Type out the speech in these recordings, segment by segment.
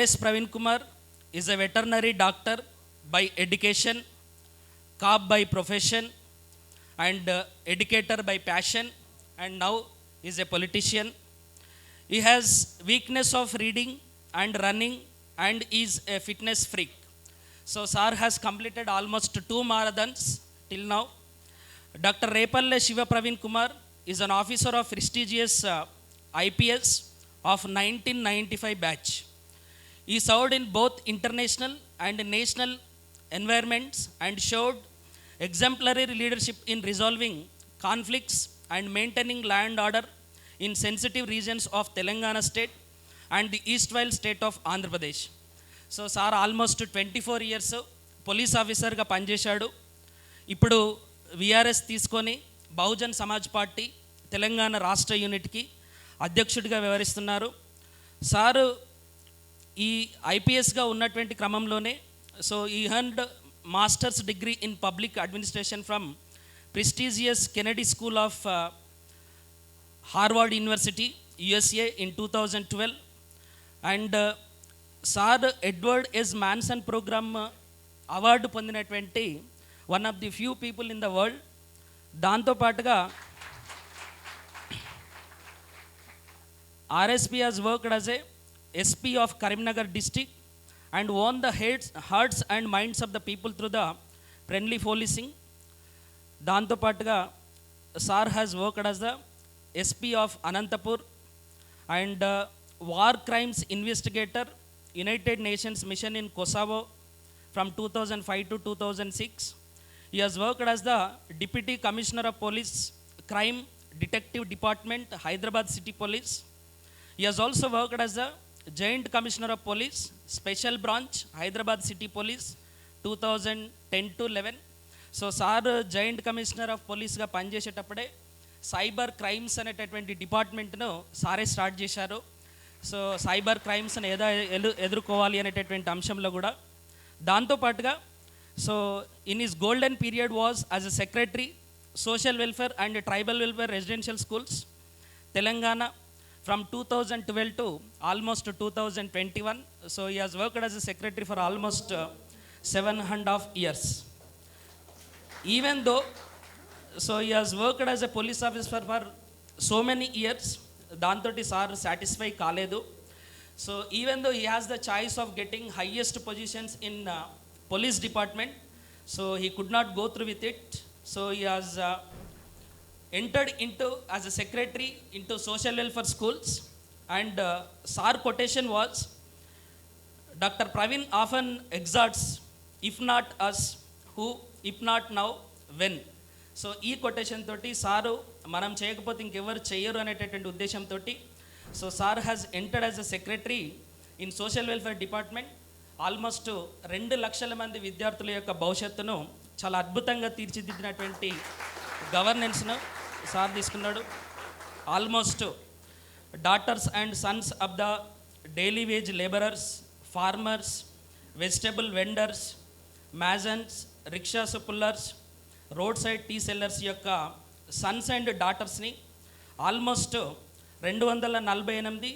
R.S. Praveen Kumar is a veterinary doctor by education, cop by profession, and educator by passion, and now is a politician. He has weakness of reading and running and is a fitness freak. So Sir has completed almost 2 marathons till now. Dr. Repalle Shiva Praveen Kumar is an officer of prestigious IPS of 1995 batch. He served in both international and national environments and showed exemplary leadership in resolving conflicts and maintaining law and order in sensitive regions of Telangana state and the erstwhile state of Andhra Pradesh. So sir almost 24 years police officer ga panchesadu. Ippudu VRS తీసుకొని Bahujan Samaj party Telangana రాష్ట్ర యూనిట్కి అధ్యక్షుడిగా వ్యవహరిస్తున్నారు. Sir ఈ ఐపీఎస్గా ఉన్నటువంటి క్రమంలోనే so he earned masters degree in public administration from prestigious Kennedy school of Harvard university USA in 2012 and sir Edward S Mason programme award పొందినటువంటి one of the few people in the world. దాంతోపాటుగా RSP has worked as a SP of Karimnagar district and won the hearts and minds of the people through the friendly policing. దాంతోపాటుగా sir has worked as the SP of Anantapur and war crimes investigator, United Nations mission in Kosovo from 2005 to 2006. He has worked as the Deputy Commissioner of Police, Crime Detective Department, Hyderabad City Police. He has also worked as the Joint Commissioner of Police, Special Branch, Hyderabad City Police, 2010 to 11. So sir joint commissioner of పోలీస్గా పనిచేసేటప్పుడే cyber crimes అనేటటువంటి డిపార్ట్మెంట్ను సారే start చేశారు. So cyber క్రైమ్స్ని ఎదుర్కోవాలి అనేటటువంటి అంశంలో కూడా. దాంతోపాటుగా so in his golden period was as a secretary social welfare and tribal welfare residential schools Telangana from 2012 to almost 2021. So he has worked as a secretary for almost 7.5 years. Even though so he has worked as a police officer for so many years, dantoti sir satisfy kaledu. So even though he has the choice of getting highest positions in police department, so he could not go through with it. So he has entered into as a secretary into social welfare schools, and sir quotation was, Dr. Praveen often exhorts, if not us, who, if not now, when. So ఈ quotation తోటి sir మనం చేయకపోతే ఇంకెవరు చేయరు అనేటటువంటి ఉద్దేశంతో so sir has entered as a secretary in social welfare department. Almost 2 లక్షల మంది విద్యార్థుల యొక్క భవిష్యత్తును చాలా అద్భుతంగా తీర్చిదిద్దినటువంటి గవర్నెన్స్ను సార్ తీసుకున్నాడు. Almost daughters and sons of the daily wage labourers, farmers, vegetable vendors, masons, rickshaws pullers, road side tea sellers యొక్క సన్స్ అండ్ డాటర్స్ని ఆల్మోస్ట్ 248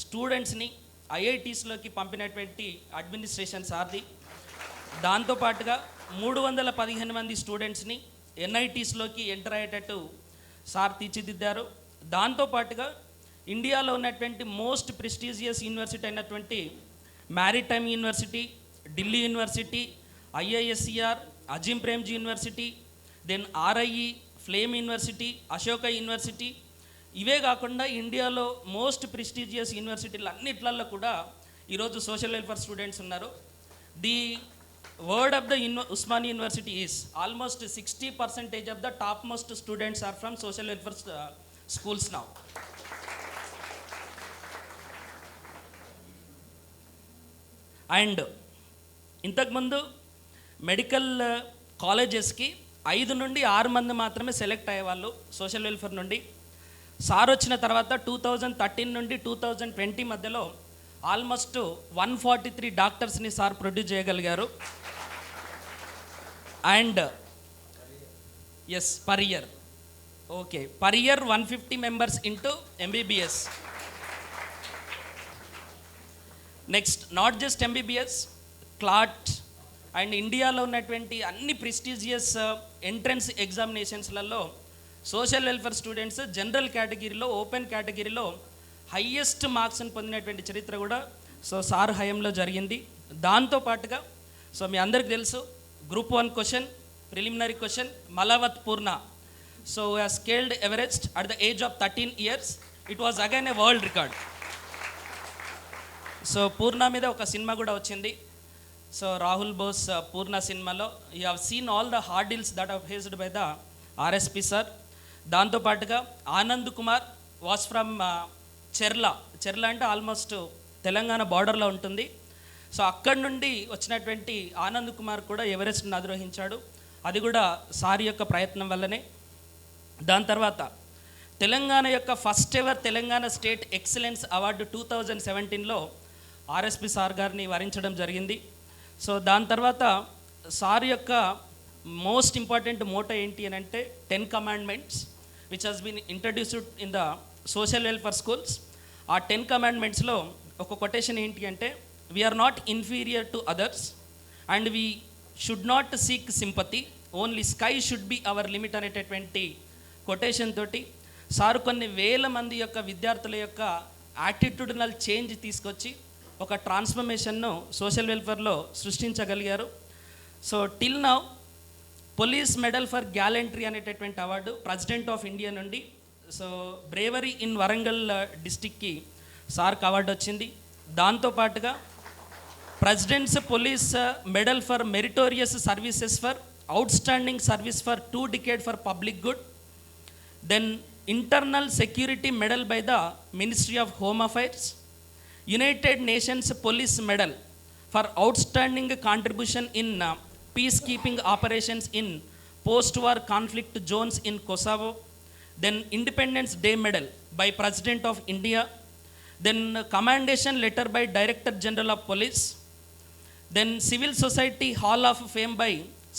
స్టూడెంట్స్ని ఐఐటీస్లోకి పంపినటువంటి అడ్మినిస్ట్రేషన్ సార్ది. దాంతోపాటుగా 315 మంది స్టూడెంట్స్ని ఎన్ఐటీస్లోకి ఎంటర్ అయ్యేటట్టు సార్ తీర్చిదిద్దారు. దాంతోపాటుగా ఇండియాలో ఉన్నటువంటి మోస్ట్ ప్రెస్టీజియస్ యూనివర్సిటీ అయినటువంటి maritime university, Delhi university, IISCR, Azim Premji university, then RIE, Flame university, Ashoka university, ఇవే కాకుండా ఇండియాలో మోస్ట్ ప్రెస్టీజియస్ యూనివర్సిటీలు అన్నిట్లలో కూడా ఈరోజు సోషల్ వెల్ఫేర్ స్టూడెంట్స్ ఉన్నారు. The word of the Osmania university is almost 60% of the top most students are from social welfare schools now. And ఇంతకుముందు medical కాలేజెస్కి 5 నుండి 6 మంది మాత్రమే సెలెక్ట్ అయ్యేవాళ్ళు సోషల్ వెల్ఫేర్ నుండి. సార్ వచ్చిన తర్వాత 2013 నుండి 2020 మధ్యలో ఆల్మోస్ట్ 143 డాక్టర్స్ని సార్ ప్రొడ్యూస్ చేయగలిగారు. And as per year, okay, per year 150 members into MBBS. Next not just MBBS, CLAT and ఇండియాలో ఉన్నటువంటి అన్ని ప్రెస్టీజియస్ ఎంట్రన్స్ ఎగ్జామినేషన్స్లలో సోషల్ వెల్ఫేర్ స్టూడెంట్స్ జనరల్ కేటగిరీలో, ఓపెన్ కేటగిరీలో హయ్యెస్ట్ మార్క్స్ని పొందినటువంటి చరిత్ర కూడా సో సార్ హయంలో జరిగింది. దాంతోపాటుగా సో మీ అందరికి తెలుసు group 1 question, preliminary question, Malavath Poorna so scaled Everest at the age of 13 years. It was again a world record. So Poorna మీద ఒక సినిమా కూడా వచ్చింది. సో రాహుల్ బోస్ పూర్ణ సినిమాలో you have seen all the hurdles that are faced by the RSP sir. దాంతోపాటుగా Anand Kumar was from చెర్ల అంటే almost Telangana బార్డర్లో ఉంటుంది. సో అక్కడి నుండి వచ్చినటువంటి ఆనంద్ కుమార్ కూడా ఎవరెస్ట్ని అధిరోహించాడు. అది కూడా సార్ యొక్క ప్రయత్నం వల్లనే. దాని తర్వాత తెలంగాణ యొక్క first ever Telangana state excellence award 2017లో ఆర్ఎస్పి సార్ గారిని వరించడం జరిగింది. సో దాని తర్వాత సార్ యొక్క మోస్ట్ ఇంపార్టెంట్ మోటో ఏంటి అని అంటే 10 commandments which has been introduced in the social welfare schools. ఆ 10 commandmentsలో ఒక కొటేషన్ ఏంటి అంటే we are not inferior to others and we should not seek sympathy, only sky should be our limit అనేటటువంటి quotation తోటి సార్ కొన్ని వేల మంది యొక్క విద్యార్థుల యొక్క యాటిట్యూడనల్ చేంజ్ తీసుకొచ్చి ఒక ట్రాన్స్ఫర్మేషన్ను సోషల్ వెల్ఫేర్లో సృష్టించగలిగారు. So till now police medal for gallantry అనేటటువంటి అవార్డు ప్రెసిడెంట్ ఆఫ్ ఇండియా నుండి సో బ్రేవరీ ఇన్ వరంగల్ డిస్టిక్కి సార్కి అవార్డు వచ్చింది. దాంతోపాటుగా president's police medal for meritorious services for outstanding service for 2 decades for public good. Then internal security medal by the ministry of home affairs. United Nations police medal for outstanding contribution in peace keeping operations in post war conflict Jones in Kosovo. Then Independence Day medal by president of India. Then commendation letter by director general of police. Then civil society hall of fame by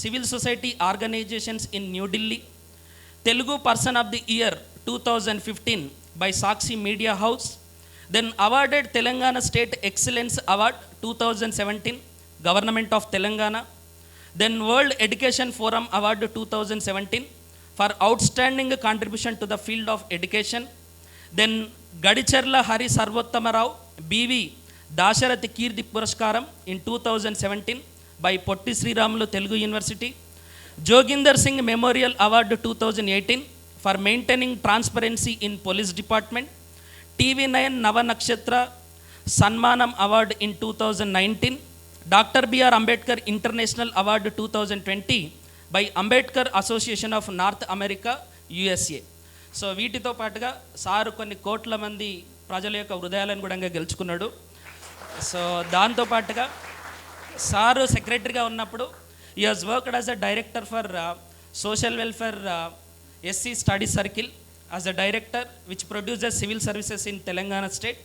civil society organisations in New Delhi. Telugu person of the year 2015 by Sakshi media house. Then awarded Telangana state excellence award 2017 government of Telangana. Then world education forum award 2017 for outstanding contribution to the field of education. Then Gadicherla Hari Sarvottamarao BV Dasarathi Keerthi Puraskaram in 2017 by Potti Sriramulu Telugu university. Joginder Singh memorial award 2018 for maintaining transparency in police department. TV9 Navanakshatra Sanmanam award in 2019. Doctor B R Ambedkar international award 2020 by Ambedkar association of North America USA. So వీటితో పాటుగా sir కొన్ని కోట్ల మంది ప్రజల యొక్క హృదయాలను కూడా గెలుచుకున్నాడు. సో దాంతోపాటుగా సారు సెక్రటరీగా ఉన్నప్పుడు he has worked as a director for social welfare SC study circle as a director which produces civil services in Telangana state.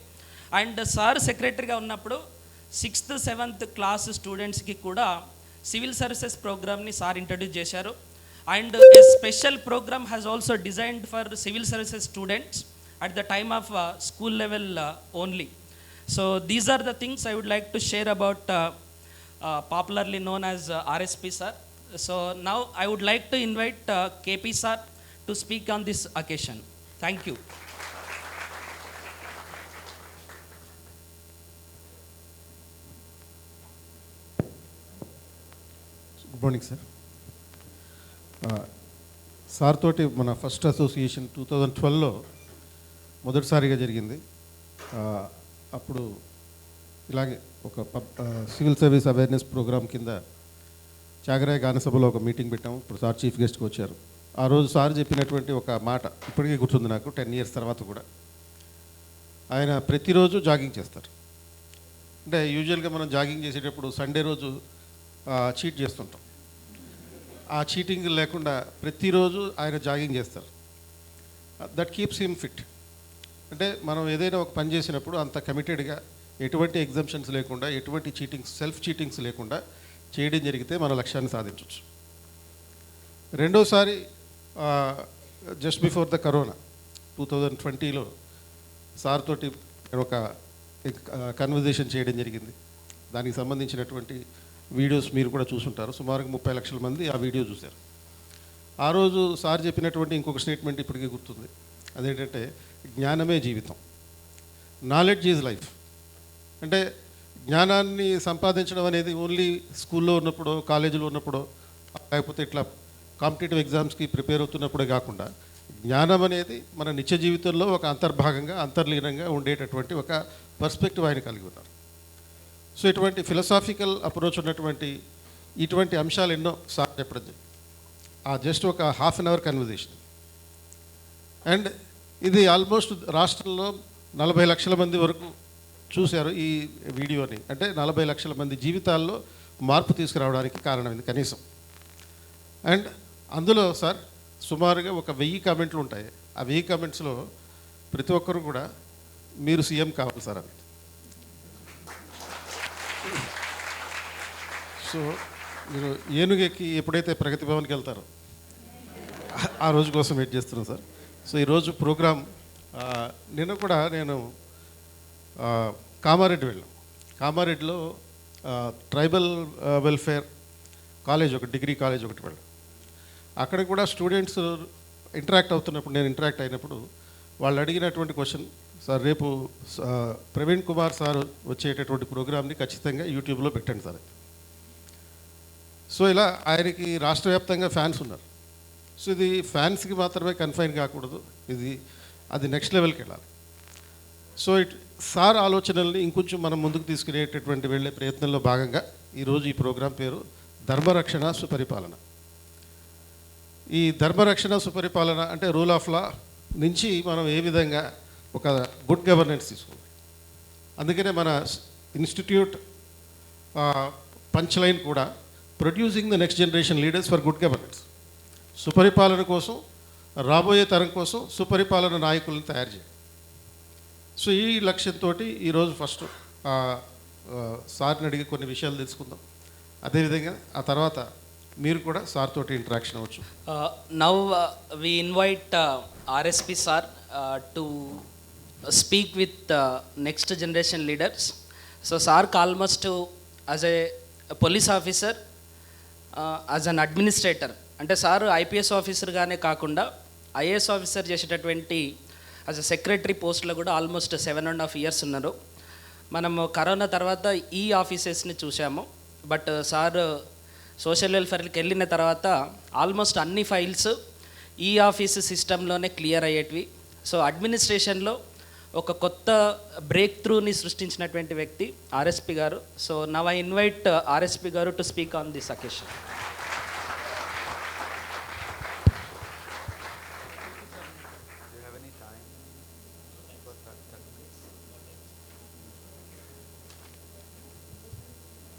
And sir సెక్రటరీగా ఉన్నప్పుడు 6th 7th క్లాస్ స్టూడెంట్స్కి కూడా సివిల్ సర్వీసెస్ ప్రోగ్రామ్ని సార్ ఇంట్రడ్యూస్ చేశారు. And a special programme has also designed for civil services students at the time of school level only. So these are the things I would like to share about popularly known as RSP sir. So now I would like to invite KP sir to speak on this occasion. Thank you. Good morning sir. Sir తోటి మన first association 2012లో మొదటిసారిగా జరిగింది. అప్పుడు ఇలాగే ఒక civil service awareness programme కింద చాగరాయ గానసభలో ఒక meeting పెట్టాము. ఇప్పుడు సార్ చీఫ్ గెస్ట్కి వచ్చారు. ఆ రోజు సార్ చెప్పినటువంటి ఒక మాట ఇప్పటికీ గుర్తుంది నాకు. 10 years తర్వాత కూడా ఆయన ప్రతిరోజు జాగింగ్ చేస్తారు. అంటే యూజువల్గా మనం జాగింగ్ చేసేటప్పుడు సండే రోజు చీట్ చేస్తుంటాం. ఆ చీటింగ్ లేకుండా ప్రతిరోజు ఆయన జాగింగ్ చేస్తారు. That keeps him fit. అంటే మనం ఏదైనా ఒక పని చేసినప్పుడు అంత కమిటెడ్గా ఎటువంటి ఎగ్జంప్షన్స్ లేకుండా, ఎటువంటి సెల్ఫ్ చీటింగ్స్ లేకుండా చేయడం జరిగితే మన లక్ష్యాన్ని సాధించవచ్చు. రెండోసారి జస్ట్ బిఫోర్ ద కరోనా 2020లో సార్ తోటి ఒక కన్వర్జేషన్ చేయడం జరిగింది. దానికి సంబంధించినటువంటి వీడియోస్ మీరు కూడా చూసుంటారు. సుమారుగా 30 లక్షల మంది ఆ వీడియో చూశారు. ఆ రోజు సార్ చెప్పినటువంటి ఇంకొక స్టేట్మెంట్ ఇప్పటికీ గుర్తుంది. అదేంటంటే జ్ఞానమే జీవితం, నాలెడ్జ్ ఈజ్ లైఫ్. అంటే జ్ఞానాన్ని సంపాదించడం అనేది ఓన్లీ స్కూల్లో ఉన్నప్పుడో కాలేజీలో ఉన్నప్పుడో లేకపోతే ఇట్లా కాంపిటేటివ్ ఎగ్జామ్స్కి ప్రిపేర్ అవుతున్నప్పుడే కాకుండా జ్ఞానం అనేది మన నిత్య జీవితంలో ఒక అంతర్భాగంగా అంతర్లీనంగా ఉండేటటువంటి ఒక పర్స్పెక్టివ్ ఆయన కలిగి ఉన్నారు. సో ఇటువంటి ఫిలసాఫికల్ అప్రోచ్ ఉన్నటువంటి ఇటువంటి అంశాలు ఎన్నో సార్ చెప్పడం జస్ట్ ఒక half an hour conversation. And ఇది ఆల్మోస్ట్ రాష్ట్రంలో 40 లక్షల మంది వరకు చూశారు ఈ వీడియోని. అంటే 40 లక్షల మంది జీవితాల్లో మార్పు తీసుకురావడానికి కారణమైంది కనీసం. అండ్ అందులో సార్ సుమారుగా ఒక 1000 కామెంట్లు ఉంటాయి. ఆ 1000 కామెంట్స్లో ప్రతి ఒక్కరు కూడా మీరు సీఎం కావాలి సార్ అని. సో మీరు ఏనుగెక్కి ఎప్పుడైతే ప్రగతి భవన్కి వెళ్తారో ఆ రోజు కోసం వెయిట్ చేస్తున్నాను సార్. సో ఈరోజు ప్రోగ్రామ్ నిన్న కూడా నేను కామారెడ్డి వెళ్ళాం. కామారెడ్డిలో ట్రైబల్ వెల్ఫేర్ కాలేజ్ ఒకటి, డిగ్రీ కాలేజ్ ఒకటి వెళ్ళాం. అక్కడ కూడా స్టూడెంట్స్ ఇంటరాక్ట్ అవుతున్నప్పుడు, నేను ఇంటరాక్ట్ అయినప్పుడు వాళ్ళు అడిగినటువంటి క్వశ్చన్, సార్ రేపు ప్రవీణ్ కుమార్ సార్ వచ్చేటటువంటి ప్రోగ్రామ్ని ఖచ్చితంగా యూట్యూబ్లో పెట్టండి సార్. సో ఇలా ఆయనకి రాష్ట్ర వ్యాప్తంగా ఫ్యాన్స్ ఉన్నారు. సో ఇది ఫ్యాన్స్కి మాత్రమే కన్ఫైన్ కాకూడదు, అది నెక్స్ట్ లెవెల్కి వెళ్ళాలి. సో సార్ ఆలోచనల్ని ఇంకొంచెం మనం ముందుకు తీసుకునేటటువంటి వెళ్ళే ప్రయత్నంలో భాగంగా ఈరోజు ఈ ప్రోగ్రాం పేరు ధర్మరక్షణ సుపరిపాలన. ఈ ధర్మరక్షణ సుపరిపాలన అంటే రూల్ ఆఫ్ లా నుంచి మనం ఏ విధంగా ఒక గుడ్ గవర్నెన్స్ తీసుకోవాలి. అందుకనే మన ఇన్స్టిట్యూట్ పంచ్ లైన్ కూడా producing the next generation leaders for good governance. సుపరిపాలన కోసం, రాబోయే తరం కోసం సుపరిపాలన నాయకులను తయారు చేయాలి. సో ఈ లక్ష్యంతో ఈరోజు ఫస్ట్ సార్ని అడిగి కొన్ని విషయాలు తెలుసుకుందాం. అదేవిధంగా ఆ తర్వాత మీరు కూడా సార్ తోటి ఇంటరాక్షన్ అవ్వచ్చు. Now we invite RSP sir to speak with next generation leaders. So సార్కి almost as a police officer, as an administrator, అంటే సార్ ఐపీఎస్ ఆఫీసర్గానే కాకుండా ఐఏఎస్ ఆఫీసర్ చేసేటటువంటి యాజ్ అ సెక్రటరీ పోస్ట్లో కూడా ఆల్మోస్ట్ 7.5 years ఉన్నారు. మనము కరోనా తర్వాత ఈ ఆఫీసెస్ని చూసాము. బట్ సార్ సోషల్ వెల్ఫేర్కి వెళ్ళిన తర్వాత ఆల్మోస్ట్ అన్ని ఫైల్స్ ఈ ఆఫీస్ సిస్టంలోనే క్లియర్ అయ్యేటివి. సో అడ్మినిస్ట్రేషన్లో ఒక కొత్త బ్రేక్ త్రూని సృష్టించినటువంటి వ్యక్తి ఆర్ఎస్పి గారు. So now I invite RSP గారు to speak on this occasion.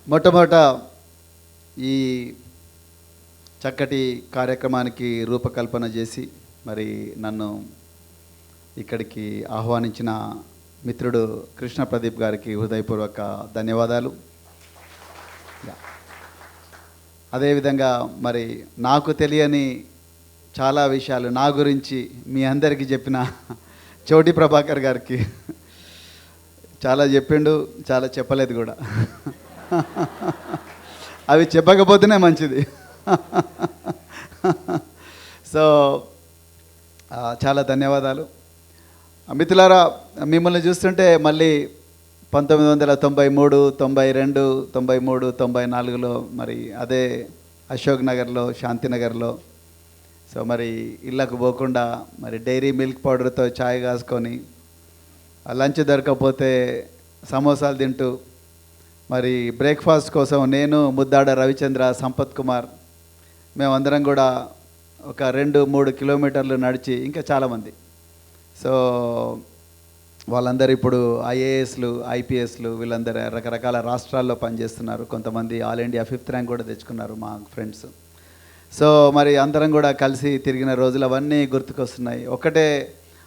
మొట్టమొదట ఈ చక్కటి కార్యక్రమానికి రూపకల్పన చేసి మరి నన్ను ఇక్కడికి ఆహ్వానించిన మిత్రుడు కృష్ణ ప్రదీప్ గారికి హృదయపూర్వక ధన్యవాదాలు. అదేవిధంగా మరి నాకు తెలియని చాలా విషయాలు నా గురించి మీ అందరికీ చెప్పిన చోటి ప్రభాకర్ గారికి చాలా చెప్పిండు, చాలా చెప్పలేదు కూడా. అవి చెప్పకపోతేనే మంచిది. సో చాలా ధన్యవాదాలు మిత్రులారా. మిమ్మల్ని చూస్తుంటే మళ్ళీ 1993, 92, 93, 94లో మరి అదే అశోక్ నగర్లో, శాంతినగర్లో సో మరి ఇళ్ళకు పోకుండా మరి డైరీ మిల్క్ పౌడర్తో ఛాయ్ కాసుకొని లంచ్ దొరకకపోతే సమోసాలు తింటూ మరి బ్రేక్ఫాస్ట్ కోసం నేను, ముద్దాడ రవిచంద్ర, సంపత్ కుమార్ మేమందరం కూడా ఒక 2-3 కిలోమీటర్లు నడిచి, ఇంకా చాలామంది సో వాళ్ళందరూ ఇప్పుడు ఐఏఎస్లు, ఐపీఎస్లు వీళ్ళందరూ రకరకాల రాష్ట్రాల్లో పనిచేస్తున్నారు. కొంతమంది ఆల్ ఇండియా 5th ర్యాంక్ కూడా తెచ్చుకున్నారు మా ఫ్రెండ్స్. సో మరి అందరం కూడా కలిసి తిరిగిన రోజులు అవన్నీ గుర్తుకొస్తున్నాయి. ఒకటే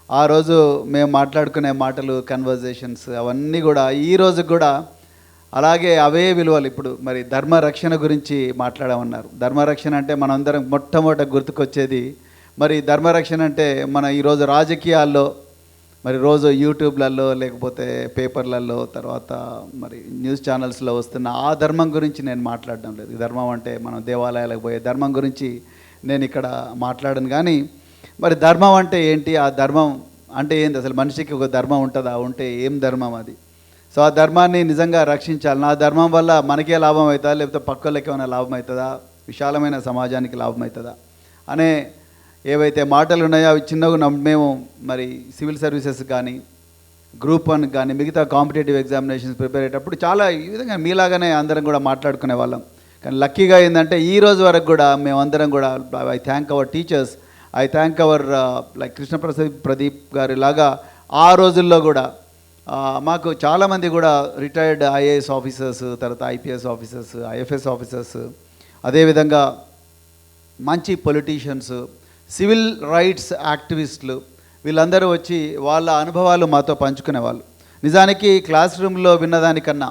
ఆ రోజు మేము మాట్లాడుకునే మాటలు, కన్వర్జేషన్స్ అవన్నీ కూడా ఈ రోజు కూడా అలాగే అవే విలువలు. ఇప్పుడు మరి ధర్మరక్షణ గురించి మాట్లాడమన్నారు. ధర్మరక్షణ అంటే మనందరం మొట్టమొదట గుర్తుకొచ్చేది మరి ధర్మరక్షణ అంటే మన ఈరోజు రాజకీయాల్లో మరి రోజు యూట్యూబ్లలో లేకపోతే పేపర్లలో తర్వాత మరి న్యూస్ ఛానల్స్లో వస్తున్న ఆ ధర్మం గురించి నేను మాట్లాడడం లేదు. ధర్మం అంటే మనం దేవాలయాలకు పోయే ధర్మం గురించి నేను ఇక్కడ మాట్లాడను. కానీ మరి ధర్మం అంటే ఏంటి, ఆ ధర్మం అంటే ఏంటి, అసలు మనిషికి ఒక ధర్మం ఉంటుందా, ఉంటే ఏం ధర్మం అది? సో ఆ ధర్మాన్ని నిజంగా రక్షించాలి. నా ధర్మం వల్ల మనకే లాభం అవుతుందా, లేకపోతే పక్కలకి ఏమైనా లాభం అవుతుందా, విశాలమైన సమాజానికి లాభం అవుతుందా అనే ఏవైతే మాటలు ఉన్నాయో అవి చిన్నగా మేము మరి సివిల్ సర్వీసెస్ కానీ గ్రూప్ 1 కానీ మిగతా కాంపిటేటివ్ ఎగ్జామినేషన్స్ ప్రిపేర్ అయ్యేటప్పుడు చాలా ఈ విధంగా మీలాగానే అందరం కూడా మాట్లాడుకునే వాళ్ళం. కానీ లక్కీగా ఏంటంటే ఈ రోజు వరకు కూడా మేమందరం కూడా I thank our teachers, I thank our like Krishna Pradeep గారి లాగా ఆ రోజుల్లో కూడా మాకు చాలామంది కూడా రిటైర్డ్ ఐఏఎస్ ఆఫీసర్స్, తర్వాత IPS ఆఫీసర్స్, IFS ఆఫీసర్స్, అదేవిధంగా మంచి పొలిటీషియన్స్, సివిల్ రైట్స్ యాక్టివిస్టులు వీళ్ళందరూ వచ్చి వాళ్ళ అనుభవాలు మాతో పంచుకునేవాళ్ళు. నిజానికి క్లాస్ రూమ్లో విన్నదానికన్నా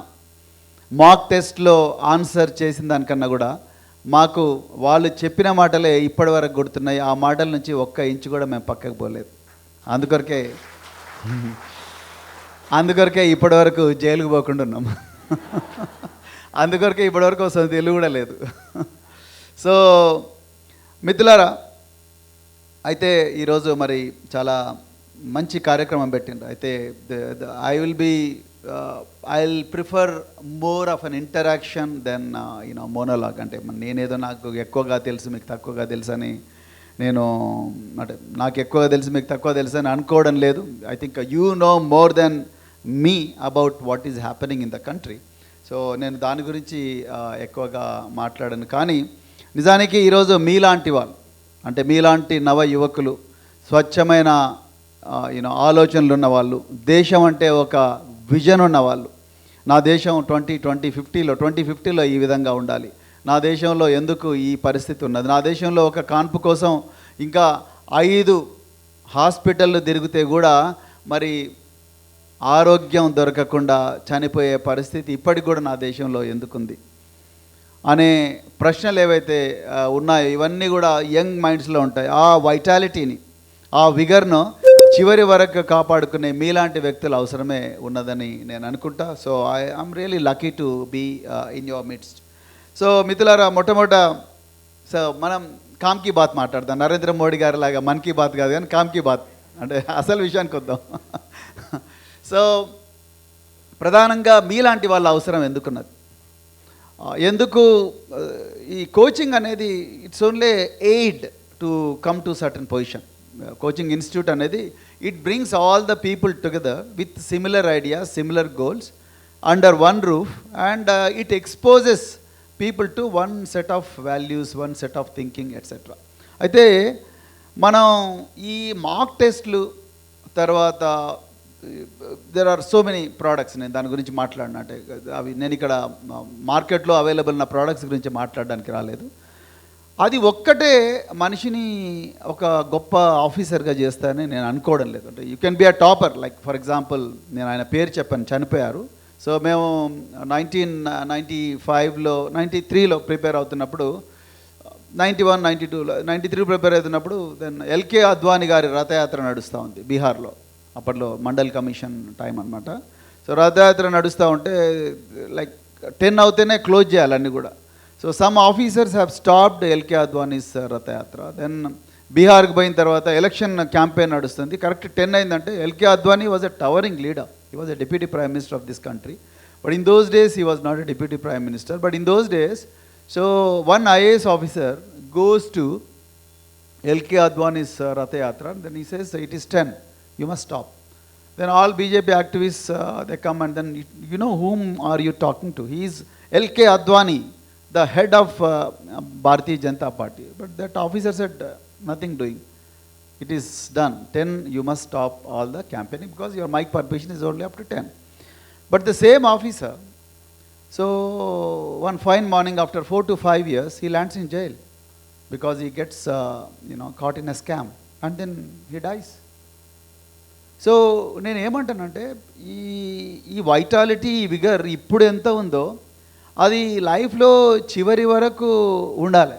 మాక్ టెస్ట్లో ఆన్సర్ చేసిన దానికన్నా కూడా మాకు వాళ్ళు చెప్పిన మాటలే ఇప్పటి వరకు గుర్తున్నాయి. ఆ మాటల నుంచి ఒక్క ఇంచు కూడా మేము పక్కకు పోలేదు. అందుకొరకే ఇప్పటివరకు జైలుకు పోకుండా ఉన్నాం. అందుకొరకే ఇప్పటివరకు వస్తుంది తెలుగు కూడా లేదు. సో మిత్రులారా, అయితే ఈరోజు మరి చాలా మంచి కార్యక్రమం పెట్టిండ్రు. అయితే I will prefer more of an interaction then monologue. అంటే నేనేదో నాకు ఎక్కువగా తెలుసు మీకు తక్కువగా తెలుసు అని నేను అంటే నాకు ఎక్కువగా తెలుసు మీకు తక్కువ తెలుసు అని అనుకోవడం లేదు. I think you know more than me about what is happening in the country. So నేను దాని గురించి ఎక్కువగా మాట్లాడను. కానీ నిజానికి ఈరోజు మీలాంటి వాళ్ళు, అంటే మీలాంటి నవ యువకులు, స్వచ్ఛమైన ఆలోచనలు ఉన్నవాళ్ళు, దేశం అంటే ఒక విజన్ ఉన్నవాళ్ళు, నా దేశం 2050లో ఈ విధంగా ఉండాలి, నా దేశంలో ఎందుకు ఈ పరిస్థితి ఉన్నది, నా దేశంలో ఒక కాన్పు కోసం ఇంకా 5 హాస్పిటళ్ళు తిరిగితే కూడా మరి ఆరోగ్యం దొరకకుండా చనిపోయే పరిస్థితి ఇప్పటికి కూడా నా దేశంలో ఎందుకుంది అనే ప్రశ్నలు ఏవైతే ఉన్నాయో ఇవన్నీ కూడా యంగ్ మైండ్స్లో ఉంటాయి. ఆ వైటాలిటీని, ఆ విగర్ను చివరి వరకు కాపాడుకునే మీలాంటి వ్యక్తులు అవసరమే ఉన్నదని నేను అనుకుంటా. So I'm really lucky to be in your midst. So మిత్రులారా, సో మనం కామ్ కీ బాత్ మాట్లాడదాం. నరేంద్ర మోడీ గారి లాగా మన్ కీ బాత్ కాదు కానీ కామ్ కీ బాత్, అంటే అసలు విషయానికి వద్దాం. సో ప్రధానంగా మీలాంటి వాళ్ళ అవసరం ఎందుకున్నది, ఎందుకు ఈ కోచింగ్ అనేది it's only aid to come to certain position. Coaching institute అనేది it brings all the people together with similar ideas, similar goals under one roof, and it exposes people to one set of values, one set of thinking etcetera. అయితే మనం ఈ mock టెస్ట్లు తర్వాత there are so many products, నేను దాని గురించి మాట్లాడిన అంటే అవి నేను ఇక్కడ మార్కెట్లో అవైలబుల్ ఉన్న ప్రోడక్ట్స్ గురించి మాట్లాడడానికి రాలేదు. అది ఒక్కటే మనిషిని ఒక గొప్ప ఆఫీసర్గా చేస్తానని నేను అనుకోవడం లేదు. అంటే you can be a topper, like for example నేను ఆయన పేరు చెప్పాను, చనిపోయారు. సో మేము 1995లో 93లో ప్రిపేర్ అవుతున్నప్పుడు, 91, 92లో 93 ప్రిపేర్ అవుతున్నప్పుడు దెన్ ఎల్కే అద్వానీ గారి రథయాత్ర నడుస్తూ ఉంది బీహార్లో. అప్పట్లో మండల్ కమిషన్ టైం అనమాట. సో రథయాత్ర నడుస్తూ ఉంటే లైక్ 10 అవుతేనే క్లోజ్ చేయాలి అన్నీ కూడా. So some officers have stopped LK Advani's Rathyatra. Then బీహార్కి పోయిన తర్వాత ఎలక్షన్ క్యాంపెయిన్ నడుస్తుంది. కరెక్ట్ 10 అయిందంటే LK Advani was a towering leader. He was a deputy prime minister of this country. But in those days he was not a deputy prime minister. But in those days so one IAS officer goes to LK Advani's Rathyatra. Then he says it is 10, you must stop. Then all BJP activists they come and then you know whom are you talking to? He is LK Advani, the head of Bharatiya Janata Party. But that officer said nothing doing. It is done. 10 you must stop all the campaigning because your mic permission is only up to 10. But the same officer, so one fine morning after 4 to 5 years he lands in jail because he gets caught in a scam and then he dies. So నేను ఏమంటానంటే ఈ vitality, ఈ vigour ఇప్పుడు ఎంత ఉందో అది లైఫ్లో చివరి వరకు ఉండాలి.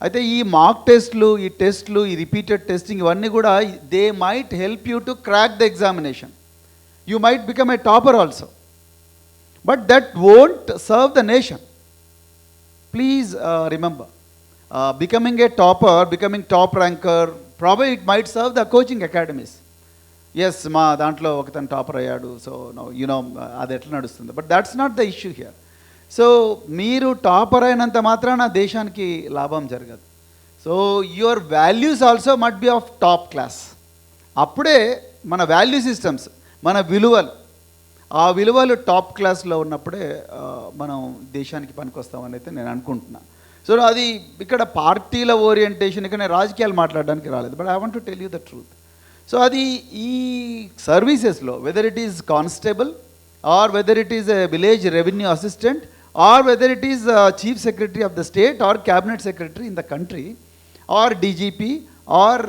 అయితే ఈ మాక్ టెస్ట్లు, ఈ టెస్ట్లు, ఈ రిపీటెడ్ టెస్టింగ్ ఇవన్నీ కూడా they might help you to crack the examination. You might become a topper also, but that won't serve the nation. Please remember, becoming a topper, becoming top ranker, probably it might serve the coaching academies. Yes, మా దాంట్లో ఒకతను topper అయ్యాడు, so you know అది ఎట్లా నడుస్తుంది, but that's not the issue here. So మీరు topper అయినంత మాత్రాన దేశానికి లాభం జరగదు. సో యువర్ వాల్యూస్ ఆల్సో మట్ బి ఆఫ్ టాప్ క్లాస్. అప్పుడే మన వాల్యూ సిస్టమ్స్, మన విలువలు, ఆ విలువలు టాప్ క్లాస్లో ఉన్నప్పుడే మనం దేశానికి పనికొస్తామని అయితే నేను అనుకుంటున్నాను. సో అది ఇక్కడ పార్టీల ఓరియంటేషన్, ఇక్కడ నేను రాజకీయాలు మాట్లాడడానికి రాలేదు, but I want to tell you the truth. So అది ఈ సర్వీసెస్లో, whether it is constable or whether it is a village revenue assistant or whether it is chief secretary of the state or cabinet secretary in the country or DGP or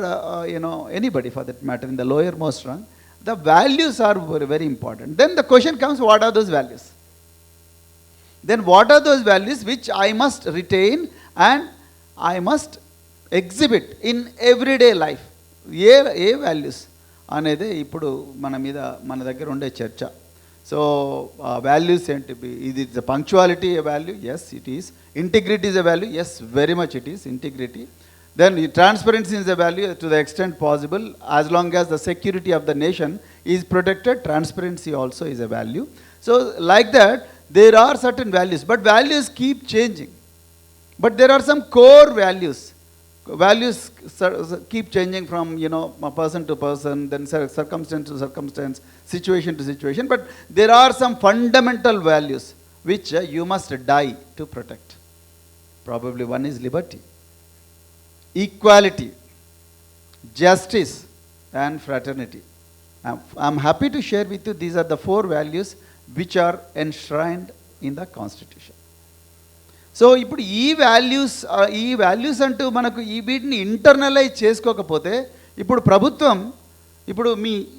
anybody for that matter in the lower most rank, the values are very, very important. Then the question comes, what are those values? Then what are those values which I must retain and I must exhibit in everyday life? A values అనేది ఇప్పుడు మన దగ్గర ఉండే చర్చ. So values ఏంటి? ఇది punctuality a value? Yes it is. Integrity is a value? Yes, very much it is, integrity. Then transparency is a value to the extent possible. As long as the security of the nation is protected, transparency also is a value. So like that, there are certain values, but values keep changing. But there are some core values. Values keep changing from person to person, then circumstance to circumstance, situation to situation. But there are some fundamental values which you must die to protect. Probably one is liberty, equality, justice, and fraternity. I'm happy to share with you these are the 4 values which are enshrined in the Constitution. So ఇప్పుడు ఈ values అంటూ మనకు వీటిని internalise చేసుకోకపోతే, ఇప్పుడు ప్రభుత్వం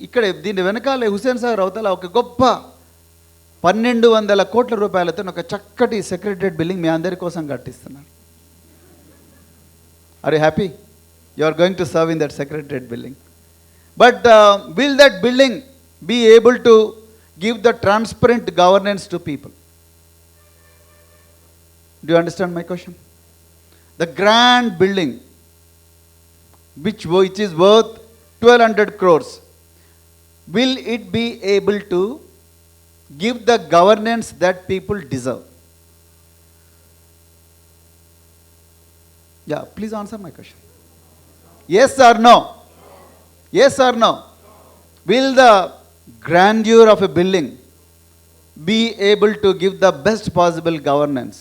ఇక్కడ దీని వెనకాల హుస్సేన్ సాగర్ అవతల ఒక గొప్ప 1200 కోట్ల రూపాయలతో ఒక చక్కటి సెక్రటరియట్ బిల్డింగ్ మీ అందరి కోసం కట్టిస్తున్నారు. Are you happy? You are going to serve in that secretariat building. But will that building be able to give the transparent governance to people? Do you understand my question? The grand building, which is worth 1200 crores, will it be able to give the governance that people deserve? Yeah, please answer my question. Yes or no? Yes or no? Will the grandeur of a building be able to give the best possible governance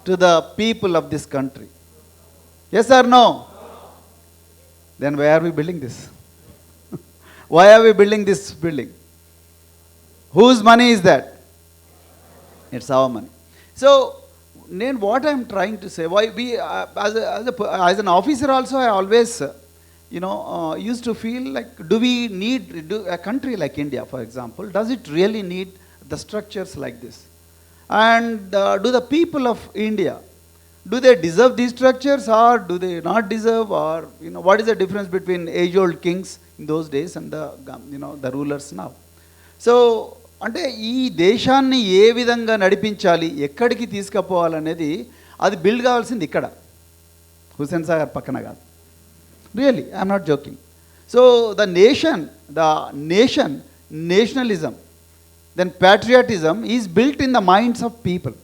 to the people of this country? Yes or no? Then why are we building this? Why are we building this building? Whose money is that? It's our money. So, what I'm trying to say, why we as an officer also, I always used to feel like, do we need a country like India, for example, does it really need the structures like this? And do the people of India, do they deserve these structures or do they not deserve? Or what is the difference between age-old kings in those days and the rulers now? So అంటే ఈ దేశాన్ని ఏ విధంగా నడిపించాలి, ఎక్కడికి తీసుకుపోవాలనేది అది build కావాల్సింది ఇక్కడ, హుస్సేన్ సాగర్ పక్కన కాదు. Really I'm not joking. So the nationalism, then patriotism is built in the minds of people.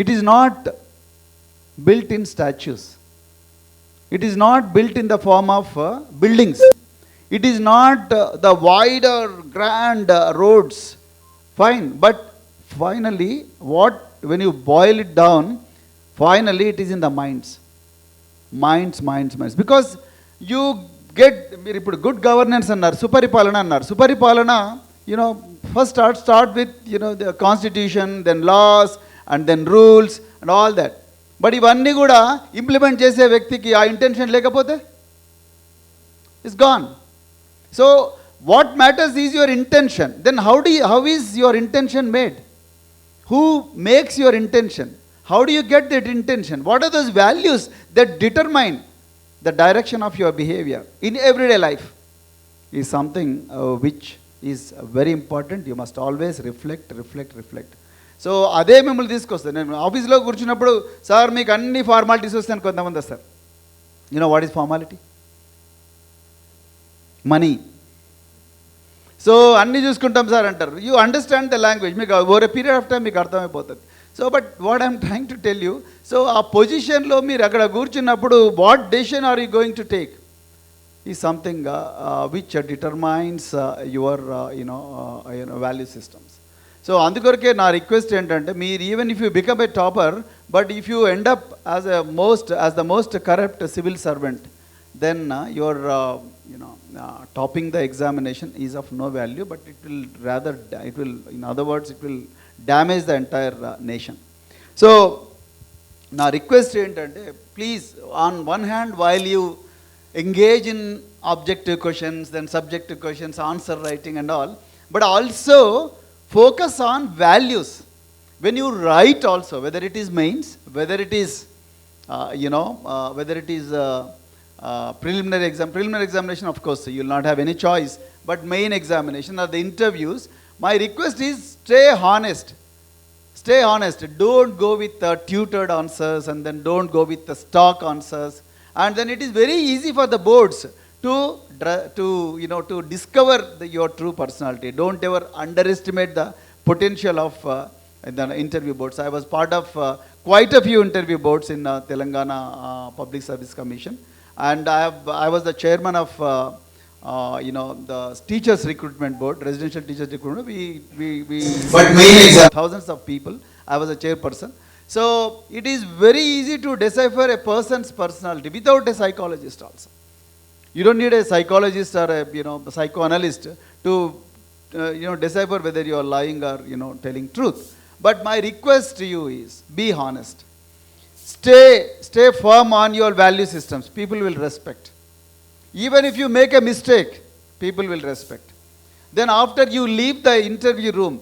It is not built in statues. It is not built in the form of buildings. It is not the wider grand roads. Fine, but finally when you boil it down, finally it is in the minds. Because you get good governance annar, suparipalana annar. Suparipalana, first start with the constitution, then laws, and then rules and all that. But ఇవన్నీ కూడా implement చేసే వ్యక్తికి ఆ intention లేకపోతే it's gone. So what matters is your intention. Then how is your intention made? Who makes your intention? How do you get that intention? What are those values that determine the direction of your behavior in everyday life? Is something which is very important. You must always reflect. So అదే మిమ్మల్ని తీసుకొస్తాను. నేను ఆఫీస్లో కూర్చున్నప్పుడు, sir మీకు అన్ని formalities వస్తాయని కొంతమంది వస్తారు. You know what is formality? Money. So అన్నీ చూసుకుంటాం సార్ అంటారు. యూ అండర్స్టాండ్ ద లాంగ్వేజ్, మీకు over a period of time మీకు అర్థమైపోతుంది. So but what I'm trying to tell you, so ఆ పొజిషన్లో మీరు అక్కడ కూర్చున్నప్పుడు what decision are you going to take is something which determines your value systems. So అందుకొరకే నా రిక్వెస్ట్ ఏంటంటే, మీరు even if you become a topper, but if you end up as the most corrupt civil servant, then your topping the examination is of no value, but it will in other words it will damage the entire nation. So నా request ఏంటంటే, please on one hand while you engage in objective questions, then subjective questions, answer writing and all, but also focus on values. When you write also, whether it is mains, whether it is whether it is preliminary examination, of course you will not have any choice, but main examination or the interviews, my request is stay honest. Don't go with tutored answers, and then don't go with the stock answers. And then it is very easy for the boards to discover your true personality. Don't ever underestimate the potential of the interview boards. I was part of quite a few interview boards in Telangana Public Service Commission, and I was the chairman of the teachers recruitment board, residential teachers recruitment. We but main exam thousands of people. I was a chairperson. So it is very easy to decipher a person's personality without a psychologist also. You don't need a psychologist or a psychoanalyst to decipher whether you are lying or telling truth. But my request to you is, be honest. Stay firm on your value systems. People will respect. Even if you make a mistake, people will respect. Then after you leave the interview room,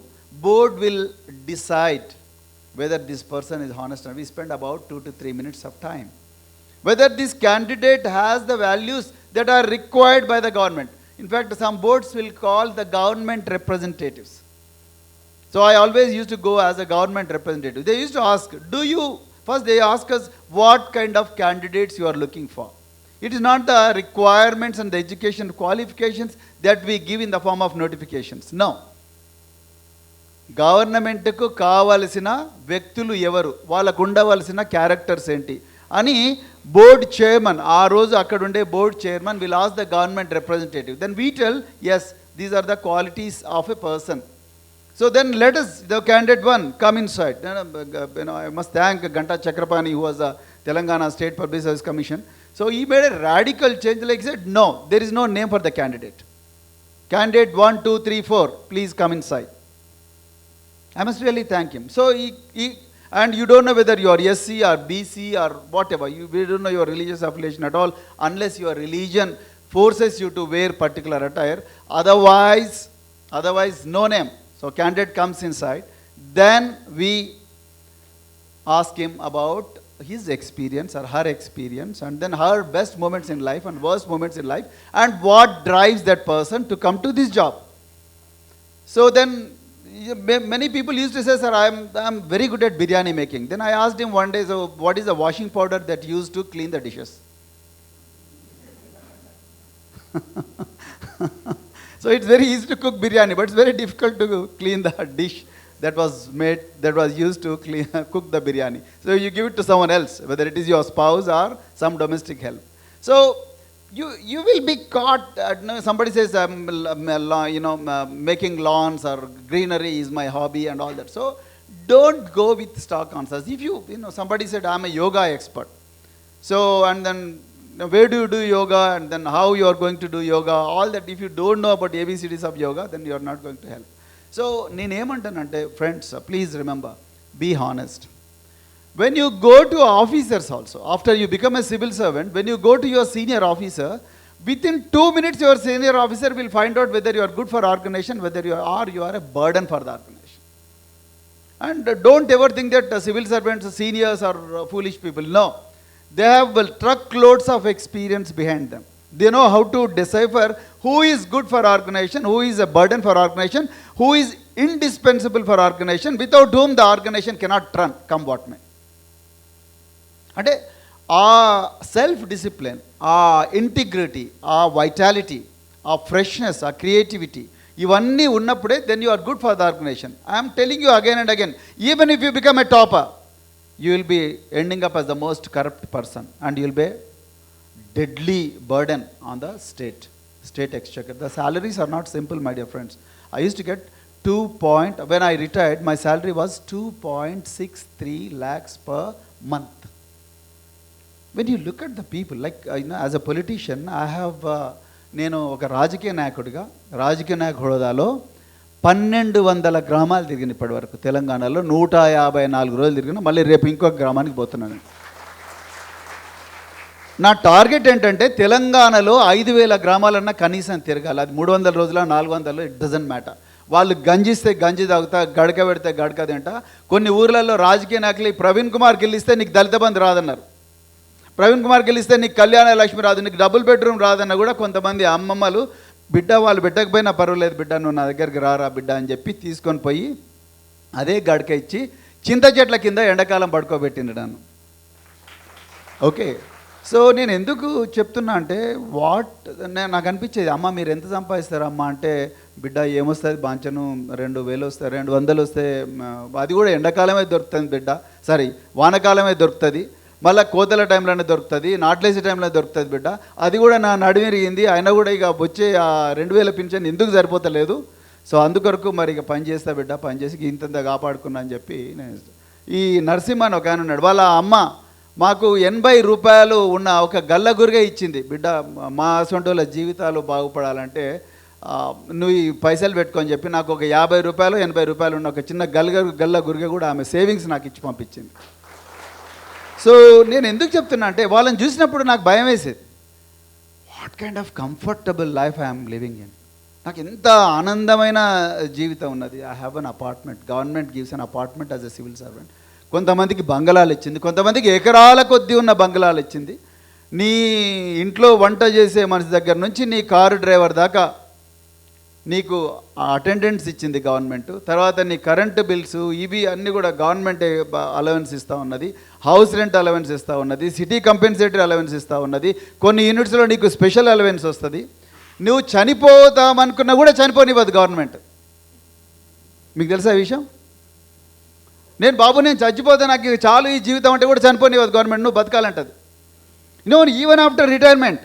board will decide whether this person is honest or not. We spend about 2 to 3 minutes of time. Whether this candidate has the values that are required by the government. In fact, some boards will call the government representatives. So I always used to go as a government representative. They used to ask, first they ask us what kind of candidates you are looking for. It is not the requirements and the education qualifications that we give in the form of notifications. No. గవర్నమెంట్కు కావలసిన వ్యక్తులు ఎవరు, వాళ్ళకు ఉండవలసిన characters ఏంటి అని board chairman, ఆ రోజు అక్కడ ఉండే board chairman will ask the government representative. Then we tell, yes, these are the qualities of a person. So then let us, the candidate one, come inside. I must thank Ganta Chakrapani, who was the Telangana State Public Service Commission. So he made a radical change, like he said, no, there is no name for the candidate. Candidate 1, 2, 3, 4, please come inside. I must really thank him. So he and you don't know whether you are SC or BC or whatever. We don't know your religious affiliation at all, unless your religion forces you to wear particular attire. Otherwise, no name. So candidate comes inside. Then we ask him about his experience or her experience, and then her best moments in life and worst moments in life, and what drives that person to come to this job. So then many people used to say, sir, I'm very good at biryani making. Then I asked him one day, so what is the washing powder that you use to clean the dishes? So it's very easy to cook biryani, but it's very difficult to clean the dish that was used to cook the biryani. So you give it to someone else, whether it is your spouse or some domestic help. So you will be caught. Somebody says, making lawns or greenery is my hobby and all that. So don't go with stock answers. If somebody said, I'm a yoga expert. So, and then where do you do yoga, and then how you are going to do yoga, all that. If you don't know about ABCDs of yoga, then you are not going to help. So నేనేమంటానంటే, friends, please remember, be honest. When you go to officers also, after you become a civil servant, when you go to your senior officer, within 2 minutes your senior officer will find out whether you are good for organization, whether you are a burden for the organization. And don't ever think that civil servants, seniors are foolish people. No. They have truckloads of experience behind them. They know how to decipher who is good for organization, who is a burden for organization, who is indispensable for organization, without whom the organization cannot run, come what may. అంటే ఆ self discipline, ఆ integrity, ఆ vitality, ఆ freshness, ఆ creativity, ఇవన్నీ ఉన్నప్పుడే then you are good for the organisation. I'm telling you again and again, even if you become a topper, you will be ending up as the most corrupt person, and you will be deadly burden on the state exchequer. The salaries are not simple, my dear friends. I used to get when I retired, my salary was 2.63 lakhs per month. When you look at the people, like as a politician, I have నేను ఒక రాజకీయ నాయక హోదాలో 1200 గ్రామాలు తిరిగిన ఇప్పటి వరకు తెలంగాణలో. 154 రోజులు తిరిగిన, మళ్ళీ రేపు ఇంకొక గ్రామానికి పోతున్నాను. నా టార్గెట్ ఏంటంటే తెలంగాణలో 5000 గ్రామాలన్నా కనీసం తిరగాలి. అది 300 రోజుల 400, ఇట్ డజంట్ మ్యాటర్. వాళ్ళు గంజిస్తే గంజి తాగుతా, గడక పెడితే గడక తింటా. కొన్ని ఊర్లలో రాజకీయ నాయకులు ప్రవీణ్ కుమార్ గెలిస్తే నీకు దళిత బంధు రాదన్నారు, ప్రవీణ్ కుమార్ గెలిస్తే నీకు కళ్యాణ లక్ష్మి రాదు, నీకు డబుల్ బెడ్రూమ్ రాదన్న కూడా కొంతమంది అమ్మమ్మలు, బిడ్డ వాళ్ళు పెట్టకపోయినా పర్వాలేదు బిడ్డ, నువ్వు నా దగ్గరికి రారా బిడ్డ అని చెప్పి తీసుకొని పోయి అదే గడక ఇచ్చి చింత చెట్ల కింద ఎండాకాలం పడుకోబెట్టిండు నన్ను. ఓకే, సో నేను ఎందుకు చెప్తున్నా అంటే నాకు అనిపించేది, అమ్మ మీరు ఎంత సంపాదిస్తారమ్మా అంటే, బిడ్డ ఏమొస్తుంది బాంచను 2000 వస్తాయి, 200 వస్తే అది కూడా ఎండాకాలమే దొరుకుతుంది బిడ్డ, సారీ వానకాలమే దొరుకుతుంది, మళ్ళీ కోతల టైంలోనే దొరుకుతుంది, నాట్లేసే టైంలో దొరుకుతుంది బిడ్డ, అది కూడా నా నడిమిరిగింది, అయినా కూడా ఇక వచ్చే ఆ 2000 పింఛన్ ఎందుకు సరిపోతలేదు, సో అందుకొరకు మరి ఇక పని చేస్తా బిడ్డ, పని చేసి ఇంతంత కాపాడుకున్నా అని చెప్పి నేను. ఈ నరసింహ అని ఒక ఆయన ఉన్నాడు, వాళ్ళ అమ్మ మాకు 80 రూపాయలు ఉన్న ఒక గల్ల గురిగా ఇచ్చింది, బిడ్డ మా సొంటోళ్ళ జీవితాలు బాగుపడాలంటే నువ్వు ఈ పైసలు పెట్టుకొని చెప్పి నాకు ఒక 50 రూపాయలు 80 రూపాయలు ఉన్న ఒక చిన్న గల్ల గురిగా కూడా ఆమె సేవింగ్స్ నాకు ఇచ్చి పంపించింది. సో నేను ఎందుకు చెప్తున్నా అంటే, వాళ్ళని చూసినప్పుడు నాకు భయం వేసేది, what kind of comfortable life I'm living in, నాకు ఎంత ఆనందమైన జీవితం ఉన్నది. I have an apartment, government gives an apartment as a civil servant. కొంతమందికి బంగళాలు ఇచ్చింది, కొంతమందికి ఎకరాల కొద్దీ ఉన్న బంగళాలు ఇచ్చింది. నీ ఇంట్లో వంట చేసే మనిషి దగ్గర నుంచి నీ కారు డ్రైవర్ దాకా నీకు అటెండెన్స్ ఇచ్చింది గవర్నమెంట్. తర్వాత నీ కరెంటు బిల్స్ ఇవి అన్నీ కూడా గవర్నమెంట్ అలవెన్స్ ఇస్తూ ఉన్నది, హౌస్ రెంట్ అలవెన్స్ ఇస్తూ ఉన్నది, సిటీ కంపెన్సేటరీ అలవెన్స్ ఇస్తూ ఉన్నది, కొన్ని యూనిట్స్లో నీకు స్పెషల్ అలవెన్స్ వస్తుంది. నువ్వు చనిపోతామనుకున్నా కూడా చనిపోనివ్వదు గవర్నమెంట్. మీకు తెలుసా ఈ విషయం? నేను చచ్చిపోతే నాకు చాలు ఈ జీవితం అంటే కూడా చనిపోనివ్వదు గవర్నమెంట్, నువ్వు బతకాలంటది. ఈవెన్ ఆఫ్టర్ రిటైర్మెంట్,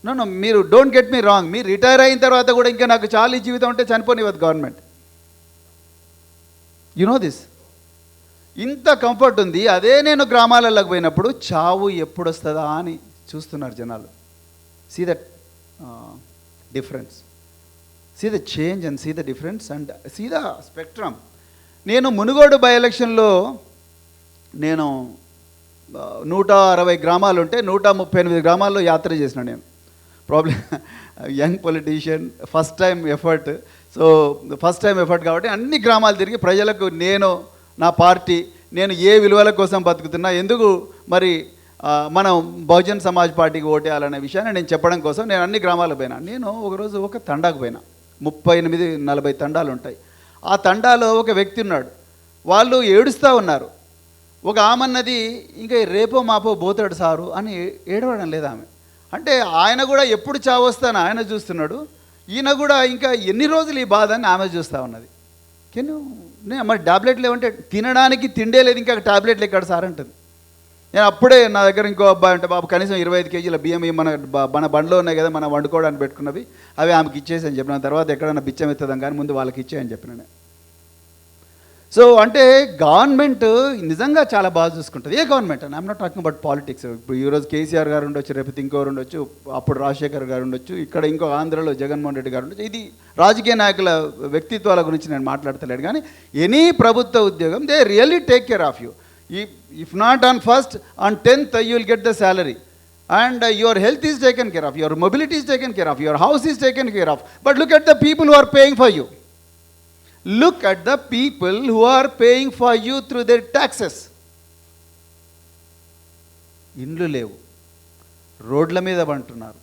నో మీరు డోంట్ గెట్ మీ రాంగ్, మీరు రిటైర్ అయిన తర్వాత కూడా ఇంకా నాకు చాలు ఈ జీవితం అంటే చనిపోనివ్వదు గవర్నమెంట్. దిస్, ఇంత కంఫర్ట్ ఉంది. అదే నేను గ్రామాలలోకి పోయినప్పుడు చావు ఎప్పుడు వస్తుందా అని చూస్తున్నారు జనాలు. See that difference, see the change and see the difference and see the spectrum. నేను మునుగోడు బై ఎలక్షన్లో నేను 160 గ్రామాలు ఉంటే 138 గ్రామాల్లో యాత్ర చేసిన. నేను problem young politician, first time effort. So first time effort కాబట్టి అన్ని గ్రామాలు తిరిగి ప్రజలకు నేను, నా పార్టీ, నేను ఏ విలువల కోసం బతుకుతున్నా, ఎందుకు మరి మనం బహుజన్ సమాజ్ పార్టీకి ఓటేయాలనే విషయాన్ని నేను చెప్పడం కోసం నేను అన్ని గ్రామాలకు పోయినా. నేను ఒకరోజు ఒక తండాకు పోయినా, 38-40 తండాలు ఉంటాయి. ఆ తండాలో ఒక వ్యక్తి ఉన్నాడు, వాళ్ళు ఏడుస్తూ ఉన్నారు. ఒక ఆమన్నది ఇంకా రేపో మాపో పోతాడు సారు అని ఏడవడం లేదు ఆమె. అంటే ఆయన కూడా ఎప్పుడు చావు వస్తాను ఆయన చూస్తున్నాడు, ఈయన కూడా ఇంకా ఎన్ని రోజులు ఈ బాధ అని ఆమె చూస్తూ ఉన్నది. నేను మరి టాబ్లెట్లు ఏమంటే తినడానికి తిండే లేదు, ఇంకా టాబ్లెట్లు ఎక్కడ సార్ అంటుంది. నేను అప్పుడే నా దగ్గర ఇంకో అబ్బాయి అంటే, బాబు కనీసం 25 కేజీల బియ్యం మన బండ్లో ఉన్నాయి కదా మనం వండుకోవడానికి పెట్టుకున్నవి, అవి ఆమెకి ఇచ్చేసి అని చెప్పిన. తర్వాత ఎక్కడైనా బిచ్చం ఎత్తదాం కానీ ముందు వాళ్ళకి ఇచ్చేయని చెప్పిన. సో అంటే గవర్నమెంట్ నిజంగా చాలా బాగా చూసుకుంటుంది. ఏ గవర్నమెంట్ అని, I'm not talking about politics. ఇప్పుడు ఈరోజు కేసీఆర్ గారు ఉండొచ్చు, రేపు ఇంకోరు ఉండొచ్చు, అప్పుడు రాజశేఖర్ గారు ఉండొచ్చు, ఇక్కడ ఇంకో ఆంధ్రలో జగన్మోహన్ రెడ్డి గారు ఉండొచ్చు. ఇది రాజకీయ నాయకుల వ్యక్తిత్వాల గురించి నేను మాట్లాడతలేడు. కానీ ఎనీ ప్రభుత్వ ఉద్యోగం, they really take care of you. If not on 1st, on 10th you will get the salary, and your health is taken care of, your mobility is taken care of, your house is taken care of. But look at the people who are paying for you. Look at the people who are paying for you through their taxes. ఇండ్లు లేవు, రోడ్ల మీద పంటున్నారు,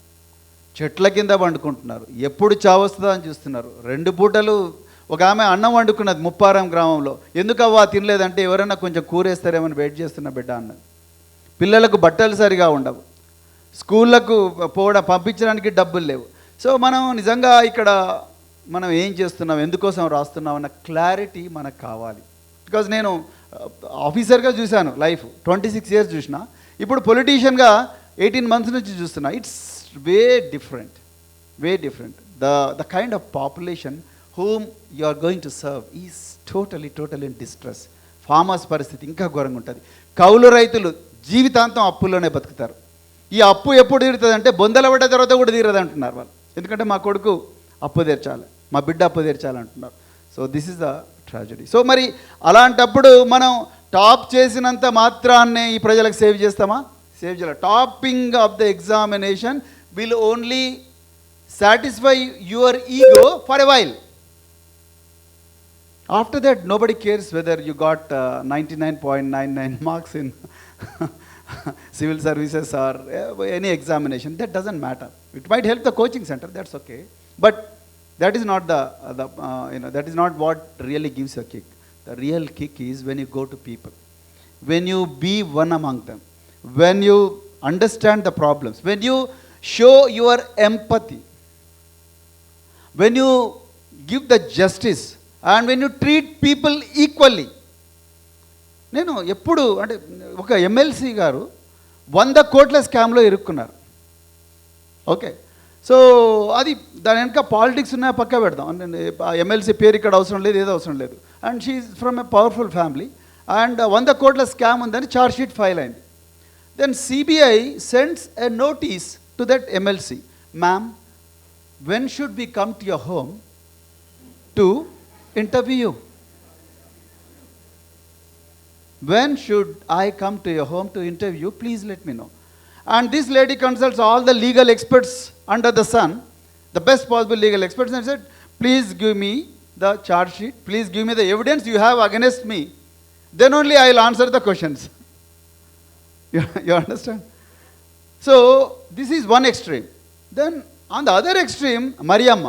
చెట్ల కింద వండుకుంటున్నారు, ఎప్పుడు చావస్తుందో అని చూస్తున్నారు. 2 పూటలు ఒక ఆమె అన్నం వండుకున్నది ముప్పారం గ్రామంలో. ఎందుకు అవ్వా తినలేదంటే ఎవరైనా కొంచెం కూరేస్తారేమని వెయిట్ చేస్తున్న బిడ్డ అన్నది. పిల్లలకు బట్టలు సరిగా ఉండవు, స్కూళ్ళకు పంపించడానికి డబ్బులు లేవు. సో మనం నిజంగా ఇక్కడ మనం ఏం చేస్తున్నాం, ఎందుకోసం రాస్తున్నాం అన్న క్లారిటీ మనకు కావాలి. బికాజ్ నేను ఆఫీసర్గా చూశాను లైఫ్, 26 years చూసిన. ఇప్పుడు పొలిటీషియన్గా 18 months నుంచి చూస్తున్నా. It's way different. The kind of population whom you are going to serve is totally in distress. Farmers పరిస్థితి ఇంకా ఘోరంగా ఉంటుంది. కౌలు రైతులు జీవితాంతం అప్పుల్లోనే బతుకుతారు. ఈ అప్పు ఎప్పుడు తీరుతుంది అంటే బొందల పడ్డ తర్వాత కూడా తీరదు అంటున్నారు వాళ్ళు. ఎందుకంటే మా కొడుకు అప్పు తీర్చాలి, మా బిడ్డ అప్పు తీర్చాలి అంటున్నారు. So this is the tragedy. So మరి అలాంటప్పుడు మనం టాప్ చేసినంత మాత్రాన్నే ఈ ప్రజలకు సేవ్ చేస్తామా? సేవ్ చేయాలి. Topping of the examination will only satisfy your ego for a while. After that, nobody cares whether you got 99.99 marks in civil services or any examination. That doesn't matter. It might help the coaching center, that's okay. But that is not that is not what really gives a kick. The real kick is when you go to people, when you be one among them, when you understand the problems, when you show your empathy, when you give the justice and when you treat people equally. నేను ఎప్పుడు అంటే ఒక MLC గారు 100 కోట్ల స్కామ్లో ఇరుక్కున్నారు. Okay, so అది దాని వెనక పాలిటిక్స్ ఉన్నాయో పక్క పెడదాం. ఆ ఎమ్మెల్సీ పేరు ఇక్కడ అవసరం లేదు, ఏదో అవసరం లేదు. And she is from a powerful family and 100 కోట్ల స్కామ్ ఉందని ఛార్జ్ షీట్ ఫైల్ అయింది. Then CBI sends a notice to that MLC, ma'am, when should we come to your home to interview you? When should I come to your home to interview you? Please let me know. And this lady consults all the legal experts under the sun, the best possible legal experts, and said, please give me the charge sheet, please give me the evidence you have against me, then only I will answer the questions. You understand? So this is one extreme. Then on the other extreme, Mariyamma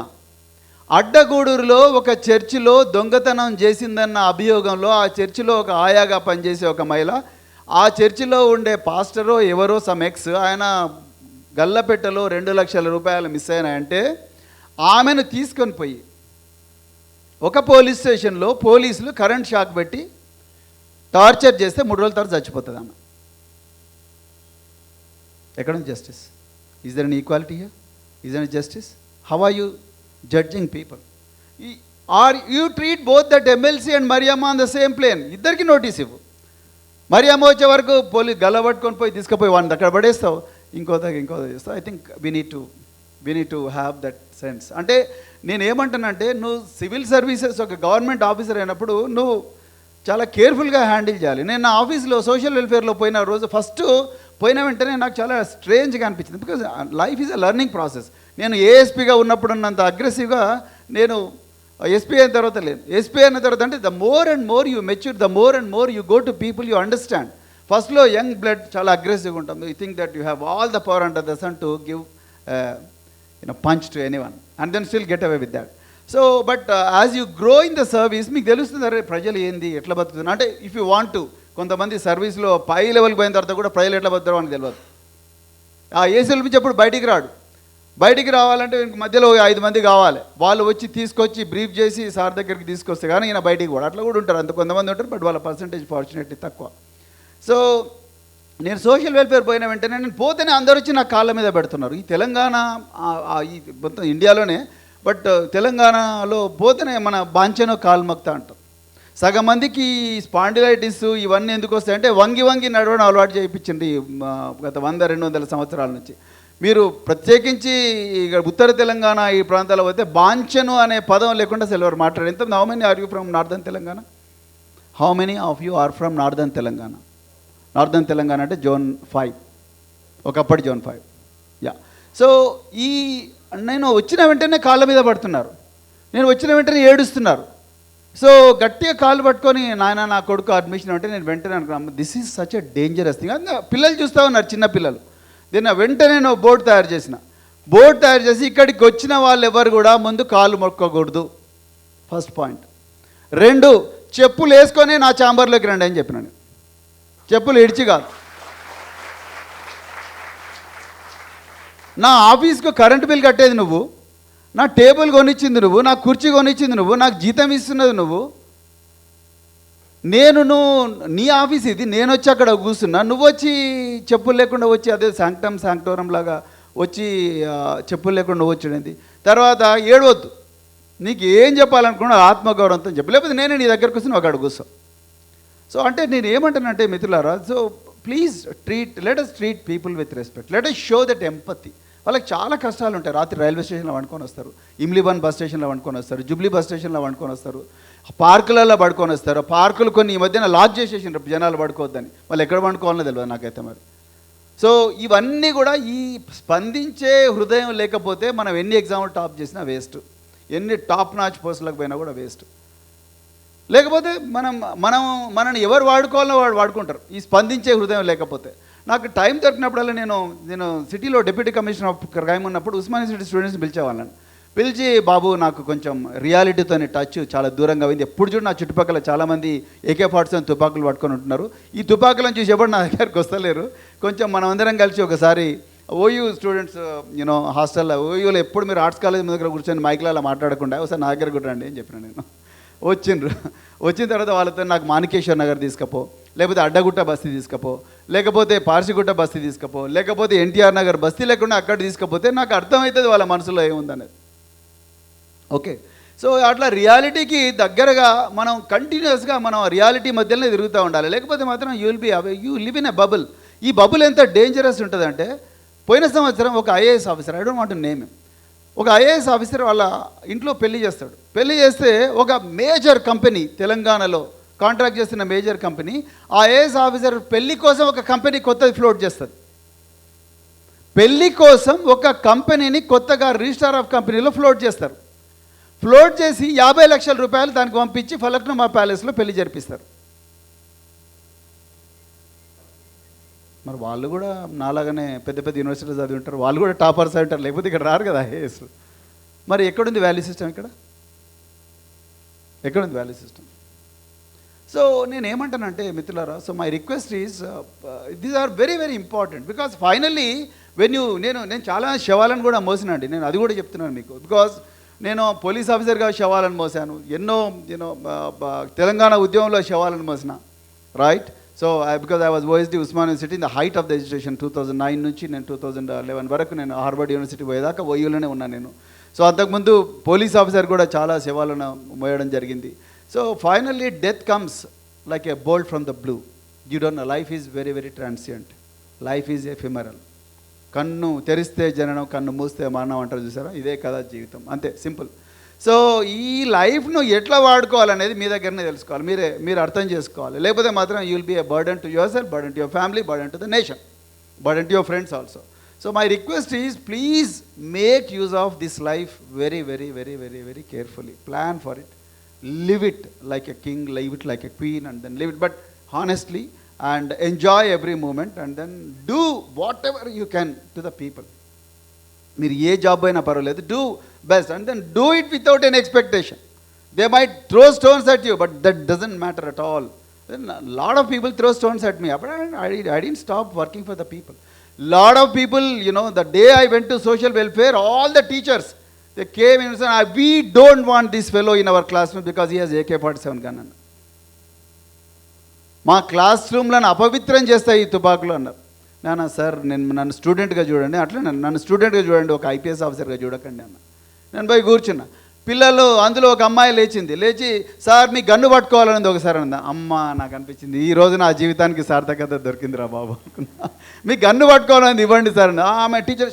అడ్డగూడూరులో ఒక చర్చిలో దొంగతనం చేసిందన్న అభియోగంలో ఆ చర్చిలో ఒక ఆయాగా పనిచేసే ఒక మహిళ, ఆ చర్చిలో ఉండే పాస్టరో ఎవరో సమ్ ఎక్స్, ఆయన గల్లపెట్టెలో 2 లక్షల రూపాయలు మిస్ అయినాయంటే ఆమెను తీసుకొని పోయి ఒక పోలీస్ స్టేషన్లో పోలీసులు కరెంట్ షాక్ పెట్టి టార్చర్ చేస్తే 3 రోజుల తర్వాత చచ్చిపోతుంది ఆమె. ఎక్కడ ఉంది justice? Is there an equality here? Isn't it justice? How are you judging people? Or you treat both that MLC and Mariamma on the same plane. ఇద్దరికి నోటీస్ ఇవ్వు. మరియమ్మ వచ్చే వరకు పోలీస్ గల్లబట్టుకొని పోయి తీసుకుపోయి వాడిని అక్కడ పడేస్తావు, ఇంకో చేస్తావు. I think we need to have that sense. అంటే నేను ఏమంటానంటే, నువ్వు సివిల్ సర్వీసెస్ ఒక గవర్నమెంట్ ఆఫీసర్ అయినప్పుడు నువ్వు చాలా కేర్ఫుల్గా హ్యాండిల్ చేయాలి. నేను నా ఆఫీస్లో సోషల్ వెల్ఫేర్లో పోయిన రోజు ఫస్ట్ పోయిన వెంటనే నాకు చాలా స్ట్రేంజ్గా అనిపించింది. Because life is a learning process. నేను ఏఎస్పీగా ఉన్నప్పుడు ఉన్నంత అగ్రెసివ్గా నేను ఎస్పీ అయిన తర్వాత లేను. ఎస్పీ అయిన తర్వాత అంటే the more and more you mature, the more and more you go to people, you understand. ఫస్ట్లో యంగ్ బ్లడ్ చాలా అగ్రెసివ్గా ఉంటుంది. You think that you have all the power under the sun to give punch to anyone and then still get away with that. So but as you grow in the service మీకు తెలుస్తుంది, అరే ప్రజలు ఏంది, ఎట్లా బతుకుతున్నారు. అంటే if you want to, కొంతమంది సర్వీస్లో పై లెవెల్కి పోయిన తర్వాత కూడా ప్రజలు ఎట్లా బతుకుతారో అని తెలియదు. ఆ ఏసీల నుంచి ఎప్పుడు బయటికి రాడు. బయటికి రావాలంటే మధ్యలో 5 మంది కావాలి, వాళ్ళు వచ్చి తీసుకొచ్చి బ్రీఫ్ చేసి సార్ దగ్గరికి తీసుకొస్తే కానీ ఈయన బయటికి కూడా. అట్లా కూడా ఉంటారు, అంత కొంతమంది ఉంటారు, బట్ వాళ్ళ పర్సంటేజ్ ఫార్చునేట్లీ తక్కువ. సో నేను సోషల్ వెల్ఫేర్ పోయిన వెంటనే నేను పోతేనే అందరూ వచ్చి నా కాళ్ళ మీద పెడుతున్నారు. ఈ తెలంగాణ ఈ మొత్తం ఇండియాలోనే, బట్ తెలంగాణలో పోతేనే మన బాంచెనో కాలు మక్తా అంటారు. సగం మందికి స్పాండిలైటిస్ ఇవన్నీ ఎందుకు వస్తాయంటే వంగి నడవడం అలవాటు చేయించండి గత 100-200 సంవత్సరాల నుంచి. మీరు ప్రత్యేకించి ఉత్తర తెలంగాణ ఈ ప్రాంతాల్లో పోతే బాంచెను అనే పదం లేకుండా అసలు ఎవరు మాట్లాడారు. ఎంత how many are you from northern Telangana? How many of you are from northern Telangana? Northern Telangana అంటే జోన్ 5, ఒకప్పటి జోన్ 5. యా. సో నేను వచ్చిన వెంటనే కాళ్ళ మీద పడుతున్నారు, నేను వచ్చిన వెంటనే ఏడుస్తున్నారు. సో గట్టిగా కాలు పట్టుకొని నాయన నా కొడుకు అడ్మిషన్ అంటే నేను వెంటనే అనుకున్నాను, this is such a dangerous thing. అది పిల్లలు చూస్తూ ఉన్నారు, చిన్న పిల్లలు. దీన్ని వెంటనే నేను బోర్డు తయారు చేసిన. బోర్డు తయారు చేసి ఇక్కడికి వచ్చిన వాళ్ళు ఎవరు కూడా ముందు కాలు మొక్కకూడదు, ఫస్ట్ పాయింట్. 2, చెప్పులు వేసుకొని నా ఛాంబర్లోకి రండి అని చెప్పినాను. చెప్పులు ఇడిచి కాదు. నా ఆఫీస్కు కరెంటు బిల్ కట్టేది నువ్వు, నా టేబుల్ కొనిచ్చింది నువ్వు, నా కుర్చీ కొనిచ్చింది నువ్వు, నాకు జీతం ఇస్తున్నది నువ్వు. నువ్వు నీ ఆఫీస్ ఇది, నేను వచ్చి అక్కడ కూర్చున్నా, నువ్వు వచ్చి చెప్పులు లేకుండా వచ్చి అదే శాంక్టోరం లాగా వచ్చి చెప్పులు లేకుండా వచ్చేది. తర్వాత ఏడవద్దు, నీకు ఏం చెప్పాలనుకున్నా ఆత్మగౌరవంతో చెప్పు, లేకపోతే నేనే నీ దగ్గరకు వస్తే నువ్వు అక్కడ కూర్చో. సో అంటే నేను ఏమంటానంటే మిత్రులారా, so please let us treat people with respect, let us show that empathy. వాళ్ళకి చాలా కష్టాలు ఉంటాయి. రాత్రి రైల్వే స్టేషన్లో వండుకొని వస్తారు, ఇమ్లీబన్ బస్ స్టేషన్లో వండుకొని వస్తారు, జూబ్లీ బస్ స్టేషన్లో వండుకొని వస్తారు, పార్కులలో పడుకొని వస్తారు. పార్కులు కొన్ని ఈ మధ్యన లాక్ చేసేసిండ్రు జనాలు పడుకోవద్దని, వాళ్ళు ఎక్కడ వండుకోవాలో తెలియదు నాకైతే మరి. సో ఇవన్నీ కూడా ఈ స్పందించే హృదయం లేకపోతే మనం ఎన్ని ఎగ్జామ్లు టాప్ చేసినా వేస్ట్, ఎన్ని టాప్ నాచ్ పోస్టులకు పోయినా కూడా వేస్ట్. లేకపోతే మనని ఎవరు వాడుకోవాలో వాడు వాడుకుంటారు, ఈ స్పందించే హృదయం లేకపోతే. నాకు టైం దొరికినప్పుడల్లా నేను సిటీలో డిప్యూటీ కమిషనర్ ఆఫ్ క్రైమ్ ఉన్నప్పుడు ఉస్మానియా సిటీ స్టూడెంట్స్ పిలిచేవాళ్ళని. పిలిచి, బాబు నాకు కొంచెం రియాలిటీతోని టచ్ చాలా దూరంగా ఉంది, ఎప్పుడు చూడు నా చుట్టుపక్కల చాలామంది AK-47 తుపాకులు పట్టుకొని ఉంటున్నారు, ఈ తుపాకులను చూసి ఎవరు నా దగ్గరికి వస్తలేరు, కొంచెం మనం అందరం కలిసి ఒకసారి ఓయూ స్టూడెంట్స్ హాస్టల్లో ఓయూలో ఎప్పుడు మీరు ఆర్ట్స్ కాలేజ్ దగ్గర కూర్చొని మైక్లలో మాట్లాడకుండా ఒకసారి నా దగ్గర కూడా రండి అని చెప్పిన నేను. వచ్చిన తర్వాత వాళ్ళతో నాకు మాణికేశ్వర్ నగర్ తీసుకపో, లేకపోతే అడ్డగుట్ట బస్తీ తీసుకపో, లేకపోతే పార్సిగుట్ట బస్తీ తీసుకపో, లేకపోతే NTR నగర్ బస్తీ లేకుండా అక్కడ తీసుకపోతే నాకు అర్థమవుతుంది వాళ్ళ మనసులో ఏముందనేది. ఓకే, సో అట్లా రియాలిటీకి దగ్గరగా మనం కంటిన్యూస్గా మనం రియాలిటీ మధ్యలోనే తిరుగుతూ ఉండాలి. లేకపోతే మాత్రం you live in a bubble. ఈ బబుల్ ఎంత డేంజరస్ ఉంటుందంటే, పోయిన సంవత్సరం ఒక IAS officer, I don't want to name, ఒక IAS ఆఫీసర్ వాళ్ళ ఇంట్లో పెళ్లి చేస్తాడు. పెళ్లి చేస్తే ఒక మేజర్ కంపెనీ, తెలంగాణలో కాంట్రాక్ట్ చేస్తున్న మేజర్ కంపెనీ, ఆ IAS ఆఫీసర్ పెళ్లి కోసం ఒక కంపెనీ కొత్తది ఫ్లోట్ చేస్తుంది. పెళ్లి కోసం ఒక కంపెనీని కొత్తగా రిజిస్ట్రార్ ఆఫ్ కంపెనీలో ఫ్లోట్ చేస్తారు. ఫ్లోట్ చేసి 50 లక్షల రూపాయలు దానికి పంపించి ఫలక్నుమా ప్యాలెస్లో పెళ్లి జరిపిస్తారు. మరి వాళ్ళు కూడా నాలాగానే పెద్ద పెద్ద యూనివర్సిటీలో చదివి ఉంటారు, వాళ్ళు కూడా టాపర్స్ అంటారు, లేకపోతే ఇక్కడ రారు కదా IAS. మరి ఎక్కడుంది వాల్యూ సిస్టమ్? ఎక్కడుంది వాల్యూ సిస్టమ్? సో నేనేమంటానంటే మిత్రులారా, so my request is these are very very important, because finally నేను చాలా శవాలను కూడా మోసినండి, నేను అది కూడా చెప్తున్నాను మీకు. బికాజ్ నేను పోలీస్ ఆఫీసర్గా శవాలను మోసాను, ఎన్నో తెలంగాణ ఉద్యమంలో శవాలను మోసిన, right. So because I was OSD Osmania university in the height of the education. 2009 నుంచి నేను 2011 వరకు నేను హార్వర్డ్ యూనివర్సిటీ పోయేదాకా OUలోనే ఉన్నాను నేను. సో అంతకుముందు పోలీస్ ఆఫీసర్ కూడా చాలా శవాలను మోయడం జరిగింది. So finally death comes like a bolt from the blue. You don't know, life is very very transient, life is ephemeral. కన్ను తెరిస్తే జననం, కన్ను మూస్తే మరణం అంటారు చూసారా, ఇదే కదా జీవితం, అంతే సింపుల్. సో ఈ లైఫ్ను ఎట్లా వాడుకోవాలనేది మీ దగ్గరనే తెలుసుకోవాలి, మీరు అర్థం చేసుకోవాలి. లేకపోతే మాత్రం you will be a burden to yourself, burden to your family, burden to the nation, burden to your friends also. So my request is, please make use of this life very very very very very carefully. Plan for it, live it like a king, live it like a queen, and then live it but honestly, and enjoy every moment, and then do whatever you can to the people. మీరు ఏ job అయినా పర్వాలేదు, do best, and then do it without an expectation. They might throw stones at you, but that doesn't matter at all. Then a lot of people throw stones at me, but I didn't stop working for the people. Lot of people, the day I went to social welfare, all the teachers, they came and said, we don't want this fellow in our classroom because he has AK-47 gun. మా class రూమ్లను అపవిత్రం చేస్తాయి ఈ తుపాకులు అన్నారు. నాన్న sir, నన్ను స్టూడెంట్గా చూడండి, అట్లా నన్ను స్టూడెంట్గా చూడండి, ఒక IPS ఆఫీసర్గా చూడకండి అన్న. నేను పోయి కూర్చున్నా, పిల్లలు అందులో ఒక అమ్మాయి లేచి సార్ మీ గన్ను పట్టుకోవాలన్నది ఒకసారి అన్నది. అమ్మ, నాకు అనిపించింది ఈ రోజు నా జీవితానికి సార్థకత దొరికిందిరా బాబు అనుకున్నా. మీ గన్ను పట్టుకోవాలన్నది ఇవ్వండి సార్ అన్న. ఆమె టీచర్,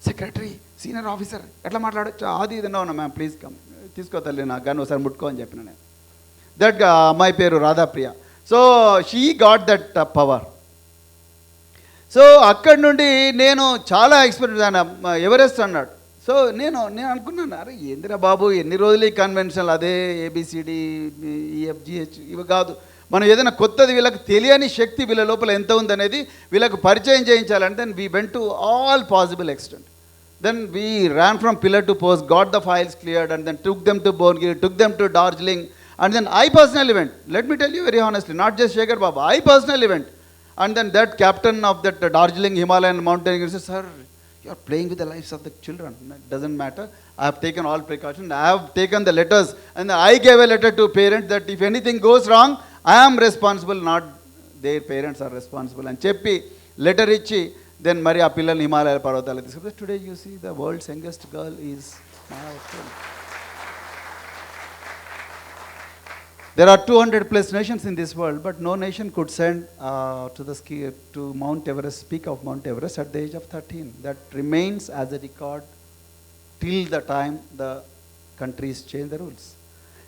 సెక్రటరీ, సీనియర్ ఆఫీసర్, ఎట్లా మాట్లాడచ్చు, అది ఇది ఉన్నా, మ్యామ్ ప్లీజ్ కమ్, తీసుకో తల్లి నా గన్ ఒకసారి ముట్టుకో అని చెప్పిన నేను. దట్ అమ్మాయి పేరు Radhapriya. So she got that power. So అక్కడి నుండి నేను చాలా ఎక్స్పీరియన్స్. ఆయన ఎవరెస్ట్ అన్నాడు, సో నేను అనుకున్నాను, అరే ఏందిరా బాబు ఎన్ని రోజులు ఈ కన్వెన్షనల్ అదే ఏబిసిడి ఈఎఫ్జిహెచ్ ఇవి కాదు, మనం ఏదైనా కొత్తది వీళ్ళకి తెలియని శక్తి వీళ్ళ లోపల ఎంత ఉందనేది వీళ్ళకి పరిచయం చేయించాలంటే then we went to all possible extent. Then we ran from pillar to post, got the files cleared, and then took them to Bongir, took them to Darjeeling, and then I personally went. Let me tell you very honestly, not just Shekhar Baba, I personally went. And then that captain of that Darjeeling Himalayan mountain said, "Sir, you are playing with the lives of the children. It doesn't matter. I have taken all precautions. I have taken the letters, and I gave a letter to parents that if anything goes wrong, I am responsible, not their parents are responsible." And Cheppi letter ichi, then మరి ఆ పిల్లల్ని హిమాలయ పర్వతాలకు తీసుకుంటే today you see the world's youngest girl is there are 200 plus nations in this world, but no nation could send to Mount Everest, peak of Mount Everest at the age of 13. That remains as a record till the time the countries change the rules.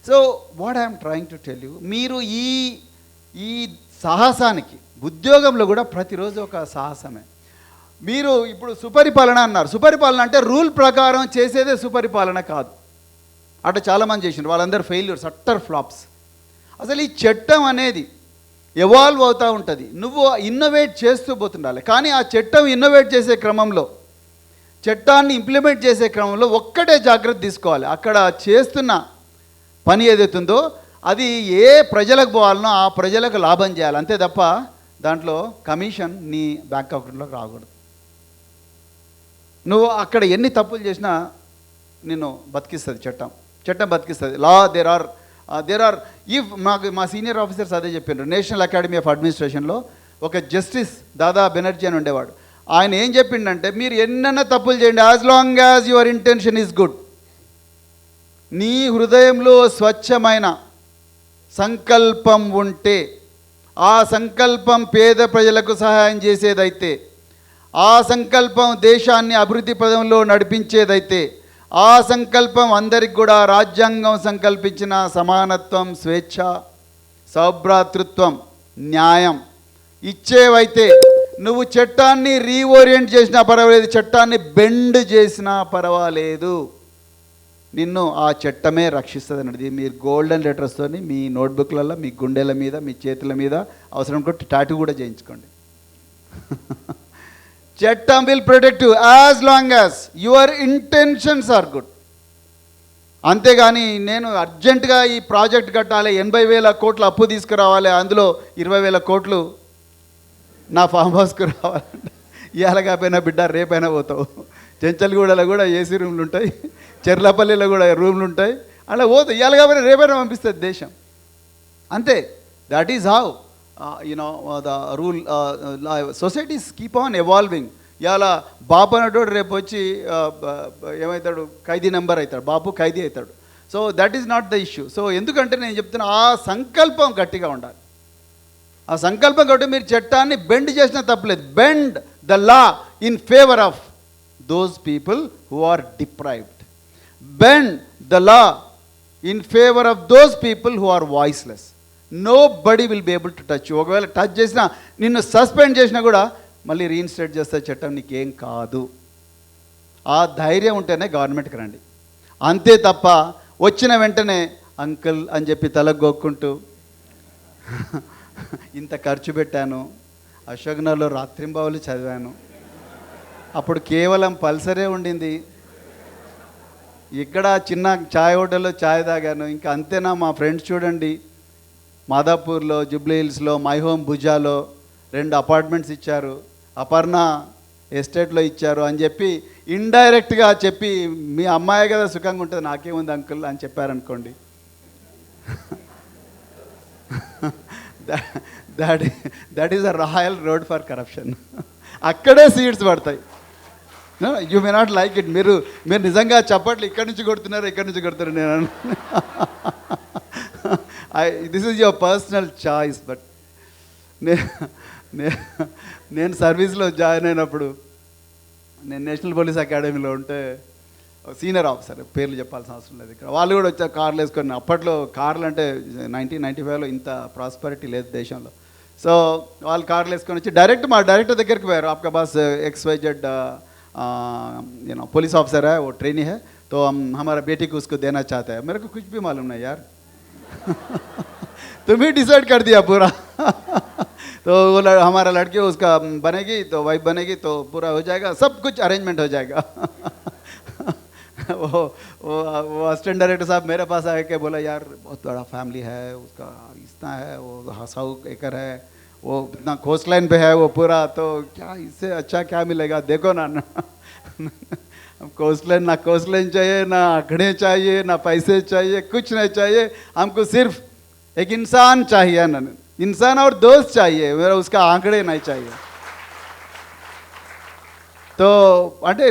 So what I am trying to tell you, మీరు ఈ సాహసానికి ఉద్యోగంలో కూడా ప్రతిరోజు ఒక సాహసమే. మీరు ఇప్పుడు సుపరిపాలన అన్నారు, సుపరిపాలన అంటే రూల్ ప్రకారం చేసేదే సుపరిపాలన కాదు. అట్లా చాలామంది చేసినారు, వాళ్ళందరూ ఫెయిల్యూర్స్, అట్టర్ ఫ్లాప్స్. అసలు ఈ చట్టం అనేది ఎవాల్వ్ అవుతూ ఉంటుంది, నువ్వు ఇన్నోవేట్ చేస్తూ పోతుండాలి. కానీ ఆ చట్టం ఇన్నోవేట్ చేసే క్రమంలో, చట్టాన్ని ఇంప్లిమెంట్ చేసే క్రమంలో ఒక్కటే జాగ్రత్త తీసుకోవాలి, అక్కడ చేస్తున్న పని ఏదైతుందో అది ఏ ప్రజలకు పోవాలనో ఆ ప్రజలకు లాభం చేయాలి, అంతే తప్ప దాంట్లో కమిషన్ నీ బ్యాంక్ అకౌంట్లోకి రాకూడదు. నువ్వు అక్కడ ఎన్ని తప్పులు చేసినా నిన్ను బతికిస్తుంది చట్టం, చట్టం బతికిస్తుంది. లా దేర్ ఆర్ ఇఫ్ మా సీనియర్ ఆఫీసర్స్ అదే చెప్పారు. నేషనల్ అకాడమీ ఆఫ్ అడ్మినిస్ట్రేషన్లో ఒక జస్టిస్ దాదా బెనర్జీ అని ఉండేవాడు. ఆయన ఏం చెప్పిండంటే, మీరు ఎన్నైనా తప్పులు చేయండి, as long as your intention is good, నీ హృదయంలో స్వచ్ఛమైన సంకల్పం ఉంటే, ఆ సంకల్పం పేద ప్రజలకు సహాయం చేసేదైతే, ఆ సంకల్పం దేశాన్ని అభివృద్ధి పదంలో నడిపించేదైతే, ఆ సంకల్పం అందరికి కూడా రాజ్యాంగం సంకల్పించిన సమానత్వం, స్వేచ్ఛ, సౌభ్రాతృత్వం, న్యాయం ఇచ్చేవైతే, నువ్వు చట్టాన్ని రీఓరియంట్ చేసినా పర్వాలేదు, చట్టాన్ని బెండ్ చేసినా పర్వాలేదు, నిన్ను ఆ చట్టమే రక్షిస్తుంది అన్నది. మీరు గోల్డెన్ లెటర్స్తో మీ నోట్బుక్లలో, మీ గుండెల మీద, మీ చేతుల మీద అవసరం కొట్టి టాటూ కూడా చేయించుకోండి. చట్టం will protect you as long as your intentions are good. అంతేగాని నేను అర్జెంటుగా ఈ ప్రాజెక్ట్ కట్టాలి, 80,000 కోట్లు అప్పు తీసుకురావాలి, అందులో 20,000 కోట్లు నా ఫామ్ హౌస్కు రావాలంటే ఇవాళ కాకపోయినా బిడ్డ రేపైనా పోతావు. చెంచల్గూడలో కూడా ఏసీ రూమ్లు ఉంటాయి, చెర్లపల్లిలో కూడా రూమ్లు ఉంటాయి, అలా పోతావు. ఇవాళ కాకపోయినా రేపైనా పంపిస్తుంది దేశం, అంతే. That is how the rule, societies keep on evolving. ఇవాళ బాపు అనేటోడు రేపు వచ్చి ఏమవుతాడు, ఖైదీ నెంబర్ అవుతాడు, బాపు ఖైదీ అవుతాడు. So that is not the issue. So ఎందుకంటే నేను చెప్తున్నా, ఆ సంకల్పం గట్టిగా ఉండాలి. ఆ సంకల్పం కాబట్టి మీరు చట్టాన్ని బెండ్ చేసినా తప్పలేదు. Bend the law in favour of those people who are deprived. Bend the law in favour of those people who are voiceless. Nobody will be able to touch. ఒకవేళ టచ్ చేసినా, నిన్ను సస్పెండ్ చేసినా కూడా మళ్ళీ reinstate చేస్తే చట్టం నీకేం కాదు. ఆ ధైర్యం ఉంటేనే గవర్నమెంట్కి రండి, అంతే తప్ప వచ్చిన వెంటనే అంకుల్ అని చెప్పి తలకు గోక్కుంటూ ఇంత ఖర్చు పెట్టాను, అశోక్నగర్లో రాత్రింబావులు చదివాను, అప్పుడు కేవలం పల్సరే ఉండింది, ఇక్కడ చిన్న ఛాయ్ హోటల్లో ఛాయ్ తాగాను, ఇంకా అంతేనా, మా ఫ్రెండ్స్ చూడండి మాదాపూర్లో, జూబ్లీ హిల్స్లో, మై హోమ్ భుజాలో 2 అపార్ట్మెంట్స్ ఇచ్చారు, అపర్ణ ఎస్టేట్లో ఇచ్చారు అని చెప్పి ఇండైరెక్ట్గా చెప్పి, మీ అమ్మాయి కదా సుఖంగా ఉంటుంది, నాకేముంది అంకుల్ అని చెప్పారనుకోండి, that is a royal road for corruption. అక్కడే సీడ్స్ పడతాయి. You may not like it. మీరు నిజంగా చప్పట్లు ఇక్కడి నుంచి కొడుతున్నారు, ఇక్కడి నుంచి కొడుతున్నారు. This is your personal choice. But నేను సర్వీస్లో జాయిన్ అయినప్పుడు, నేను నేషనల్ పోలీస్ అకాడమీలో ఉంటే సీనియర్ ఆఫీసర్, పేర్లు చెప్పాల్సిన అవసరం లేదు, ఇక్కడ వాళ్ళు కూడా వచ్చారు కార్లు వేసుకొని. అప్పట్లో కార్లు అంటే 1995లో ఇంత ప్రాస్పరిటీ లేదు దేశంలో. సో వాళ్ళు కార్లు వేసుకొని వచ్చి మా డైరెక్టర్ దగ్గరికి పోయారు. ఆప్కా బాస్ XYZ पुलिस ऑफिसर है, वो ट्रेनी है, तो हम हमारा बेटी को उसको देना चाहते हैं. मेरे को कुछ भी मालूम नहीं यार. तुम ही डिसाइड कर दिया पूरा. तो वो हमारा लड़की उसका बनेगी तो वाइफ बनेगी तो पूरा हो जाएगा, सब कुछ अरेंजमेंट हो जाएगा. वो असिस्टेंट डायरेक्टर साहब मेरे पास आए के बोला यार बहुत बड़ा फैमिली है उसका, इतना है, वो 100 एकड़ है, वो इतना कोस्ट लाइन पे है वो पूरा, तो क्या इससे अच्छा क्या मिलेगा, देखो ना. कोस्ट लाइन, ना कोस्ट लाइन चाहिए, ना आंकड़े चाहिए, ना पैसे चाहिए, कुछ नहीं चाहिए. हमको सिर्फ एक इंसान चाहिए ना, इंसान और दोस्त चाहिए, मेरा उसका आंकड़े नहीं चाहिए. तो అంటే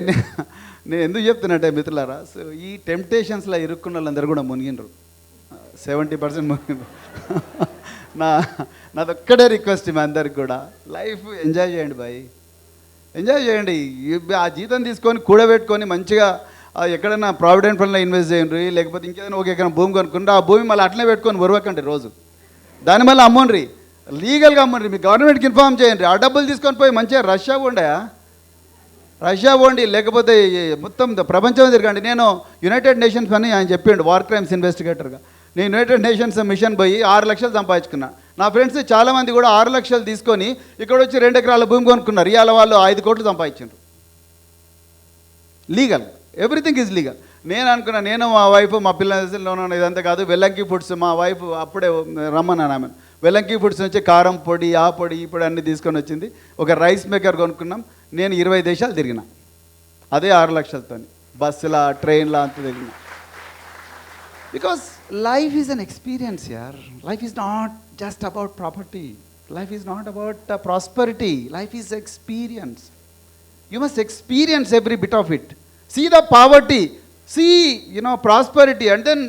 నేను ఎందుకు చెప్తున్నట్టే మిత్రులారా, సో ఈ టెంప్టేషన్స్లో ఇరుక్కున్న వాళ్ళందరూ కూడా మునిగినరు, 70% మునిగినరు. నాదొక్కడే రిక్వెస్ట్ మీ అందరికి కూడా, లైఫ్ ఎంజాయ్ చేయండి బాయ్, ఎంజాయ్ చేయండి. ఆ జీతం తీసుకొని కూడబెట్టుకొని మంచిగా ఎక్కడైనా ప్రావిడెంట్ ఫండ్లో ఇన్వెస్ట్ చేయండి, లేకపోతే ఇంకేదైనా ఒక ఎకరం భూమి కొనుక్కుంటే ఆ భూమి మళ్ళీ అట్లనే పెట్టుకొని ఒరవకండి రోజు, దాని మళ్ళీ అమ్మండ్రి, లీగల్గా అమ్మండ్రి, మీ గవర్నమెంట్కి ఇన్ఫార్మ్ చేయండి. ఆ డబ్బులు తీసుకొని పోయి మంచిగా రష్యా పోండి, లేకపోతే మొత్తం ప్రపంచం తిరగండి. నేను యునైటెడ్ నేషన్స్ అని ఆయన చెప్పిండు వార్ క్రైమ్స్ ఇన్వెస్టిగేటర్గా, నేను యునైటెడ్ నేషన్స్ మిషన్ పోయి 6 లక్షలు సంపాదించుకున్నా. నా ఫ్రెండ్స్ చాలామంది కూడా 6 లక్షలు తీసుకొని ఇక్కడ వచ్చి 2 ఎకరాల భూమి కొనుక్కున్నారు, ఇవాళ వాళ్ళు 5 కోట్లు సంపాదించారు. Legal, everything is legal. నేను అనుకున్నా, నేను మా వైఫ్ మా పిల్లలు ఇదంతా కాదు, వెల్లంకి ఫుడ్స్, మా వైఫ్ అప్పుడే రమ్మన్నాను ఆమె, వెల్లంకి ఫుడ్స్ నుంచి కారం పొడి, ఆ పొడి, ఈ పొడి అన్నీ తీసుకొని వచ్చింది. ఒక రైస్ మేకర్ కొనుక్కున్నాం. నేను 20 దేశాలు తిరిగిన అదే 6 లక్షలతో, బస్సులా ట్రైన్లా అంత తిరిగిన. Because life is an experience యార్. Life is not just about property, life is not about prosperity, life is experience. You must experience every bit of it. See the poverty, see, prosperity, and then,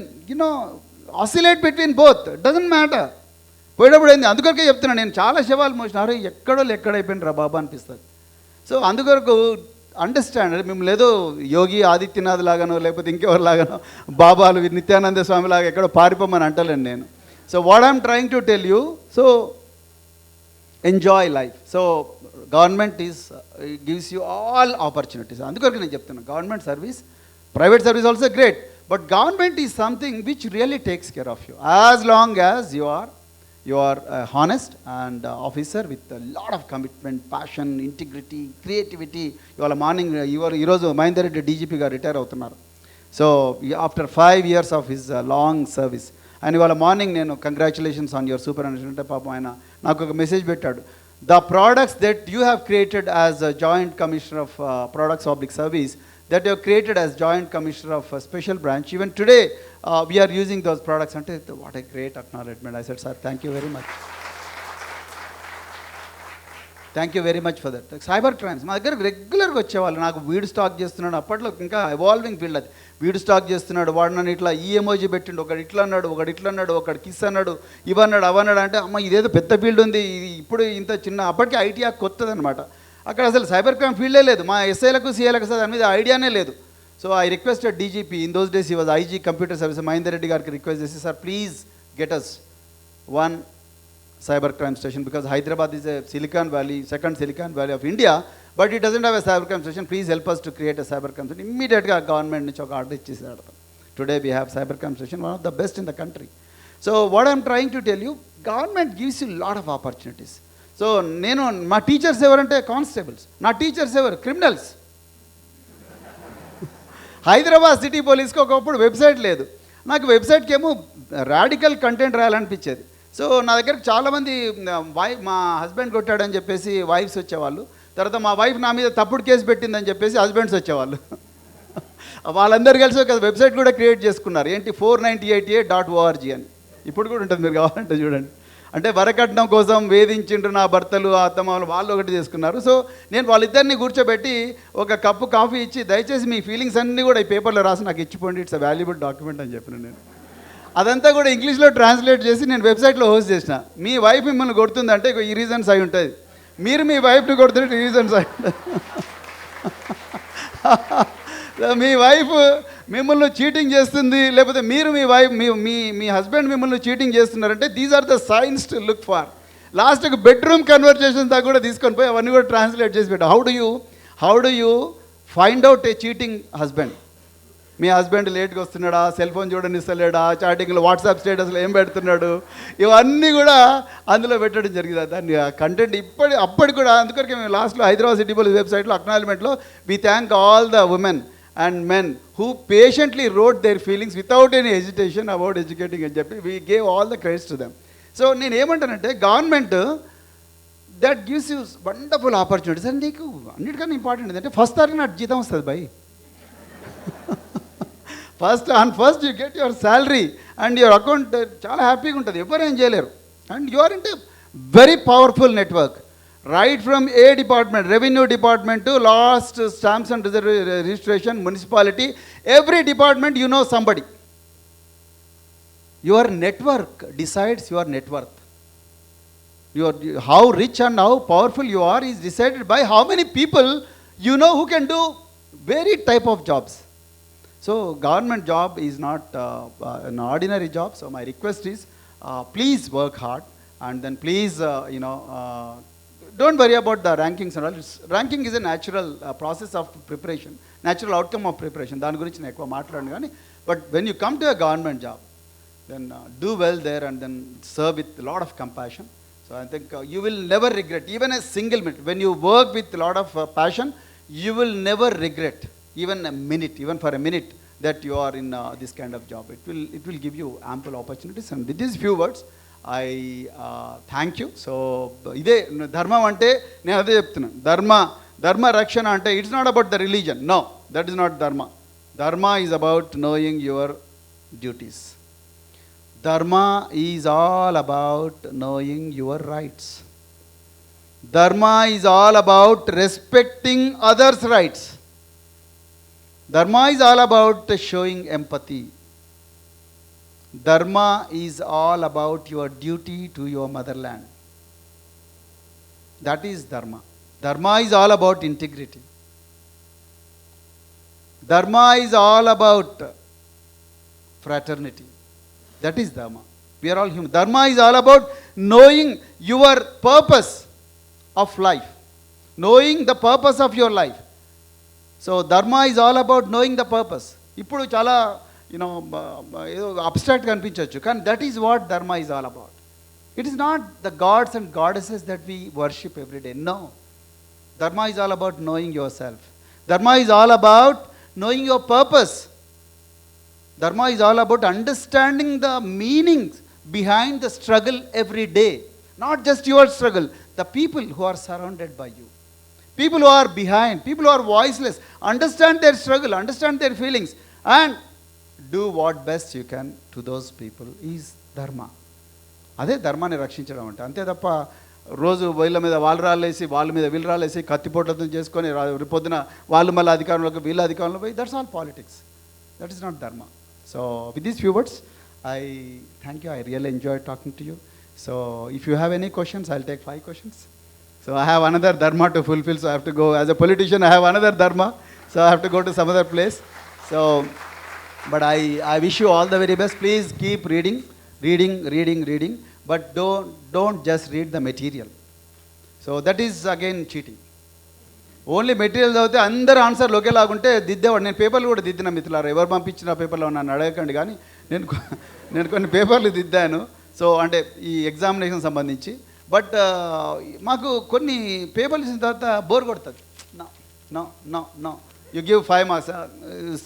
oscillate between both. It doesn't matter. పోయేటప్పుడు ఏంది, అందుకొరకే చెప్తున్నాను నేను, చాలా శవాలు మోసినారు, ఎక్కడైపోయిన రా బాబా అనిపిస్తుంది. So అందుకొరకు అండర్స్టాండ్, మేము లేదో యోగి ఆదిత్యనాథ్ లాగానో లేకపోతే ఇంకెవరిలాగానో బాబాలు నిత్యానంద స్వామి లాగా ఎక్కడో పారిపోమని అంటలేను నేను. So what I'm trying to tell you, so enjoy life. So government gives you all opportunities. అందుకొరకు నేను చెప్తున్నాను, government service, private service also great, but government is something which really takes care of you as long as you are honest and officer with a lot of commitment, passion, integrity, creativity. ఇవాళ morning ఈరోజు Mahender Reddy డీజీపీగా retire అవుతున్నారు. So after 5 years of his long service, and ఇవాళ morning నేను congratulations on you're super అంటే పాపం ఆయన నాకు ఒక మెసేజ్ పెట్టాడు. The products that you have created as joint commissioner of products public service, that you have created as joint commissioner of a special branch, even today we are using those products. Ante what a great acknowledgement. I said, sir, thank you very much. Thank you very much for that. Cyber crimes మా దగ్గర రెగ్యులర్గా వచ్చేవాళ్ళు, నాకు వీడు stock చేస్తున్నాడు, అప్పట్లో ఇంకా evolving field అది, వీడు స్టాక్ చేస్తున్నాడు, వాడు నన్ను ఇట్లా ఈ ఎమోజీ పెట్టిండు, ఒకడు ఇట్లా అన్నాడు, ఒకడు ఇట్లా అన్నాడు, ఒకడు కిస్ అన్నాడు, ఇవన్నాడు అవన్నాడు. అంటే అమ్మ ఇదేదో పెద్ద ఫీల్డ్ ఉంది, ఇప్పుడు ఇంత చిన్న, అప్పటికి ఐటీ యాక్ట్ కొత్తది అనమాట, అక్కడ అసలు సైబర్ క్రైమ్ ఫీల్డే లేదు, మా ఎస్ఐలకు సిఐలకు అసలు దాని మీద ఐడియానే లేదు. So I requested DGP, in those days he was IG computer service, Mahender Reddy గారికి రిక్వెస్ట్ చేసి, sir please get us one cyber crime station, because Hyderabad is a Silicon Valley, second Silicon Valley of India, but it doesn't have a cyber crime station. Please help us to create a cyber crime station. Immediately government nunchi oka order ichchesaru. Today we have cyber crime station, one of the best in the country. So what I am trying to tell you, government gives you a lot of opportunities. So nenu ma teachers evarante constables, na teachers evaru criminals. Hyderabad city పోలీస్కి ఒకప్పుడు website లేదు, నాకు వెబ్సైట్కి ఏమో radical content రాయాలనిపించేది. So నా దగ్గరకు చాలామంది మా హస్బెండ్ కొట్టాడని చెప్పేసి వైఫ్స్ వచ్చేవాళ్ళు, తర్వాత మా వైఫ్ నా మీద తప్పుడు కేసు పెట్టిందని చెప్పేసి హస్బెండ్స్ వచ్చేవాళ్ళు. వాళ్ళందరూ కలిసి ఒక వెబ్సైట్ కూడా క్రియేట్ చేసుకున్నారు, ఏంటి 498a.org అని, ఇప్పుడు కూడా ఉంటుంది, మీరు కావాలంటే చూడండి. అంటే వరకట్నం కోసం వేధించిండ్రు నా భర్తలు అత్తమామలు, వాళ్ళు ఒకటి చేసుకున్నారు. సో నేను వాళ్ళిద్దరిని కూర్చోబెట్టి ఒక కప్పు కాఫీ ఇచ్చి, దయచేసి మీ ఫీలింగ్స్ అన్నీ కూడా ఈ పేపర్లో రాసి నాకు ఇచ్చిపోండి, ఇట్స్ అ వాల్యుబుల్ డాక్యుమెంట్ అని చెప్పిన నేను. అదంతా కూడా ఇంగ్లీష్లో ట్రాన్స్లేట్ చేసి నేను వెబ్సైట్లో హోస్ట్ చేసిన. మీ వైఫ్ మిమ్మల్ని కొడుతుందంటే ఈ రీజన్స్ అయి ఉంటుంది, మీరు మీ వైఫ్ని కొడుతుంటే ఈ రీజన్స్ అయి ఉంటుంది. మీ వైఫ్ మిమ్మల్ని చీటింగ్ చేస్తుంది, లేకపోతే మీరు మీ వైఫ్ మీ హస్బెండ్ మిమ్మల్ని చీటింగ్ చేస్తున్నారంటే these are the signs to look for. లాస్ట్కి బెడ్రూమ్ కన్వర్జేషన్ దాకా కూడా తీసుకొని పోయి అవన్నీ కూడా ట్రాన్స్లేట్ చేసి పెట్టా. How do you find out a cheating husband. మీ హస్బెండ్ లేట్గా వస్తున్నాడా, సెల్ ఫోన్ చూడనిస్తలేడా, చాటింగ్లో వాట్సాప్ స్టేటస్లో ఏం పెడుతున్నాడు, ఇవన్నీ కూడా అందులో పెట్టడం జరిగింది. దాన్ని కంటెంట్ అప్పటికి కూడా. అందుకొరకే మేము లాస్ట్లో హైదరాబాద్ సిటీ పోలీస్ వెబ్సైట్లో అక్నాలజ్మెంట్లో we thank all the women and men who patiently rode their feelings without any hesitation about educating అని చెప్పి we gave all the credits to them. So నేను ఏమంటానంటే government that gives you wonderful opportunities. And నీకు అన్నిటికన్నా important ఏంటంటే first తారీఖు నాకు జీతం వస్తుంది బై. First you get your salary and your account చాలా హ్యాపీగా ఉంటుంది, ఎవరు ఏం చేయలేరు. And you are in very powerful network right from A department, revenue department to last stamps and registration, municipality, every department you know somebody. Your network decides your net worth. How rich and how powerful you are is decided by how many people you know who can do very type of jobs. So government job is not an ordinary job. So my request is please work hard and then please don't worry about the rankings and all. Ranking is a natural process of preparation, natural outcome of preparation. దాని గురించి నేను ఎక్కువ మాట్లాడను కానీ, but when you come to a government job, then do well there and then serve with a lot of compassion. So I think you will never regret even a single minute. When you work with a lot of passion, you will never regret even a minute, even for a minute, that you are in this kind of job. It will give you ample opportunities. And with these few words, I thank you. So ide dharma ante nenu ade cheptunna. Dharma rakshana ante it's not about the religion. No, that is not dharma. Dharma is about knowing your duties. Dharma is all about knowing your rights. Dharma is all about respecting others' rights. Dharma is all about showing empathy. Dharma is all about your duty to your motherland. That is Dharma. Dharma is all about integrity. Dharma is all about fraternity. That is Dharma. We are all human. Dharma is all about knowing your purpose of life, knowing the purpose of your life. So Dharma is all about knowing the purpose. ఇప్పుడు చాలా ఏదో అబ్స్ట్రాక్ట్గా అనిపించవచ్చు, కానీ that is what dharma is all about. It is not the gods and goddesses that we worship every day. No, dharma is all about knowing yourself. Dharma is all about knowing your purpose. Dharma is all about understanding the meanings behind the struggle every day. Not just your struggle, the people who are surrounded by you. People who are behind, people who are voiceless. Understand their struggle, understand their feelings, and do what best you can to those people is Dharma. అదే ధర్మాన్ని రక్షించడం అంటే. అంతే తప్ప రోజు వీళ్ళ మీద వాళ్ళు రాళ్ళేసి, వాళ్ళ మీద వీళ్ళు రాళ్ళేసి, కత్తిపోట్లతో చేసుకొని పొద్దున వాళ్ళు మళ్ళీ అధికారంలోకి వీళ్ళ అధికారంలో పోయి, that's all politics. That is not ధర్మ. So with these few words, I thank you. I really enjoyed talking to you. So if you have any questions, I'll take 5 questions. So I have another dharma to fulfill, so I have to go. As a politician, I have another dharma, so I have to go to some other place. So, but I wish you all the very best. Please keep reading, but don't just read the material. So that is again cheating. Only material చదివితే అందరు ఆన్సర్లు ఒకేలాగుంటే దిద్దేవాడు. నేను పేపర్లు కూడా దిద్దిన మిత్రులారా, ఎవరు పంపించిన పేపర్లో నన్ను అడగకండి, కానీ నేను కొన్ని పేపర్లు దిద్దాను. సో అంటే ఈ ఎగ్జామినేషన్ సంబంధించి. బట్ మాకు కొన్ని పేపర్లు ఇచ్చిన తర్వాత బోర్ కొడుతుంది. No no no no you give 5 marks,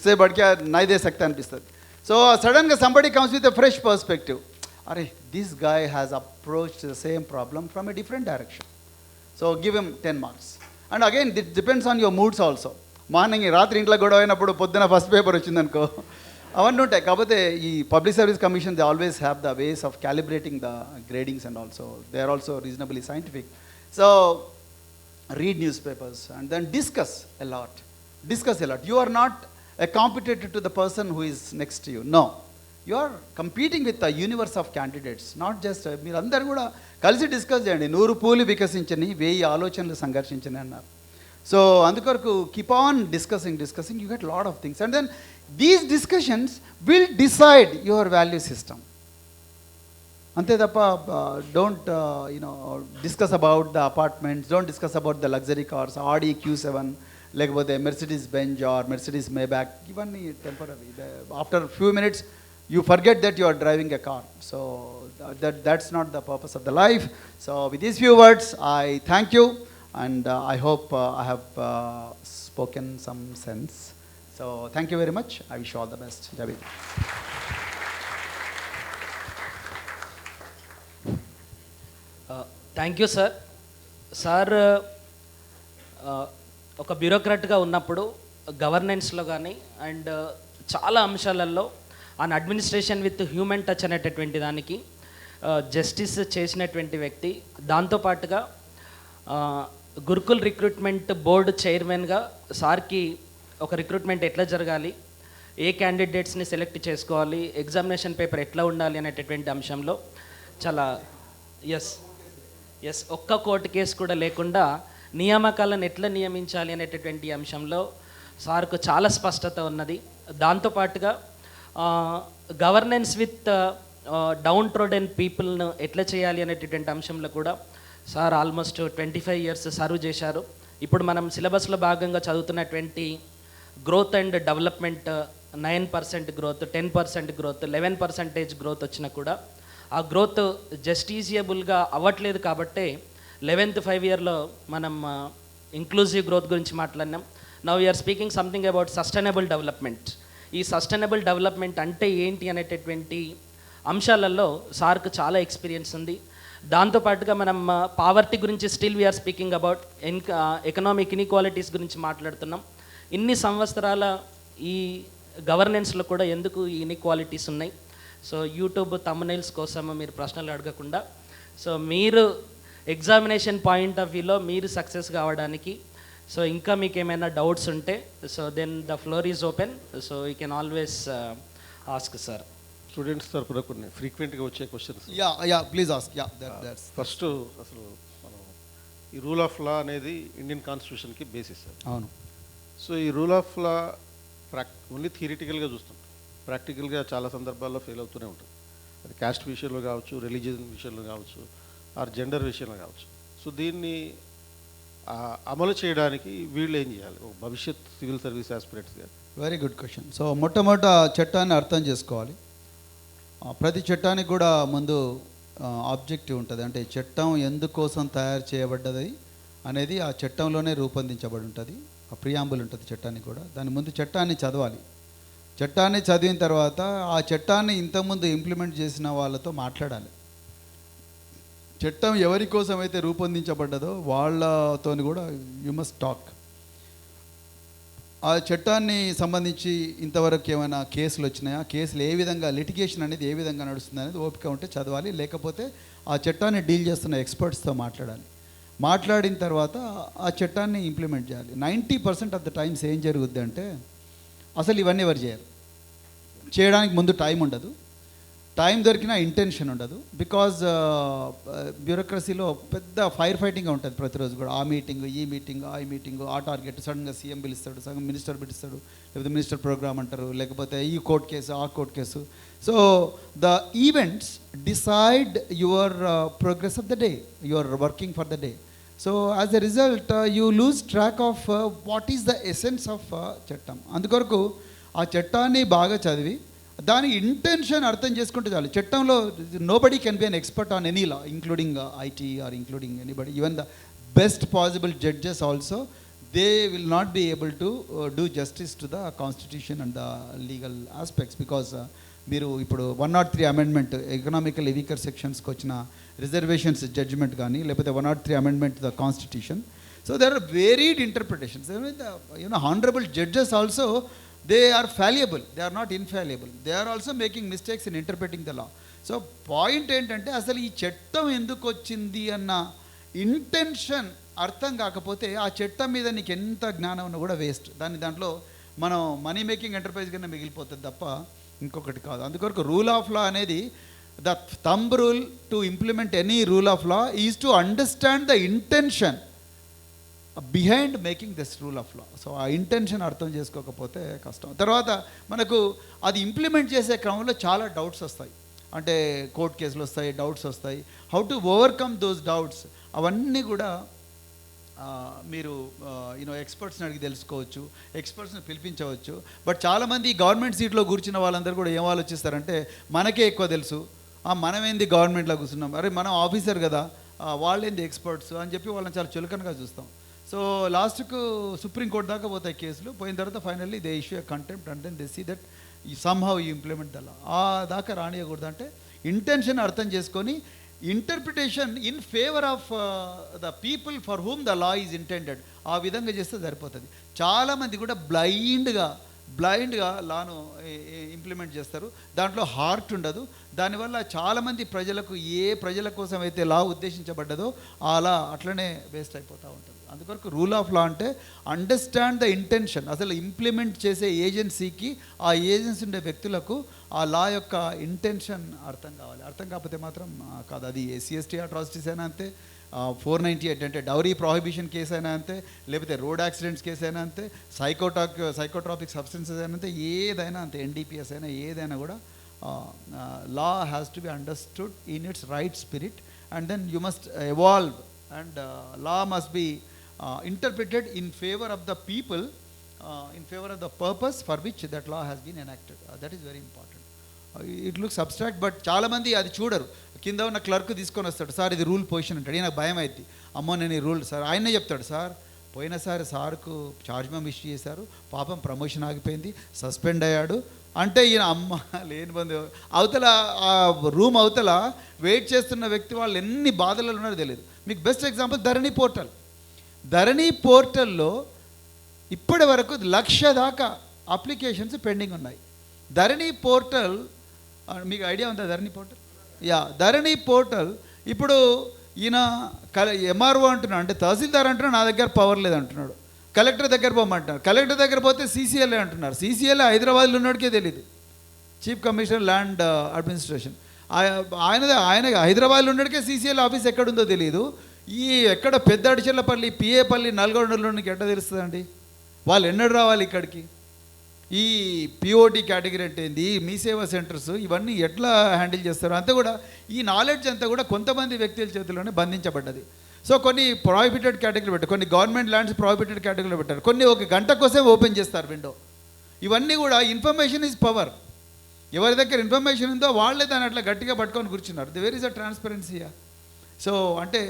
సే బడికే నైదే సక్తే అనిపిస్తుంది. సో సడన్గా somebody comes with a fresh perspective. అరే, this guy has approached the same problem from a different direction. So give him 10 marks. And again it depends on your moods also. Morning రాత్రి ఇంట్లో గొడవ అయినప్పుడు పొద్దున first paper వచ్చిందనుకో, అవన్నీ ఉంటాయి. కాకపోతే ఈ public service commission they always have the ways of calibrating the gradings and also they are also reasonably scientific. So read news papers and then discuss a lot. You are not a competitor to the person who is next to you. No, you are competing with the universe of candidates. Not just మీరు అందరూ కూడా కలిసి discuss చేయండి. 100 పూలు వికసించని 1000 ఆలోచనలు సంఘర్షించని అన్నారు. So అందుకొరకు keep on discussing, you get lot of things and then these discussions will decide your value system. అంతే తప్ప don't discuss about the apartments, don't discuss about the luxury cars, Audi Q7, లేకపోతే Mercedes Benz or Mercedes Maybach, ఇవన్నీ temporary. After few minutes you forget that you are driving a car. So that's not the purpose of the life. So with these few words, I thank you, and I hope I have spoken some sense. So thank you very much. I wish you all the best. Javid. Thank you sir. Sir ఒక బ్యూరోక్రాట్గా ఉన్నప్పుడు గవర్నెన్స్లో కానీ and చాలా అంశాలలో on administration with human touch అనేటటువంటి దానికి justice చేసినటువంటి వ్యక్తి. దాంతోపాటుగా గురుకుల్ రిక్రూట్మెంట్ బోర్డు చైర్మన్గా సార్కి ఒక రిక్రూట్మెంట్ ఎట్లా జరగాలి, ఏ క్యాండిడేట్స్ని సెలెక్ట్ చేసుకోవాలి, ఎగ్జామినేషన్ పేపర్ ఎట్లా ఉండాలి అనేటటువంటి అంశంలో చాలా ఎస్ ఒక్క కోర్టు కేసు కూడా లేకుండా నియామకాలను ఎట్లా నియమించాలి అనేటటువంటి అంశంలో సార్కు చాలా స్పష్టత ఉన్నది. దాంతోపాటుగా గవర్నెన్స్ విత్ డౌన్ ట్రోడెన్ పీపుల్ను ఎట్లా చేయాలి అనేటటువంటి అంశంలో కూడా సార్ ఆల్మోస్ట్ 25 years సర్వ్ చేశారు. ఇప్పుడు మనం సిలబస్లో భాగంగా చదువుతున్నటువంటి growth and development 9% growth, 10% growth, 11% growth వచ్చినా కూడా ఆ గ్రోత్ జస్టిజియబుల్గా అవ్వట్లేదు. కాబట్టే 11th 5 yearలో మనం ఇంక్లూజివ్ గ్రోత్ గురించి మాట్లాడినాం. Now we are speaking something about sustainable development. ఈ సస్టైనబుల్ డెవలప్మెంట్ అంటే ఏంటి అనేటటువంటి అంశాలలో సార్కు చాలా ఎక్స్పీరియన్స్ ఉంది. దాంతోపాటుగా మనం పావర్టీ గురించి still we are speaking about economic inequalities గురించి మాట్లాడుతున్నాం. ఇన్ని సంవత్సరాల ఈ గవర్నెన్స్లో కూడా ఎందుకు ఈ ఇన్ఈక్వాలిటీస్ ఉన్నాయి? సో యూట్యూబ్ థంబ్నెయిల్స్ కోసం మీరు ప్రశ్నలు అడగకుండా, సో మీరు ఎగ్జామినేషన్ పాయింట్ ఆఫ్ వ్యూలో మీరు సక్సెస్ కావడానికి, సో ఇంకా మీకు ఏమైనా డౌట్స్ ఉంటే so then the floor is open. So you can always ask sir. Students తరపున కొన్ని ఫ్రీక్వెంట్గా వచ్చే questions. Please ask. That's first అసలు మనం ఈ రూల్ ఆఫ్ లా అనేది ఇండియన్ కాన్స్టిట్యూషన్కి బేసిస్ సార్. అవును. సో ఈ రూల్ ఆఫ్ లా ఓన్లీ థియరిటికల్గా చూస్తుంటాం, ప్రాక్టికల్గా చాలా సందర్భాల్లో ఫెయిల్ అవుతూనే ఉంటుంది. అది క్యాస్ట్ విషయంలో కావచ్చు, రిలీజియన్ విషయంలో కావచ్చు, ఆర్ జెండర్ విషయంలో కావచ్చు. సో దీన్ని అమలు చేయడానికి వీళ్ళు ఏం చేయాలి భవిష్యత్ సివిల్ సర్వీస్ ఆస్పిరెంట్స్గా? Very good question. సో మొట్టమొదట చట్టాన్ని అర్థం చేసుకోవాలి. ప్రతి చట్టానికి కూడా ముందు ఆబ్జెక్టివ్ ఉంటుంది. అంటే చట్టం ఎందుకోసం తయారు చేయబడ్డది అనేది ఆ చట్టంలోనే రూపొందించబడి ఉంటుంది. ఆ ప్రియాంబుల్ ఉంటుంది చట్టానికి కూడా. దాని ముందు చట్టాన్ని చదవాలి. చట్టాన్ని చదివిన తర్వాత ఆ చట్టాన్ని ఇంతకుముందు ఇంప్లిమెంట్ చేసిన వాళ్ళతో మాట్లాడాలి. చట్టం ఎవరి కోసం అయితే రూపొందించబడ్డదో వాళ్ళతో కూడా యు మస్ట్ టాక్. ఆ చట్టాన్ని సంబంధించి ఇంతవరకు ఏమైనా కేసులు వచ్చినాయా, కేసులు ఏ విధంగా, లిటిగేషన్ అనేది ఏ విధంగా నడుస్తుంది అనేది ఓపిక ఉంటే చదవాలి. లేకపోతే ఆ చట్టాన్ని డీల్ చేస్తున్న ఎక్స్పర్ట్స్తో మాట్లాడాలి. మాట్లాడిన తర్వాత ఆ చట్టాన్ని ఇంప్లిమెంట్ చేయాలి. 90% ఆఫ్ ద టైమ్స్ ఏం జరుగుద్ది అంటే అసలు ఇవన్నీ ఎవరు చేయరు. చేయడానికి ముందు టైం ఉండదు, టైం దొరికినా ఇంటెన్షన్ ఉండదు. బికాజ్ బ్యూరోక్రసీలో పెద్ద ఫైర్ ఫైటింగ్గా ఉంటుంది ప్రతిరోజు కూడా. ఆ మీటింగ్, ఈ మీటింగ్, ఆ మీటింగ్, ఆ టార్గెట్, సడన్గా సీఎం పిలుస్తాడు, సగం మినిస్టర్ పిలుస్తాడు, లేకపోతే మినిస్టర్ ప్రోగ్రామ్ అంటారు, లేకపోతే ఈ కోర్ట్ కేసు, ఆ court case. So the events decide your progress of the day, your working for the day. So as a result you lose track of what is the essence of చట్టం. అందుకొరకు ఆ చట్టాన్ని బాగా చదివి దాని intention అర్థం చేసుకుంటే చాలు. చట్టంలో nobody can be an expert on any law, including IT or including anybody. Even the best possible judges also, they will not be able to do justice to the constitution and the legal aspects. Because మీరు ఇప్పుడు 103 amendment economical weaker సెక్షన్స్కి వచ్చిన reservations judgement కానీ, లేకపోతే 103 amendment the constitution. So there are varied interpretations. Honourable judges also, they are fallible, they are not infallible, they are also making mistakes in interpreting the law. So point ఏంటంటే అసలు ఈ చట్టం ఎందుకు వచ్చింది అన్న intention అర్థం కాకపోతే ఆ చట్టం మీద నీకు ఎంత జ్ఞానం ఉన్నా కూడా వేస్ట్. దాంట్లో మనం మనీ మేకింగ్ ఎంటర్ప్రైజ్ కింద మిగిలిపోతుంది తప్ప ఇంకొకటి కాదు. అందుకొరకు రూల్ ఆఫ్ లా అనేది, the thumb rule to implement any rule of law is to understand the intention behind making this rule of law. So ఆ ఇంటెన్షన్ అర్థం చేసుకోకపోతే కష్టం. తర్వాత మనకు అది ఇంప్లిమెంట్ చేసే క్రమంలో చాలా డౌట్స్ వస్తాయి. అంటే కోర్ట్ కేసులు వస్తాయి, డౌట్స్ వస్తాయి. How to overcome those doubts, అవన్నీ కూడా మీరు ఎక్స్పర్ట్స్ని అడిగి తెలుసుకోవచ్చు, ఎక్స్పర్ట్స్ని పిలిపించవచ్చు. బట్ చాలామంది గవర్నమెంట్ సీట్లో కూర్చున్న వాళ్ళందరూ కూడా ఏం ఆలోచిస్తారంటే మనకే ఎక్కువ తెలుసు, మనమేంది గవర్నమెంట్లో కూర్చున్నాం, అరే మనం ఆఫీసర్ కదా, వాళ్ళేంది ఎక్స్పర్ట్స్ అని చెప్పి వాళ్ళని చాలా చులకనగా చూస్తాం. సో లాస్ట్కు సుప్రీంకోర్టు దాకా పోతాయి కేసులు. పోయిన తర్వాత finally they issue a contempt and then they see that somehow you implement the law. ఆ దాకా రానియకూడదు. అంటే ఇంటెన్షన్ అర్థం చేసుకొని interpretation in favour of the people for whom the law is intended, ఆ విధంగా చేస్తే సరిపోతుంది. చాలామంది కూడా బ్లైండ్గా లాను ఇంప్లిమెంట్ చేస్తారు, దాంట్లో హార్ట్ ఉండదు. దానివల్ల చాలామంది ప్రజల కోసం అయితే లా ఉద్దేశించబడ్డదో ఆ లా అట్లనే వేస్ట్ అయిపోతూ ఉంటుంది. అందుకొరకు రూల్ ఆఫ్ లా అంటే అండర్స్టాండ్ ద ఇంటెన్షన్. అసలు ఇంప్లిమెంట్ చేసే ఏజెన్సీకి, ఆ ఏజెన్సీ ఉండే వ్యక్తులకు ఆ లా యొక్క ఇంటెన్షన్ అర్థం కావాలి. అర్థం కాకపోతే మాత్రం కాదు. అది SC/ST అట్రాసిటీస్ అయినా అంతే, 498 అంటే డౌరీ ప్రాహిబిషన్ కేసు అయినా అంతే, లేకపోతే రోడ్ యాక్సిడెంట్స్ కేసు అయినా అంతే, సైకోట్రాపిక్ సబ్స్టెన్సెస్ అయినా అంతే, ఏదైనా అంతే, NDPS అయినా ఏదైనా కూడా law has to be understood in its right spirit and then you must evolve and law must be interpreted in favor of the people, in favor of the purpose for which that law has been enacted. That is very important. It looks abstract, but చాలామంది అది చూడరు. కింద ఉన్న clerk తీసుకొని వస్తాడు, sir ఇది rule position అంటాడు. నాకు భయం అయింది, అమ్మో నేను ఈ రూల్ సార్, ఆయనే చెప్తాడు, సార్ పోయినసారి సార్కు ఛార్జ్ మెమో ఇష్యూ చేశారు, పాపం ప్రమోషన్ ఆగిపోయింది, సస్పెండ్ అయ్యాడు అంటే ఈయన అమ్మ లేని బంధు అవతల ఆ రూమ్ అవతల వెయిట్ చేస్తున్న వ్యక్తి వాళ్ళు ఎన్ని బాధలలో ఉన్నారో తెలియదు. మీకు బెస్ట్ ఎగ్జాంపుల్ ధరణి పోర్టల్లో ఇప్పటి వరకు 1,00,000 దాకా అప్లికేషన్స్ పెండింగ్ ఉన్నాయి. ధరణి పోర్టల్ మీకు ఐడియా ఉందా? ధరణి పోర్టల్ ఇప్పుడు ఈయన MRO అంటున్నాడు, అంటే తహసీల్దార్ అంటున్నాడు, నా దగ్గర పవర్ లేదు అంటున్నాడు. కలెక్టర్ దగ్గర పోమంటున్నారు, కలెక్టర్ దగ్గర పోతే CCLA అంటున్నారు. CCLA హైదరాబాద్లో ఉన్నోడికే తెలియదు, చీఫ్ కమిషనర్ ల్యాండ్ అడ్మినిస్ట్రేషన్. ఆయన హైదరాబాద్లో ఉన్నోడికే CCLA ఆఫీస్ ఎక్కడుందో తెలియదు. ఈ ఎక్కడ పెద్ద అడిచెల్లపల్లి, పిఏపల్లి, నల్గొండలోనికి ఎట్లా తెలుస్తుందండి? వాళ్ళు ఎన్నడు రావాలి ఇక్కడికి? ఈ POT కేటగిరీ అంటే ఏంది, మీ సేవా సెంటర్స్, ఇవన్నీ ఎట్లా హ్యాండిల్ చేస్తారు? అంతా కూడా ఈ నాలెడ్జ్ అంతా కూడా కొంతమంది వ్యక్తుల చేతుల్లోనే బంధించబడ్డది. సో కొన్ని ప్రాహిబిటెడ్ కేటగిరీ పెట్టారు, కొన్ని గవర్నమెంట్ ల్యాండ్స్ ప్రాహిబిటెడ్ కేటగిరీలో పెట్టారు, కొన్ని ఒక గంట కోసం ఓపెన్ చేస్తారు విండో. ఇవన్నీ కూడా ఇన్ఫర్మేషన్ ఈజ్ పవర్. ఎవరి దగ్గర ఇన్ఫర్మేషన్ ఉందో వాళ్ళే దాన్ని అట్లా గట్టిగా పట్టుకొని కూర్చున్నారు. వేర్ ఈజ్ అ ట్రాన్స్పరెన్సీయా? సో అంటే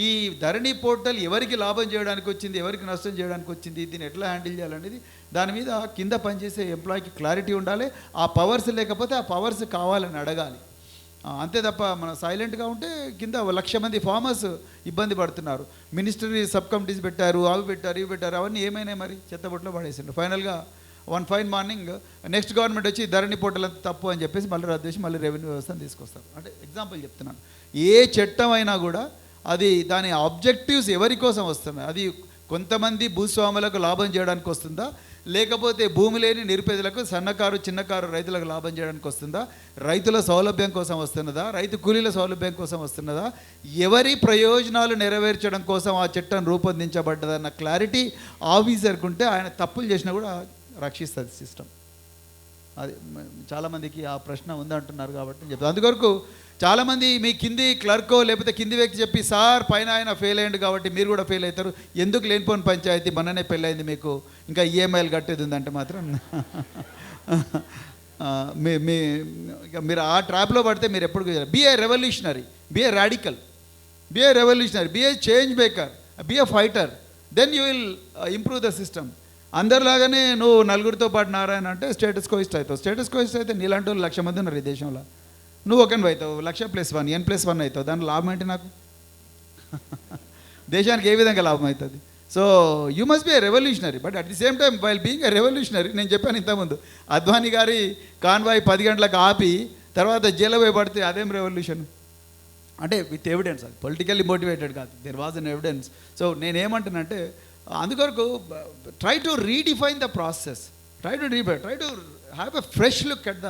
ఈ ధరణి పోర్టల్ ఎవరికి లాభం చేయడానికి వచ్చింది, ఎవరికి నష్టం చేయడానికి వచ్చింది, దీన్ని ఎట్లా హ్యాండిల్ చేయాలనేది దాని మీద కింద పనిచేసే ఎంప్లాయీకి క్లారిటీ ఉండాలి. ఆ పవర్స్ లేకపోతే ఆ పవర్స్ కావాలని అడగాలి. అంతే తప్ప మనం సైలెంట్గా ఉంటే కింద 1,00,000 మంది ఫార్మర్స్ ఇబ్బంది పడుతున్నారు. మినిస్ట్రీ సబ్ కమిటీస్ పెట్టారు, అవి పెట్టారు, ఇవి పెట్టారు, అవన్నీ ఏమైనాయి మరి? చెత్తబొట్లో పడేసిండ్రు. ఫైనల్గా one fine morning next government వచ్చి ధరణి పోర్టల్ అంతా తప్పు అని చెప్పేసి మళ్ళీ రద్దు చేసి మళ్ళీ రెవెన్యూ వ్యవస్థను తీసుకొస్తారు. అంటే ఎగ్జాంపుల్ చెప్తున్నాను. ఏ చట్టం అయినా కూడా అది దాని ఆబ్జెక్టివ్స్ ఎవరి కోసం వస్తున్నాయి? అది కొంతమంది భూస్వాములకు లాభం చేయడానికి వస్తుందా, లేకపోతే భూమి లేని నిరుపేదలకు, సన్నకారు చిన్నకారు రైతులకు లాభం చేయడానికి వస్తుందా, రైతుల సౌలభ్యం కోసం వస్తున్నదా, రైతు కూలీల సౌలభ్యం కోసం వస్తున్నదా, ఎవరి ప్రయోజనాలు నెరవేర్చడం కోసం ఆ చట్టం రూపొందించబడ్డదన్న క్లారిటీ ఆఫీసర్కి ఉంటే ఆయన తప్పులు చేసినా కూడా రక్షిస్తుంది సిస్టమ్. అది చాలామందికి ఆ ప్రశ్న ఉందంటున్నారు కాబట్టి చెప్తాను. అందుకొరకు చాలామంది మీ కింది క్లర్కో లేకపోతే కింది వ్యక్తి చెప్పి, సార్ పైన ఆయన ఫెయిల్ అయ్యింది కాబట్టి మీరు కూడా ఫెయిల్ అవుతారు, ఎందుకు లేనిపోని పంచాయతీ, మొన్ననే పెళ్ళయింది మీకు, ఇంకా EMIలు కట్టేది ఉందంటే మాత్రం మీరు ఆ ట్రాప్లో పడితే మీరు ఎప్పుడు be a revolutionary, be a radical, be a revolutionary, be a change maker, be a fighter, then you will improve the system. అందరిలాగానే నువ్వు నలుగురితో పాటు నారాయణ అంటే స్టేటస్ కోయిస్ట్ అవుతావు. స్టేటస్ కోయిస్ట్ అయితే నీలాంటి వాళ్ళు 1,00,000 మంది ఉన్నారు ఈ దేశంలో. నువ్వు ఒకరిని అవుతావు, 1,00,000+1 N+1 అవుతావు. దాని లాభం ఏంటి నాకు? దేశానికి ఏ విధంగా లాభం అవుతుంది? So you must be A revolutionary, but at the same time while being a revolutionary. నేను చెప్పాను ఇంతకుముందు, అద్వానీ గారి కాన్వాయ్ 10 గంటలకు ఆపి తర్వాత జైలు పోయి పడితే అదేం రెవల్యూషన్? అంటే విత్ ఎవిడెన్స్, అది పొలిటికల్లీ మోటివేటెడ్ కాదు, there was an evidence. So నేనేమంటానంటే అందుకొరకు try to redefine the process, try to have a fresh look at the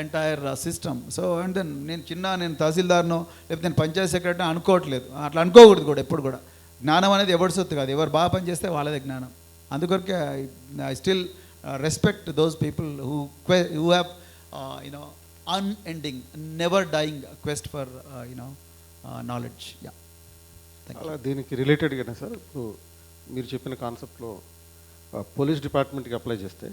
entire system. So and then నేను తహసీల్దార్నో లేకపోతే నేను పంచాయత్ సెక్రటరీ అనుకోవట్లేదు, అట్లా అనుకోకూడదు కూడా ఎప్పుడు కూడా. జ్ఞానం అనేది ఎవరి సొత్తు కాదు, ఎవరు బాగా పని చేస్తే వాళ్ళదే జ్ఞానం. అందుకొరకే I still respect those people who have unending, never dying quest for knowledge. Yeah. అలా దీనికి రిలేటెడ్గానే సార్, ఇప్పుడు మీరు చెప్పిన కాన్సెప్ట్లో పోలీస్ డిపార్ట్మెంట్కి అప్లై చేస్తే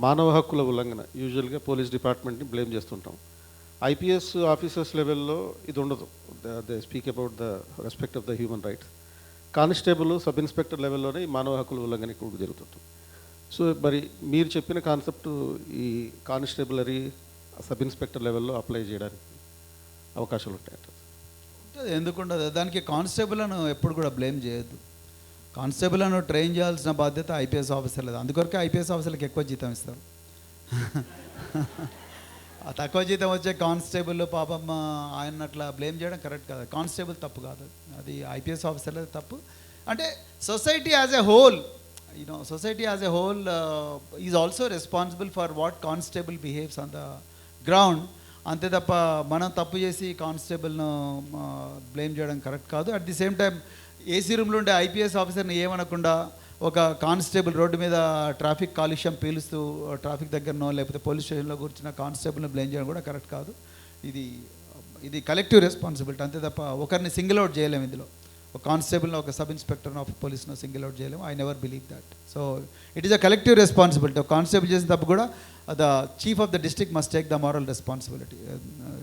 మానవ హక్కుల ఉల్లంఘన యూజువల్గా పోలీస్ డిపార్ట్మెంట్ని బ్లేమ్ చేస్తుంటాం. ఐపీఎస్ ఆఫీసర్స్ లెవెల్లో ఇది ఉండదు. They speak about the respect of the human rights. Constable, sub inspector లెవెల్లోనే ఈ మానవ హక్కుల ఉల్లంఘన కూడా జరుగుతుంది. సో మరి మీరు చెప్పిన కాన్సెప్ట్ ఈ కానిస్టేబులరీ, సబ్ ఇన్స్పెక్టర్ లెవెల్లో అప్లై చేయడానికి అవకాశాలు ఉంటాయంట? ఉంటుంది, ఎందుకుండదు. దానికి కానిస్టేబుల్ను ఎప్పుడు కూడా బ్లేమ్ చేయొద్దు. కానిస్టేబుల్ను ట్రైన్ చేయాల్సిన బాధ్యత ఐపీఎస్ ఆఫీసర్ లేదు. అందుకొరకే ఐపీఎస్ ఆఫీసర్లకు ఎక్కువ జీతం ఇస్తారు. ఆ తక్కువ జీతం వచ్చే కానిస్టేబుల్ పాపం ఆయన అట్లా బ్లేమ్ చేయడం కరెక్ట్ కాదు. కానిస్టేబుల్ తప్పు కాదు, అది ఐపీఎస్ ఆఫీసర్లే తప్పు. అంటే society as a whole, society as a whole is also responsible for what constable behaves on the ground. అంతే తప్ప మనం తప్పు చేసి కానిస్టేబుల్ను బ్లేమ్ చేయడం కరెక్ట్ కాదు. At the same time AC రూమ్లో ఉండే ఐపీఎస్ ఆఫీసర్ని ఏమనకుండా ఒక కానిస్టేబుల్ రోడ్డు మీద ట్రాఫిక్ కాలుష్యం పీలుస్తూ ట్రాఫిక్ దగ్గరనో లేకపోతే పోలీస్ స్టేషన్లో కూర్చున్న కానిస్టేబుల్ని బ్లేమ్ చేయడం కూడా కరెక్ట్ కాదు. ఇది కలెక్టివ్ రెస్పాన్సిబిలిటీ, అంతే తప్ప ఒకరిని సింగిల్ అవుట్ చేయలేము. ఇందులో ఒక కానిస్టేబుల్ని, ఒక సబ్ ఇన్స్పెక్టర్ ఆఫ్ పోలీస్ను సింగిల్ అవుట్ చేయలేము. I never believe that. So it is a collective responsibility. ఒక కానిస్టేబుల్ చేసిన తప్పు కూడా the chief of the district must take the moral responsibility.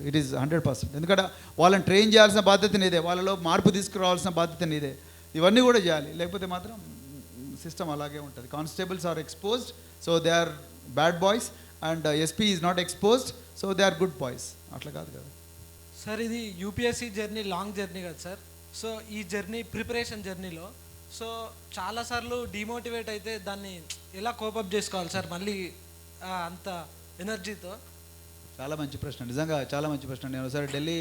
It is 100%. ఎందుకంటే వాళ్ళని ట్రైన్ చేయాల్సిన బాధ్యత నీదే, వాళ్ళలో మార్పు తీసుకురావాల్సిన బాధ్యత నీదే. ఇవన్నీ కూడా చేయాలి, లేకపోతే మాత్రం సిస్టమ్ అలాగే ఉంటుంది. Constables are exposed, so they are bad boys, and SP is not exposed, so they are good boys. అట్లా కాదు కదా సార్. ఇది యూపీఎస్సీ జర్నీ లాంగ్ జర్నీ కదా సార్. సో ఈ జర్నీ ప్రిపరేషన్ జర్నీలో సో చాలాసార్లు డిమోటివేట్ అయితే దాన్ని ఎలా కోపప్ చేసుకోవాలి సార్ మళ్ళీ అంత ఎనర్జీతో? చాలా మంచి ప్రశ్న, నిజంగా చాలా మంచి ప్రశ్న. నేను ఒకసారి ఢిల్లీ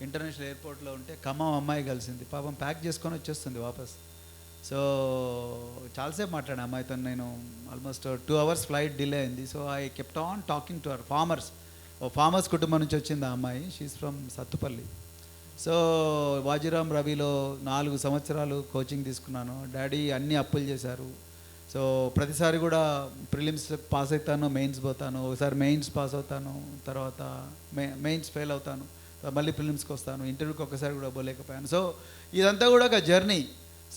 ఇంటర్నేషనల్ ఎయిర్పోర్ట్లో ఉంటే ఖమ్మం అమ్మాయి కలిసింది. పాపం ప్యాక్ చేసుకొని వచ్చేస్తుంది వాపస్. సో చాలాసేపు మాట్లాడాను అమ్మాయితో నేను. ఆల్మోస్ట్ 2 hours ఫ్లైట్ డిలే అయింది. So I kept on talking to our farmers కుటుంబం నుంచి వచ్చింది ఆ అమ్మాయి. She's from Sattupalli. So Vajiram రవిలో 4 సంవత్సరాలు కోచింగ్ తీసుకున్నాను. డాడీ అన్ని అప్పులు చేశారు. సో ప్రతిసారి కూడా ప్రిలిమ్స్ పాస్ అవుతాను, మెయిన్స్ పోతాను, ఒకసారి మెయిన్స్ పాస్ అవుతాను, తర్వాత మెయిన్స్ ఫెయిల్ అవుతాను, మళ్ళీ ప్రిలిమ్స్కి వస్తాను, ఇంటర్వ్యూకి ఒక్కసారి కూడా పోలేకపోయాను. సో ఇదంతా కూడా ఒక జర్నీ.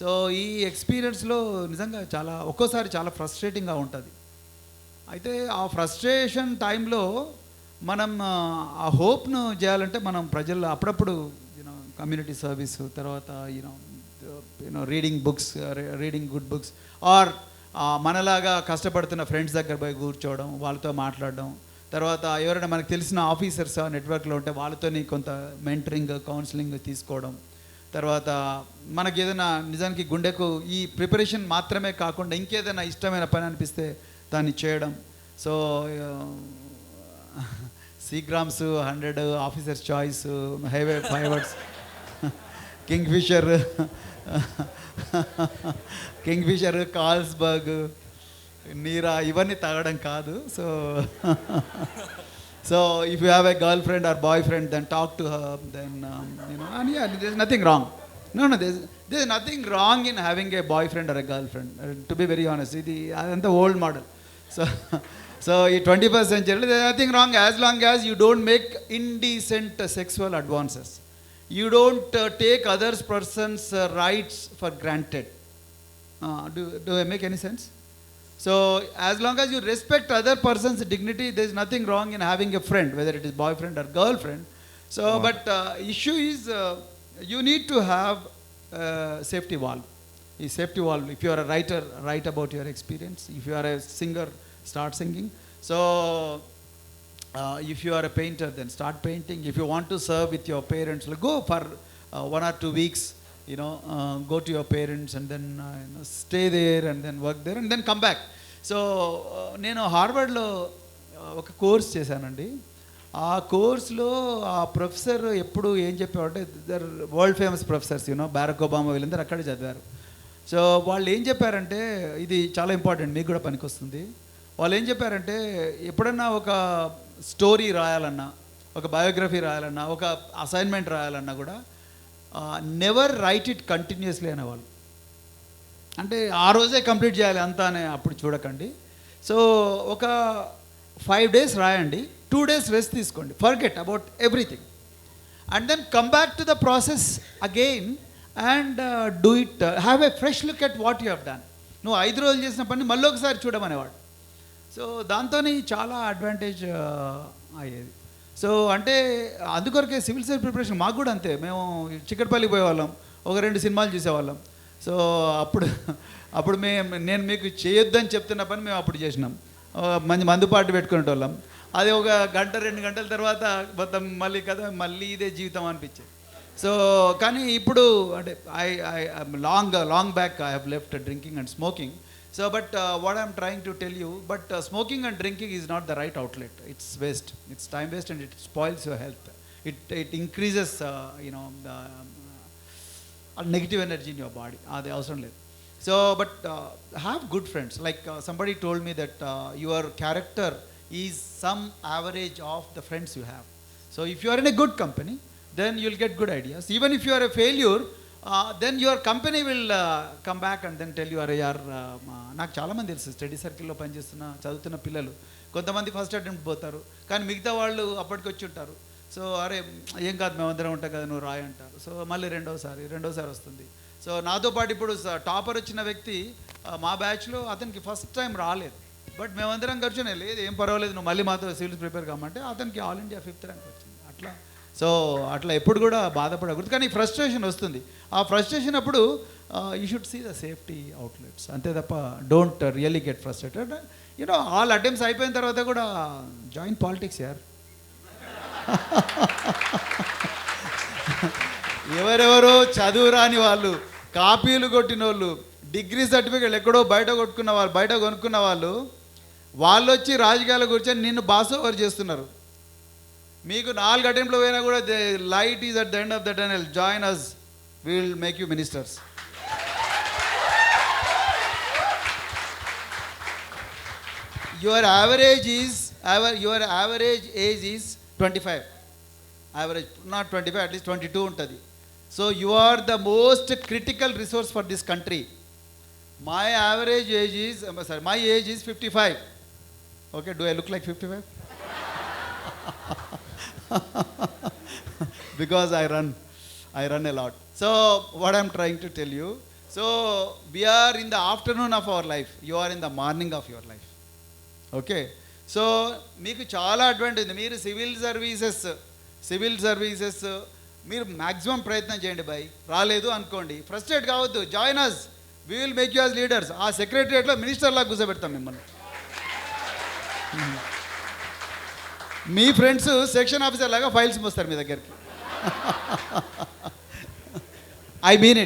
సో ఈ ఎక్స్పీరియన్స్లో నిజంగా ఒక్కోసారి చాలా ఫ్రస్ట్రేటింగ్గా ఉంటుంది. అయితే ఆ ఫ్రస్ట్రేషన్ టైంలో మనం ఆ హోప్ను చేయాలంటే మనం ప్రజల్లో అప్పుడప్పుడు కమ్యూనిటీ సర్వీస్, తర్వాత రీడింగ్ గుడ్ బుక్స్, ఆర్ మనలాగా కష్టపడుతున్న ఫ్రెండ్స్ దగ్గర పోయి కూర్చోవడం, వాళ్ళతో మాట్లాడడం, తర్వాత ఎవరైనా మనకు తెలిసిన ఆఫీసర్స్ నెట్వర్క్లో ఉంటే వాళ్ళతో కొంత మెంటరింగ్, కౌన్సిలింగ్ తీసుకోవడం, తర్వాత మనకి ఏదైనా నిజానికి గుండెకు ఈ ప్రిపరేషన్ మాత్రమే కాకుండా ఇంకేదైనా ఇష్టమైన పని అనిపిస్తే దాన్ని చేయడం. సో సీగ్రామ్స్ 100, ఆఫీసర్స్ చాయిస్, హైవే 5 words, కింగ్ఫిషర్, కార్ల్స్బర్గ్, నీరా, ఇవన్నీ తాగడం కాదు. So if you have a girlfriend or boyfriend, then talk to her, then and yeah, there is nothing wrong. No, there is nothing wrong in having a boyfriend or a girlfriend, to be very honest. ఇది అదంతా old model. So ఈ 21st century there is nothing wrong as long as you don't make indecent sexual advances. You don't take other person's rights for granted. Do I make any sense? So as long as you respect other person's dignity, there is nothing wrong in having a friend, whether it is boyfriend or girlfriend. So but issue is you need to have safety valve. Is safety valve. If you are a writer, write about your experience. If you are a singer, start singing. So if you are a painter, then start painting. If you want to serve with your parents, go for 1 or 2 weeks, go to your parents and then stay there and then work there and then come back. So నేను హార్వర్డ్లో ఒక course చేశానండి. ఆ కోర్స్లో ఆ professor ఎప్పుడు ఏం చెప్పేవారంటే, their world famous professors, Barack Obama వీళ్ళందరూ అక్కడే చదివారు. సో వాళ్ళు ఏం చెప్పారంటే, ఇది చాలా ఇంపార్టెంట్, మీకు కూడా పనికొస్తుంది. వాళ్ళు ఏం చెప్పారంటే, ఎప్పుడన్నా ఒక స్టోరీ రాయాలన్నా, ఒక బయోగ్రఫీ రాయాలన్నా, ఒక అసైన్మెంట్ రాయాలన్నా కూడా నెవర్ రైట్ ఇట్ కంటిన్యూస్లీ అనేవాళ్ళు. అంటే ఆ రోజే కంప్లీట్ చేయాలి అంతా అనే అప్పుడు చూడకండి. సో ఒక 5 days రాయండి, 2 days రెస్ట్ తీసుకోండి, forget about everything, and then come back to the process again and do it, have a fresh look at what you have done. నువ్వు 5 రోజులు చేసిన పని మళ్ళీ ఒకసారి చూడమనేవాడు. సో దాంతో చాలా అడ్వాంటేజ్ అయ్యేది. సో అంటే అందుకొరకే సివిల్ సర్వీస్ ప్రిపరేషన్ మాకు కూడా అంతే. మేము చిక్కడపల్లికి పోయేవాళ్ళం, ఒక 2 సినిమాలు చూసేవాళ్ళం. సో అప్పుడు నేను మీకు చేయొద్దని చెప్తున్న పని మేము అప్పుడు చేసినాం. మందుపాటు పెట్టుకునేటోళ్ళం. అది ఒక గంట 2 గంటల తర్వాత మొత్తం మళ్ళీ కదా మళ్ళీ ఇదే జీవితం అనిపించేది. సో కానీ ఇప్పుడు అంటే long back I have left drinking and smoking. So but what I'm trying to tell you, but smoking and drinking is not the right outlet. It's waste. It's time waste and it spoils your health. It increases the negative energy in your body. Adi avasaram ledhu. So but have good friends. Like somebody told me that your character is some average of the friends you have. So if you are in a good company, then you'll get good ideas. Even if you are a failure, then your company will come back and then tell you, అరే యార్ నాకు చాలామంది తెలుసు study సర్కిల్లో చదువుతున్న పిల్లలు, కొంతమంది first attempt పోతారు కానీ మిగతా వాళ్ళు అప్పటికి వచ్చి ఉంటారు. సో అరే ఏం కాదు మేమందరం ఉంటాం కదా నువ్వు రాయి అంటారు. సో మళ్ళీ రెండోసారి వస్తుంది. సో నాతో పాటు ఇప్పుడు టాపర్ వచ్చిన వ్యక్తి మా బ్యాచ్లో అతనికి ఫస్ట్ టైం రాలేదు, బట్ మేమందరం కూర్చొని లేదు ఏం పర్వాలేదు నువ్వు మళ్ళీ మాతో సివిల్స్ ప్రిపేర్ కామంటే అతనికి ఆల్ ఇండియా 5th ర్యాంక్ వచ్చింది. అట్లా ఎప్పుడు కూడా బాధపడకూడదు. కానీ ఫ్రస్ట్రేషన్ వస్తుంది. ఆ ఫ్రస్ట్రేషన్ అప్పుడు you should see the safety outlets, అంతే తప్ప don't really get frustrated. All attempts అయిపోయిన తర్వాత కూడా జాయిన్ పాలిటిక్స్ యార్. ఎవరెవరో చదువు రాని వాళ్ళు, కాపీలు కొట్టిన వాళ్ళు, డిగ్రీ సర్టిఫికేట్లు ఎక్కడో బయట కొనుక్కున్న వాళ్ళు వచ్చి రాజకీయాలు కూర్చొని నిన్ను బాస్ ఓవర్ చేస్తున్నారు. మీకు 4 అటెంప్ట్లు పోయినా కూడా the light is at the end of the tunnel. Join us, we will make you ministers. Your average age is 25. Average not 25, at least 22 ఉంటుంది. So you are the most critical resource for this country. My age is 55. Okay, do I look like 55? Because I run a lot. So what I'm trying to tell you, so we are in the afternoon of our life, you are in the morning of your life. Okay, so మీకు చాలా advantage. మీరు civil services మీరు maximum ప్రయత్నం చేయండి by. రాలేదు అనుకోండి, frustrate కావద్దు. Join us, we will make you as leaders. ఆ సెక్రటరియట్లో మినిస్టర్లా కూర్చోబెడతాం మిమ్మల్ని. మీ ఫ్రెండ్స్ సెక్షన్ ఆఫీసర్ లాగా ఫైల్స్ మోస్తారు మీ దగ్గరికి. ఐ మీన్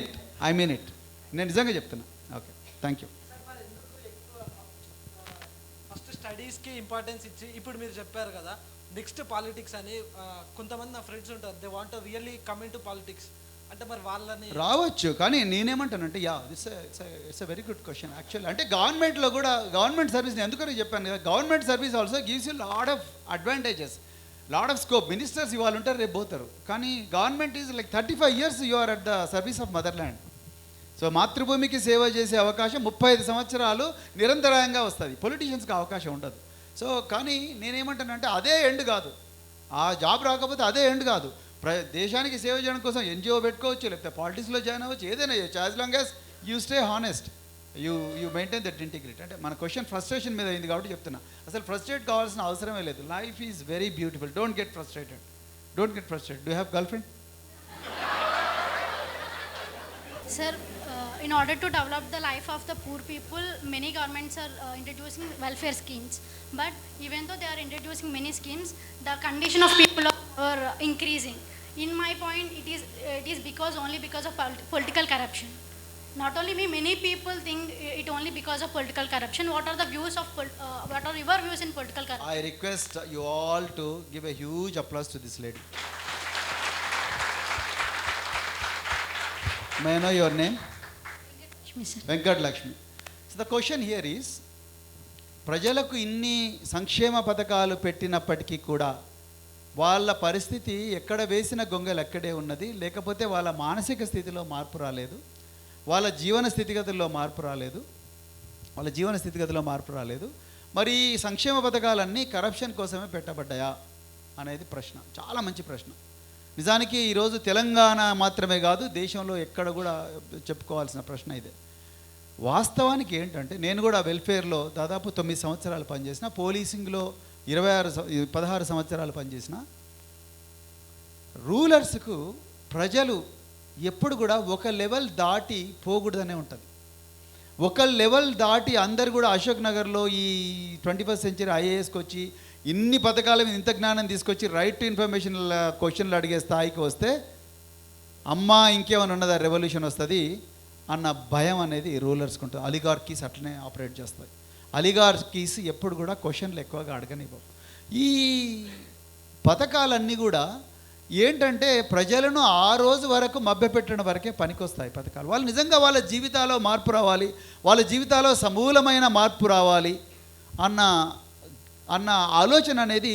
ఇట్, నేను నిజంగా చెప్తున్నా. Okay, thank you. ఫస్ట్ స్టడీస్కి ఇంపార్టెన్స్ ఇచ్చి ఇప్పుడు మీరు చెప్పారు కదా నెక్స్ట్ పాలిటిక్స్ అని. కొంతమంది నా ఫ్రెండ్స్ ఉంటారు, they want really come in to politics అంటే మరి వాళ్ళని రావచ్చు. కానీ నేనేమంటానంటే it's a very good question actually. అంటే గవర్నమెంట్లో కూడా గవర్నమెంట్ సర్వీస్ ఎందుకని చెప్పాను కదా, government service also gives you lot of advantages, lot of scope. Ministers ఇవాళ ఉంటారు, రేపు పోతారు. కానీ government is like 35 years you are at the service of motherland. So మాతృభూమికి సేవ చేసే అవకాశం 35 సంవత్సరాలు నిరంతరాయంగా వస్తుంది. పొలిటీషియన్స్కి అవకాశం ఉండదు. సో కానీ నేనేమంటానంటే అదే ఎండ్ కాదు, ఆ జాబ్ రాకపోతే అదే ఎండ్ కాదు. దేశానికి సేవ చేయడం కోసం ఎన్జిఓ పెట్టుకోవచ్చు, లేకపోతే పాలిటిక్స్లో జాయిన్ అవ్వచ్చు, ఏదైనా చేయొచ్చు, as long as you stay honest, you maintain that integrity. అంటే మన క్వశ్చన్ ఫ్రస్ట్రేషన్ మీద అయింది కాబట్టి చెప్తున్నా. అసలు ఫ్రస్ట్రేట్ కావాల్సిన అవసరమే లేదు. Life is very beautiful. Don't get frustrated. Do you have girl friend? Sir, in order to develop the life of the poor people, many governments are introducing welfare schemes. But even though they are introducing many schemes, the condition of people are increasing. In my point, it is only because of political corruption. Not only me, many people think it only because of political corruption. What are your views in political corruption? I request you all to give a huge applause to this lady. May I know your name? Venkat Lakshmi. So the question here is, ప్రజలకు ఇన్ని సంక్షేమ పథకాలు పెట్టినప్పటికీ కూడా వాళ్ళ పరిస్థితి ఎక్కడ వేసిన గొంగలు ఎక్కడే ఉన్నది. లేకపోతే వాళ్ళ మానసిక స్థితిలో మార్పు రాలేదు, వాళ్ళ జీవన స్థితిగతుల్లో మార్పు రాలేదు. మరి ఈ సంక్షేమ పథకాలన్నీ కరప్షన్ కోసమే పెట్టబడ్డాయా అనేది ప్రశ్న. చాలా మంచి ప్రశ్న. నిజానికి ఈరోజు తెలంగాణ మాత్రమే కాదు, దేశంలో ఎక్కడ కూడా చెప్పుకోవాల్సిన ప్రశ్న ఇదే. వాస్తవానికి ఏంటంటే నేను కూడా వెల్ఫేర్లో దాదాపు 9 సంవత్సరాలు పనిచేసిన, పోలీసింగ్లో 16 సంవత్సరాలు పనిచేసిన. రూలర్స్కు ప్రజలు ఎప్పుడు కూడా ఒక లెవెల్ దాటి పోకూడదనే ఉంటుంది. ఒక లెవెల్ దాటి అందరు కూడా అశోక్ నగర్లో ఈ 21st సెంచరీ IASకి వచ్చి ఇన్ని పథకాల మీద ఇంత జ్ఞానం తీసుకొచ్చి రైట్ టు ఇన్ఫర్మేషన్ క్వశ్చన్లు అడిగే స్థాయికి వస్తే అమ్మా ఇంకేమైనా ఉన్నదా రెవల్యూషన్ వస్తుంది అన్న భయం అనేది రూలర్స్కి ఉంటుంది. అలిగార్కీస్ అట్లనే ఆపరేట్ చేస్తాయి. అలిగార్కీస్ ఎప్పుడు కూడా క్వశ్చన్లు ఎక్కువగా అడగనివ్వవు. ఈ పథకాలన్నీ కూడా ఏంటంటే ప్రజలను ఆ రోజు వరకు మభ్యపెట్టడం వరకే పనికొస్తాయి పథకాలు. వాళ్ళు నిజంగా వాళ్ళ జీవితాల్లో మార్పు రావాలి, వాళ్ళ జీవితాల్లో సమూలమైన మార్పు రావాలి అన్న ఆలోచన అనేది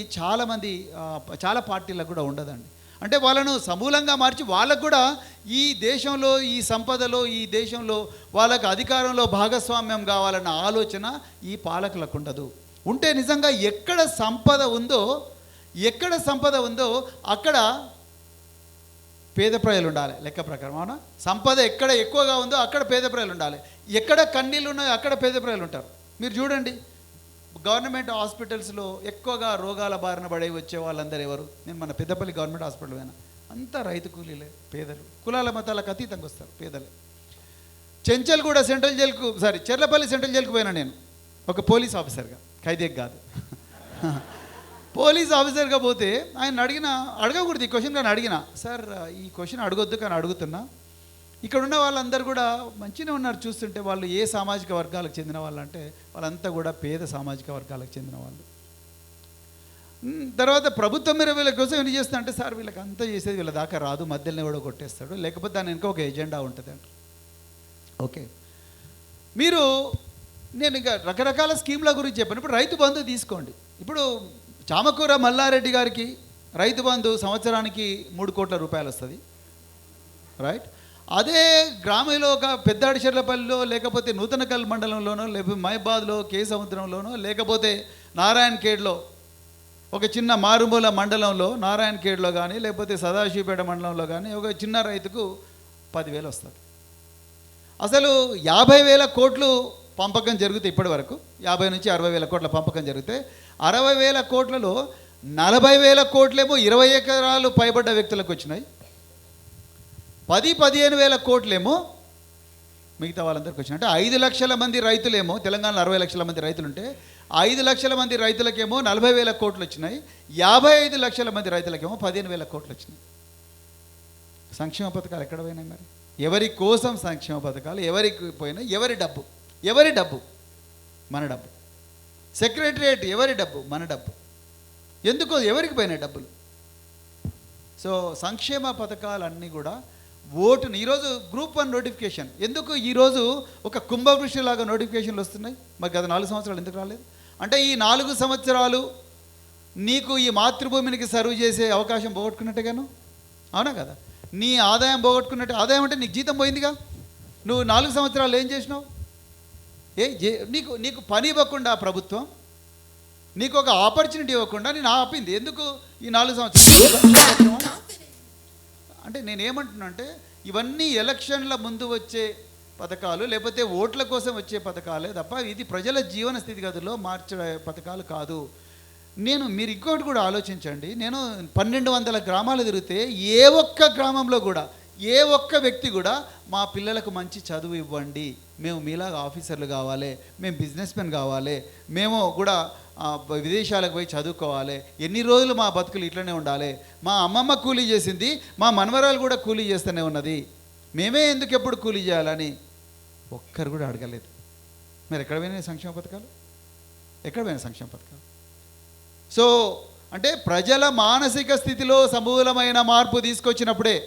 చాలా పార్టీలకు కూడా ఉండదండి. అంటే వాళ్ళను సమూలంగా మార్చి వాళ్ళకు కూడా ఈ దేశంలో ఈ సంపదలో ఈ దేశంలో వాళ్ళకు అధికారంలో భాగస్వామ్యం కావాలన్న ఆలోచన ఈ పాలకులకు ఉండదు. ఉంటే నిజంగా ఎక్కడ సంపద ఉందో అక్కడ పేద ప్రజలు ఉండాలి లెక్క ప్రకారం. అవునా? సంపద ఎక్కడ ఎక్కువగా ఉందో అక్కడ పేద ప్రజలు ఉండాలి. ఎక్కడ కన్నీళ్ళు ఉన్నాయో అక్కడ పేద ప్రజలు ఉంటారు. మీరు చూడండి, గవర్నమెంట్ హాస్పిటల్స్లో ఎక్కువగా రోగాల బారిన పడే వచ్చే వాళ్ళందరూ ఎవరు? నేను మన పెద్దపల్లి గవర్నమెంట్ హాస్పిటల్ పోయినా, అంతా రైతు కూలీలే, పేదలు, కులాల మతాలకు అతీతంగా వస్తారు పేదలే. చెంచల్గూడ సెంట్రల్ జైలుకు చెర్లపల్లి సెంట్రల్ జైలుకు పోయినా నేను ఒక పోలీస్ ఆఫీసర్గా, ఖైదీకి కాదు, పోలీస్ ఆఫీసర్గా పోతే ఆయన అడగకూడదు ఈ క్వశ్చన్, కానీ అడిగిన, సార్ ఈ క్వశ్చన్ అడగొద్దు కానీ అడుగుతున్నా, ఇక్కడ ఉన్న వాళ్ళందరూ కూడా మంచిగా ఉన్నారు చూస్తుంటే, వాళ్ళు ఏ సామాజిక వర్గాలకు చెందిన వాళ్ళు అంటే వాళ్ళంతా కూడా పేద సామాజిక వర్గాలకు చెందిన వాళ్ళు. తర్వాత ప్రభుత్వం మీద వీళ్ళ కోసం ఏం చేస్తా అంటే, సార్ వీళ్ళకి అంతా చేసేది వీళ్ళ దాకా రాదు, మధ్యలోనే కూడా కొట్టేస్తాడు, లేకపోతే దాని వెనుక ఒక ఎజెండా ఉంటుంది అంట. ఓకే, నేను ఇంకా రకరకాల స్కీమ్ల గురించి చెప్పాను. ఇప్పుడు రైతు బంధు తీసుకోండి. ఇప్పుడు చామకూర మల్లారెడ్డి గారికి రైతు బంధు సంవత్సరానికి 3 కోట్ల రూపాయలు వస్తుంది, రైట్? అదే గ్రామంలో ఒక పెద్దాడిచెర్లపల్లిలో, లేకపోతే నూతనకల్ మండలంలోనో, లేకపోతే మైబాద్లో, కే సముద్రంలోనో, లేకపోతే నారాయణఖేడ్లో ఒక చిన్న మారుమూల మండలంలో నారాయణఖేడ్లో కానీ, లేకపోతే సదాశివపేట మండలంలో కానీ ఒక చిన్న రైతుకు 10,000 వస్తుంది. అసలు 50,000 కోట్లు పంపకం జరిగితే ఇప్పటి వరకు 50 నుంచి 60,000 కోట్ల పంపకం జరిగితే 60,000 కోట్లలో 40,000 కోట్లేమో 20 ఎకరాలు పైబడ్డ వ్యక్తులకు వచ్చినాయి. 10-15,000 కోట్లేమో మిగతా వాళ్ళందరికీ వచ్చినాయి. అంటే 5 లక్షల మంది రైతులేమో, తెలంగాణలో 60 లక్షల మంది రైతులుంటే 5 లక్షల మంది రైతులకేమో 40,000 కోట్లు వచ్చినాయి. 55 లక్షల మంది రైతులకేమో 15,000 కోట్లు వచ్చినాయి. సంక్షేమ పథకాలు ఎక్కడ పోయినాయి మరి? ఎవరి కోసం సంక్షేమ పథకాలు? ఎవరికి పోయినాయి? ఎవరి డబ్బు? మన డబ్బు. సెక్రటరియట్ ఎవరి డబ్బు? మన డబ్బు. ఎందుకో ఎవరికి పోయినాయి డబ్బులు? సో సంక్షేమ పథకాలన్నీ కూడా ఓటుని, ఈరోజు గ్రూప్ 1 నోటిఫికేషన్ ఎందుకు ఈరోజు ఒక కుంభవృష్టిలాగా నోటిఫికేషన్లు వస్తున్నాయి? మరి గత 4 సంవత్సరాలు ఎందుకు రాలేదు? అంటే ఈ 4 సంవత్సరాలు నీకు ఈ మాతృభూమికి సర్వ్ చేసే అవకాశం పోగొట్టుకున్నట్టుగాను, అవునా కదా? నీ ఆదాయం పోగొట్టుకున్నట్టు. ఆదాయం అంటే నీకు జీతం పోయిందిగా. నువ్వు 4 సంవత్సరాలు ఏం చేసినావు? నీకు పని ఇవ్వకుండా ప్రభుత్వం, నీకు ఒక ఆపర్చునిటీ ఇవ్వకుండా నేను ఆపింది. ఎందుకు ఈ 4 సంవత్సరాలు? అంటే నేనేమంటున్నా అంటే, ఇవన్నీ ఎలక్షన్ల ముందు వచ్చే పథకాలు, లేకపోతే ఓట్ల కోసం వచ్చే పథకాలే తప్ప ఇది ప్రజల జీవన స్థితిగతుల్లో మార్చే పథకాలు కాదు. మీరు ఇంకోటి కూడా ఆలోచించండి. నేను 1200 గ్రామాలు తిరిగితే ఏ ఒక్క గ్రామంలో కూడా ఏ ఒక్క వ్యక్తి కూడా మా పిల్లలకు మంచి చదువు ఇవ్వండి, మేము మీలాగా ఆఫీసర్లు కావాలి, మేము బిజినెస్ మెన్ కావాలి, మేము కూడా విదేశాలకు పోయి చదువుకోవాలి, ఎన్ని రోజులు మా బతుకులు ఇట్లనే ఉండాలి, మా అమ్మమ్మ కూలీ చేసింది, మా మనవరాలు కూడా కూలీ చేస్తూనే ఉన్నది, మేమే ఎందుకు ఎప్పుడు కూలీ చేయాలని ఒక్కరు కూడా అడగలేదు. మరి ఎక్కడ పోయినాయి సంక్షేమ పథకాలు? ఎక్కడ పోయినాయి సంక్షేమ పథకాలు? సో అంటే ప్రజల మానసిక స్థితిలో సమూలమైన మార్పు తీసుకొచ్చినప్పుడే,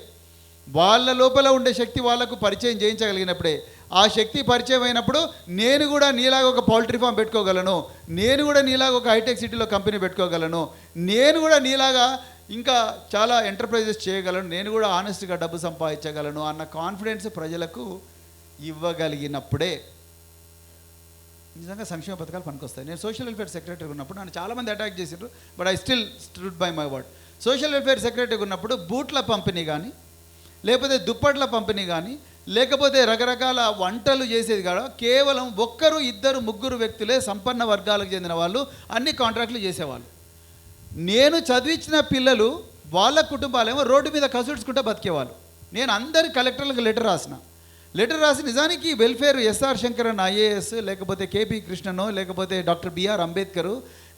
వాళ్ళ లోపల ఉండే శక్తి వాళ్ళకు పరిచయం చేయించగలిగినప్పుడే, ఆ శక్తి పరిచయం అయినప్పుడు నేను కూడా నీలాగా ఒక పౌల్ట్రీ ఫామ్ పెట్టుకోగలను, నేను కూడా నీలాగా ఒక హైటెక్ సిటీలో కంపెనీ పెట్టుకోగలను, నేను కూడా నీలాగా ఇంకా చాలా ఎంటర్ప్రైజెస్ చేయగలను, నేను కూడా ఆనెస్ట్గా డబ్బు సంపాదించగలను అన్న కాన్ఫిడెన్స్ ప్రజలకు ఇవ్వగలిగినప్పుడే నిజంగా సంక్షేమ పథకాలు పనికొస్తాయి. నేను సోషల్ వెల్ఫేర్ సెక్రటరీ ఉన్నప్పుడు నన్ను చాలామంది అటాక్ చేశారు, but I still stood by my word. Social welfare సెక్రటరీగా ఉన్నప్పుడు బూట్ల పంపిణీ కానీ, లేకపోతే దుప్పట్ల పంపిణీ కానీ, లేకపోతే రకరకాల వంటలు చేసేది కాదు. కేవలం ఒక్కరు, ఇద్దరు, ముగ్గురు వ్యక్తులే సంపన్న వర్గాలకు చెందిన వాళ్ళు అన్ని కాంట్రాక్టులు చేసేవాళ్ళు. నేను చదివించిన పిల్లలు వాళ్ళ కుటుంబాలేమో రోడ్డు మీద కసుడ్చుకుంటూ బతికేవాళ్ళు. నేను అందరి కలెక్టర్లకు లెటర్ రాసి నిజానికి వెల్ఫేర్ ఎస్ఆర్ శంకరన్ ఐఏఎస్, లేకపోతే కేపీ కృష్ణనో, లేకపోతే డాక్టర్ బిఆర్ అంబేద్కర్,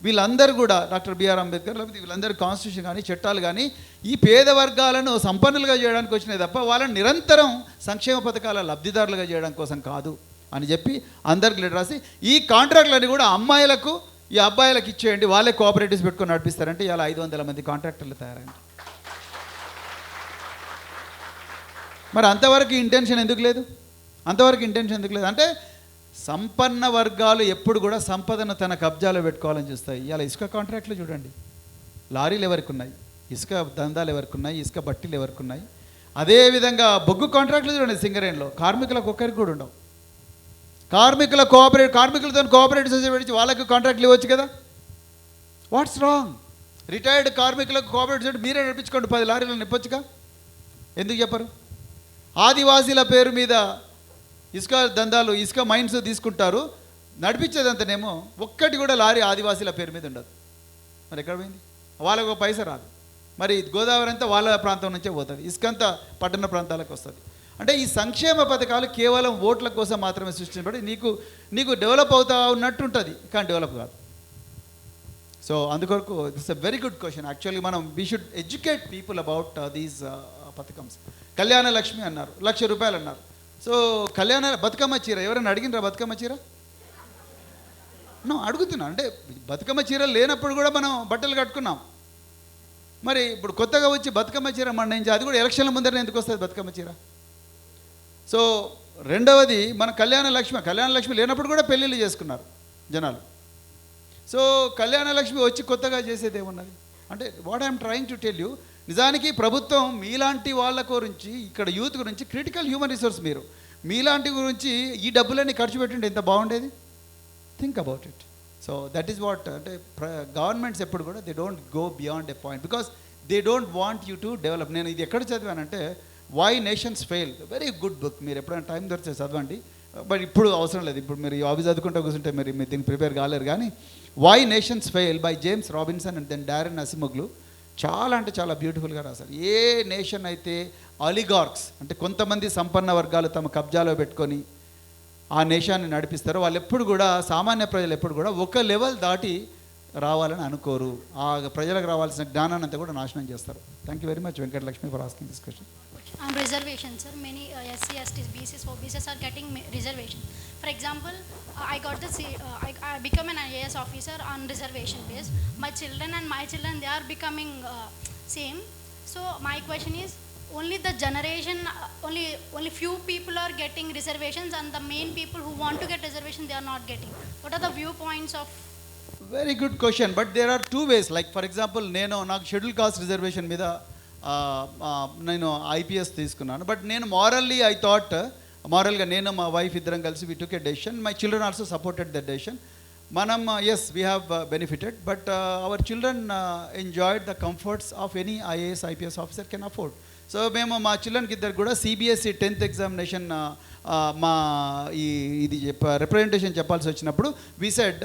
వీళ్ళందరూ కూడా డాక్టర్ బిఆర్ అంబేద్కర్, లేకపోతే వీళ్ళందరూ కాన్స్టిట్యూషన్ కానీ చట్టాలు కానీ ఈ పేద వర్గాలను సంపన్నులుగా చేయడానికి వచ్చినాయి తప్ప వాళ్ళని నిరంతరం సంక్షేమ పథకాల లబ్ధిదారులుగా చేయడం కోసం కాదు అని చెప్పి అందరికి లెటర్ రాసి ఈ కాంట్రాక్టులన్నీ కూడా అమ్మాయిలకు, ఈ అబ్బాయిలకు ఇచ్చేయండి, వాళ్ళే కోఆపరేటివ్స్ పెట్టుకొని నడిపిస్తారంటే ఇలా 500 మంది కాంట్రాక్టర్లు తయారైంది. మరి అంతవరకు ఇంటెన్షన్ ఎందుకు లేదు? అంటే సంపన్న వర్గాలు ఎప్పుడు కూడా సంపదను తన కబ్జాలో పెట్టుకోవాలని చూస్తాయి. ఇలా ఇసుక కాంట్రాక్ట్లు చూడండి, లారీలు ఎవరికి ఉన్నాయి, ఇసుక దందాలు ఎవరికి ఉన్నాయి, ఇసుక బట్టీలు ఎవరికి ఉన్నాయి. అదేవిధంగా బొగ్గు కాంట్రాక్ట్లు చూడండి, సింగరేణిలో కార్మికులకు ఒక్కరికి కూడా ఉండవు. కార్మికులతో కోఆపరేటివ్ సొసైటీ పెట్టి వాళ్ళకి కాంట్రాక్ట్లు ఇవ్వచ్చు కదా. What's wrong? రిటైర్డ్ కార్మికులకు కోఆపరేటివ్ సొసైటీ మీరే నడిపించుకోండి, 10 లారీలు నిప్పొచ్చుగా, ఎందుకు చెప్పరు? ఆదివాసీల పేరు మీద ఇసుక దందాలు, ఇసుక మైన్స్ తీసుకుంటారు, నడిపించేదంతనేమో ఒక్కటి కూడా లారీ ఆదివాసీల పేరు మీద ఉండదు. మరి ఎక్కడ పోయింది? వాళ్ళకు ఒక పైసా రాదు. మరి గోదావరి అంతా వాళ్ళ ప్రాంతం నుంచే పోతుంది, ఇసుకంతా పట్టణ ప్రాంతాలకు వస్తుంది. అంటే ఈ సంక్షేమ పథకాలు కేవలం ఓట్ల కోసం మాత్రమే సృష్టించబడి నీకు డెవలప్ అవుతా ఉన్నట్టు ఉంటుంది, కానీ డెవలప్ కాదు. సో అందుకొరకు it's a very good question. Actually we should educate people about these పథకమ్స్. కళ్యాణ లక్ష్మి అన్నారు, ₹1,00,000 అన్నారు. సో బతుకమ్మ చీర ఎవరైనా అడిగినరా? బతుకమ్మ చీర అడుగుతున్నా. అంటే బతుకమ్మ చీర లేనప్పుడు కూడా మనం బట్టలు కట్టుకున్నాం. మరి ఇప్పుడు కొత్తగా వచ్చి బతుకమ్మ చీర అది కూడా ఎలక్షన్ల ముందరనే ఎందుకు వస్తుంది బతుకమ్మ చీర? సో రెండవది మన కళ్యాణ లక్ష్మి లేనప్పుడు కూడా పెళ్ళిళ్ళు చేసుకున్నారు జనాలు. సో కళ్యాణ లక్ష్మి వచ్చి కొత్తగా చేసేది ఏమున్నది? అంటే what I'm trying to tell you, నిజానికి ప్రభుత్వం మీలాంటి వాళ్ళ గురించి, ఇక్కడ యూత్ గురించి, క్రిటికల్ హ్యూమన్ రిసోర్స్ మీలాంటి గురించి ఈ డబ్బులన్నీ ఖర్చు పెట్టండి, ఎంత బాగుండేది. Think about it. So that is what, అంటే గవర్నమెంట్స్ ఎప్పుడు కూడా they don't go beyond a point because they don't want you to develop. నేను ఇది ఎక్కడ చదివానంటే why nations fail, very good book, మీరు ఎప్పుడైనా టైం దొరికితే చదవండి. బట్ ఇప్పుడు అవసరం లేదు, ఇప్పుడు మీరు అవి చదువుకుంటూ కూర్చుంటే మీరు దీనికి ప్రిపేర్ కాలేరు. కానీ why nations fail by James Robinson and then Daron Acemoglu చాలా అంటే చాలా బ్యూటిఫుల్గా రాశారు. ఏ నేషన్ అయితే ఆలిగార్క్స్ అంటే కొంతమంది సంపన్న వర్గాలు తమ కబ్జాలో పెట్టుకొని ఆ నేషాన్ని నడిపిస్తారో వాళ్ళు ఎప్పుడు కూడా, సామాన్య ప్రజలు ఎప్పుడు కూడా ఒక లెవెల్ దాటి రావాలని అనుకోరు. ఆ ప్రజలకు రావాల్సిన జ్ఞానాన్ని అంతా కూడా నాశనం చేస్తారు. Thank you very much Venkatalakshmi for asking this question. On reservation, sir, many SC, STs, BCs, OBCs are getting reservation. For example, I got I become an IAS officer on reservation base. My children they are becoming same. So my question is, only the generation, only few people are getting reservations, and the main people who want to get reservation, they are not getting. What are the viewpoints of? Very good question, but there are two ways. Like for example, నాకు schedule caste reservation మీద నేను IPS తీసుకున్నాను. But నేను మారల్గా నేను మా wife ఇద్దరం కలిసి we took a decision. My children also supported that decision. Yes we have benefited, but our children enjoyed the comforts of any IAS IPS officer can afford. So మేము మా చిల్డ్రన్కి ఇద్దరు కూడా CBSE 10th ఎగ్జామినేషన్ మా ఇది representation చెప్పాల్సి వచ్చినప్పుడు we said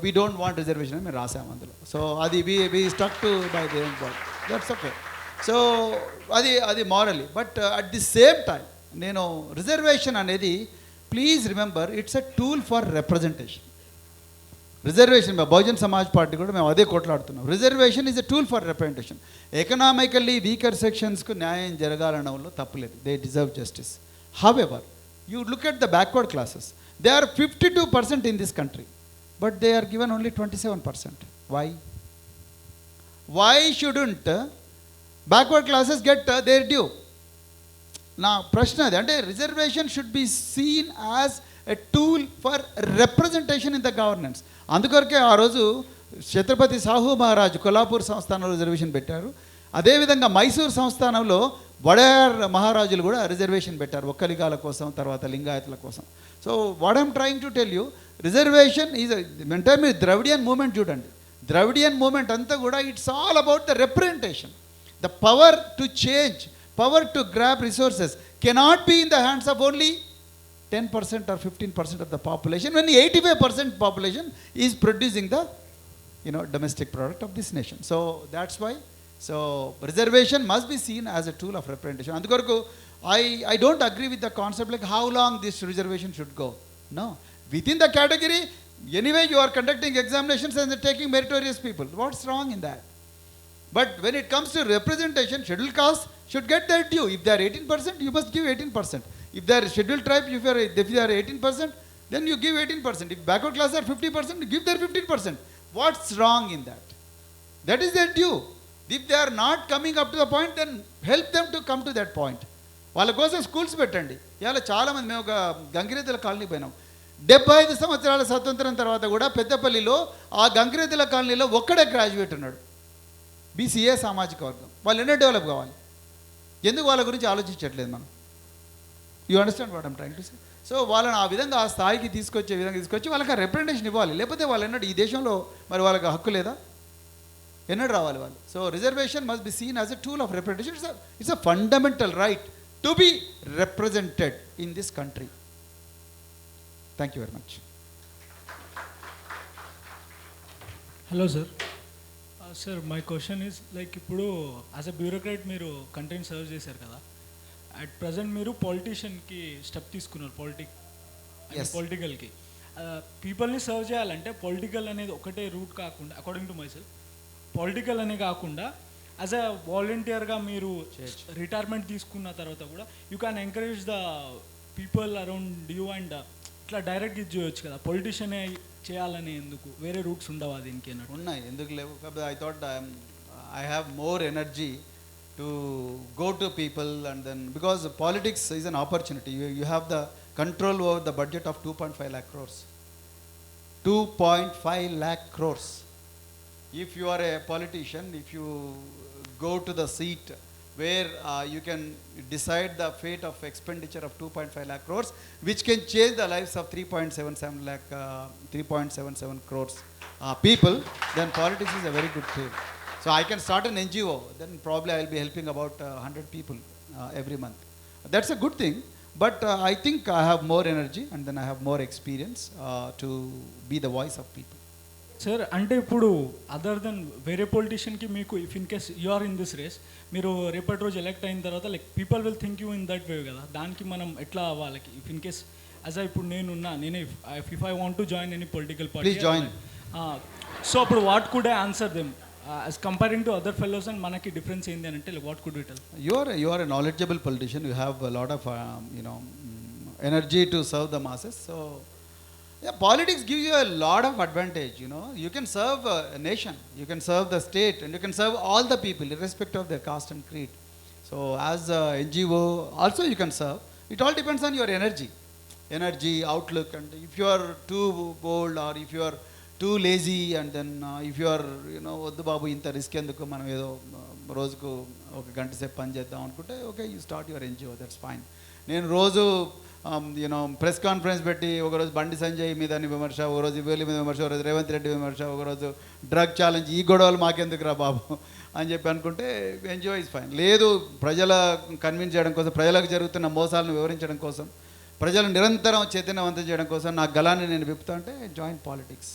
we don't want reservation అని మేము రాసాము అందులో. సో అది we stuck to by the end point. That's okay. So అది morally, but at the same time నేను రిజర్వేషన్ అనేది, please remember, it's a tool for representation. Reservation Bahujan Samaj Party కూడా మేము అదే కొట్లాడుతున్నాం. Reservation is a tool for representation. Economically weaker సెక్షన్స్కు న్యాయం జరగాలనడంలో తప్పులేదు, they deserve justice. However you look at the backward classes, they are 52% in this country, but they are given only 27%. Why shouldn't backward classes get their due? నా ప్రశ్న అది. అంటే reservation should be seen as a tool for representation in the governance. అందుకొరకే ఆ రోజు ఛత్రపతి సాహు మహారాజు కొల్లాపూర్ సంస్థానంలో reservation పెట్టారు. అదేవిధంగా మైసూర్ సంస్థానంలో వడయార్ మహారాజులు కూడా రిజర్వేషన్ పెట్టారు, ఒక్కలిగాల కోసం, తర్వాత లింగాయతుల కోసం. So what I'm trying to tell you, reservation is అంటే మీరు ద్రవిడియన్ మూమెంట్ చూడండి. ద్రవిడియన్ మూమెంట్ అంతా కూడా it's all about the representation. The power to change, power to grab resources cannot be in the hands of only 10% or 15% of the population, when 85% population is producing the domestic product of this nation. So that's why reservation must be seen as a tool of representation. Andukoraku I don't agree with the concept like how long this reservation should go. No, within the category anyway you are conducting examinations and taking meritorious people. What's wrong in that? But when it comes to representation, scheduled caste should get their due. If they are 18%, you must give 18%. If they are scheduled tribe, if they are 18%, then you give 18%. If backward class are 50%, you give their 15%. What's wrong in that? That is their due. If they are not coming up to the point, then help them to come to that point. వాళ్ళ కోసం schools పెట్టండి. ఇవాళ చాలామంది, మేము ఒక గంగిరెద్దుల colony పోయినాం. 75 సంవత్సరాల స్వతంత్రం తర్వాత కూడా పెద్దపల్లిలో ఆ గంగిరెద్దుల కాలనీలో ఒక్కడే గ్రాడ్యుయేట్ ఉన్నాడు. బీసీఏ సామాజిక వర్గం. వాళ్ళు ఎన్నో డెవలప్ కావాలి. ఎందుకు వాళ్ళ గురించి ఆలోచించట్లేదు మనం? You understand what I'm trying to say? So వాళ్ళని ఆ విధంగా ఆ స్థాయికి తీసుకొచ్చి వాళ్ళకి ఆ రిప్రజెంటేషన్ ఇవ్వాలి. లేకపోతే వాళ్ళు ఎన్నడూ ఈ దేశంలో మరి వాళ్ళకి హక్కు లేదా? ఎన్నడూ రావాలి వాళ్ళు. So reservation must be seen as a tool of representation. It's a fundamental right to be represented in this country. Thank you very much. Hello sir. Sir my question is like, ఇప్పుడు as a bureaucrat మీరు కంట్రీని serve చేశారు కదా, at present మీరు పొలిటీషియన్కి step తీసుకున్నారు, పొలిటికల్కి. పీపుల్ని serve చేయాలంటే political అనేది ఒకటే రూట్ కాకుండా, according to my self, political అనే కాకుండా యాజ్ అ వాలంటీర్గా మీరు రిటైర్మెంట్ తీసుకున్న తర్వాత కూడా you can encourage the people around you and ఇట్లా డైరెక్ట్గా ఇది చేయొచ్చు కదా. పొలిటీషియనే చేయాలని ఎందుకు? వేరే రూట్స్ ఉండవా దీనికి? అన్నట్టు ఉన్నాయి, ఎందుకు లేవు? కాకపోతే I thought I have more energy to go to people and then, because politics is an opportunity. You have the control over the budget of 2.5 lakh crores. 2.5 lakh crores. If you are a politician, if you go to the seat where you can decide the fate of expenditure of 2.5 lakh crores, which can change the lives of 3.77 crores people, then politics is a very good tool. So I can start an NGO, then probably I will be helping about 100 people every month. That's a good thing, but I think I have more energy and then I have more experience to be the voice of people. Sir, అంటే ఇప్పుడు other than వేరే పొలిటీషియన్కి మీకు if in case you are in this race, మీరు రేపటి రోజు elect అయిన తర్వాత like people will think you in that way కదా, దానికి మనం ఎట్లా వాళ్ళకి ఇఫ్ ఇన్ కేస్ యాజ్ ఇప్పుడు నేనే if I want to join any political party, so అప్పుడు what could I answer them as comparing to other fellows, and manaki difference ఏంది అని అంటే what could we tell? You are a knowledgeable politician. You have a lot of energy to serve the masses. So yeah, politics gives you a lot of advantage. You can serve a nation, you can serve the state, and you can serve all the people irrespective of their caste and creed. So as a NGO also you can serve. It all depends on your energy outlook, and if you are too bold or if you are too lazy, and then if you are వద్దు బాబు ఇంత risk ఎందుకు, మనం ఏదో రోజుకు 1 గంట సేపు పని చేద్దాం అనుకుంటే okay, you start your NGO, that's fine. నేను రోజు ప్రెస్ కాన్ఫరెన్స్ పెట్టి ఒకరోజు బండి సంజయ్ మీద విమర్శ, ఒకరోజు ఇవేలి మీద విమర్శ, ఒకరోజు రేవంత్ రెడ్డి విమర్శ, ఒకరోజు డ్రగ్ ఛాలెంజ్, ఈ గొడవలు మాకెందుకురా బాబు అని చెప్పి అనుకుంటే NGO ఇస్ ఫైన్. లేదు, ప్రజల కన్విన్స్ చేయడం కోసం, ప్రజలకు జరుగుతున్న మోసాలను వివరించడం కోసం, ప్రజలు నిరంతరం చైతన్యవంతం చేయడం కోసం నా గలాన్ని నేను విప్పుతా అంటే జాయిన్ పాలిటిక్స్.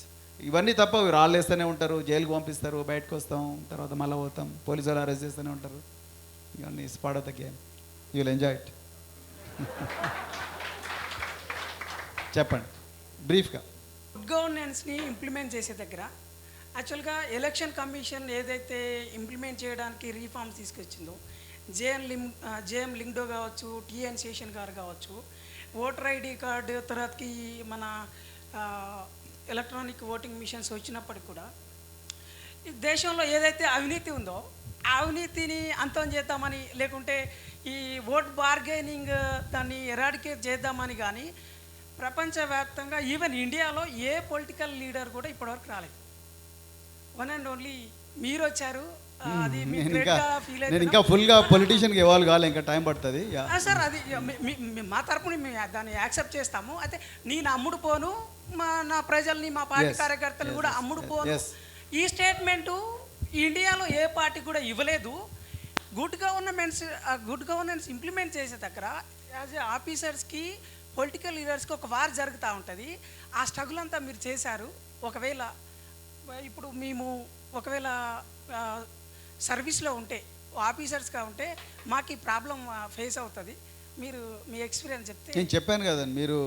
ఇవన్నీ తప్ప రాళ్ళు వేస్తూనే ఉంటారు, జైలుకి పంపిస్తారు, బయటకు వస్తాం, తర్వాత మళ్ళీ పోతాం, పోలీసు వాళ్ళు అరెస్ట్ చేస్తూనే ఉంటారు. ఇవన్నీ is part of the game. You will enjoy it. చెప్పండి బ్రీఫ్గా. గుడ్ గవర్నెన్స్ని ఇంప్లిమెంట్ చేసే దగ్గర యాక్చువల్గా ఎలక్షన్ కమిషన్ ఏదైతే ఇంప్లిమెంట్ చేయడానికి రీఫార్మ్స్ తీసుకొచ్చిందో, జేఎం లింగ్డో కావచ్చు, టిఎన్ శేషన్ గారు కావచ్చు, ఓటర్ ఐడి కార్డు, తర్వాతకి మన ఎలక్ట్రానిక్ ఓటింగ్ మిషన్స్ వచ్చినప్పటికి కూడా ఈ దేశంలో ఏదైతే అవినీతి ఉందో ఆ అవినీతిని అంతం చేద్దామని, లేకుంటే ఈ ఓట్ బార్గెనింగ్ దాన్ని ఎరాడికేట్ చేద్దామని కానీ ప్రపంచవ్యాప్తంగా ఈవెన్ ఇండియాలో ఏ పొలిటికల్ లీడర్ కూడా ఇప్పటివరకు రాలేదు. వన్ అండ్ ఓన్లీ మీరు వచ్చారు. అది నేను ఇంకా ఫుల్గా పొలిటీషియన్కి ఇవాల్వ్ కావాలి, ఇంకా టైం పడుతుంది సార్. అది మా తరపున మేము దాన్ని యాక్సెప్ట్ చేస్తాము. అయితే నేను అమ్ముడు పోను, నా ప్రజల్ని, మా పార్టీ కార్యకర్తలు కూడా అమ్ముడు పోను. ఈ స్టేట్మెంటు ఇండియాలో ఏ పార్టీ కూడా ఇవ్వలేదు. గుడ్ గవర్నెన్స్ ఇంప్లిమెంట్ చేసే దగ్గర యాజ్ ఏ ఆఫీసర్స్కి పొలిటికల్ లీడర్స్కి ఒక వార్ జరుగుతూ ఉంటుంది. ఆ స్ట్రగుల్ అంతా మీరు చేశారు. ఒకవేళ ఇప్పుడు మేము ఒకవేళ సర్వీస్లో ఉంటే ఆఫీసర్స్గా ఉంటే మాకు ఈ ప్రాబ్లం ఫేస్ అవుతుంది. మీరు మీ ఎక్స్పీరియన్స్ చెప్తే. నేను చెప్పాను కదండి, మీరు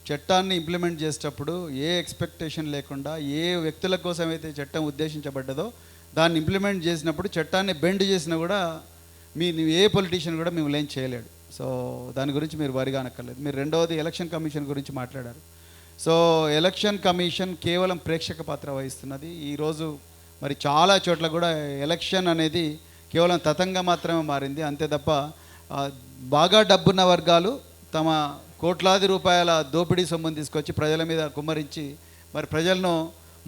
చట్టాన్ని ఇంప్లిమెంట్ చేసేటప్పుడు ఏ ఎక్స్పెక్టేషన్ లేకుండా ఏ వ్యక్తుల కోసం అయితే చట్టం ఉద్దేశించబడ్డదో దాన్ని ఇంప్లిమెంట్ చేసినప్పుడు చట్టాన్ని బెండ్ చేసినా కూడా ఏ పొలిటీషియన్ కూడా మిమ్మల్ని ఏం చేయలేడు. సో దాని గురించి మీరు వరిగా అనక్కర్లేదు. మీరు రెండవది ఎలక్షన్ కమిషన్ గురించి మాట్లాడారు. సో ఎలక్షన్ కమిషన్ కేవలం ప్రేక్షక పాత్ర వహిస్తున్నది. ఈరోజు మరి చాలా చోట్ల కూడా ఎలక్షన్ అనేది కేవలం తతంగా మాత్రమే మారింది. అంతే తప్ప బాగా డబ్బున్న వర్గాలు తమ కోట్లాది రూపాయల దోపిడీ సొమ్మును తీసుకొచ్చి ప్రజల మీద కుమ్మరించి మరి ప్రజలను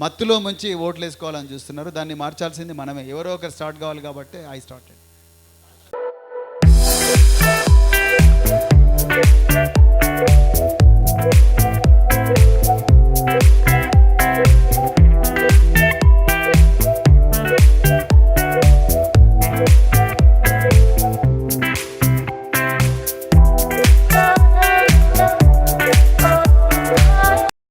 మత్తులో ముంచి ఓట్లు వేసుకోవాలని చూస్తున్నారు. దాన్ని మార్చాల్సింది మనమే. ఎవరో ఒకరు స్టార్ట్ కావాలి కాబట్టి ఐ స్టార్టెడ్.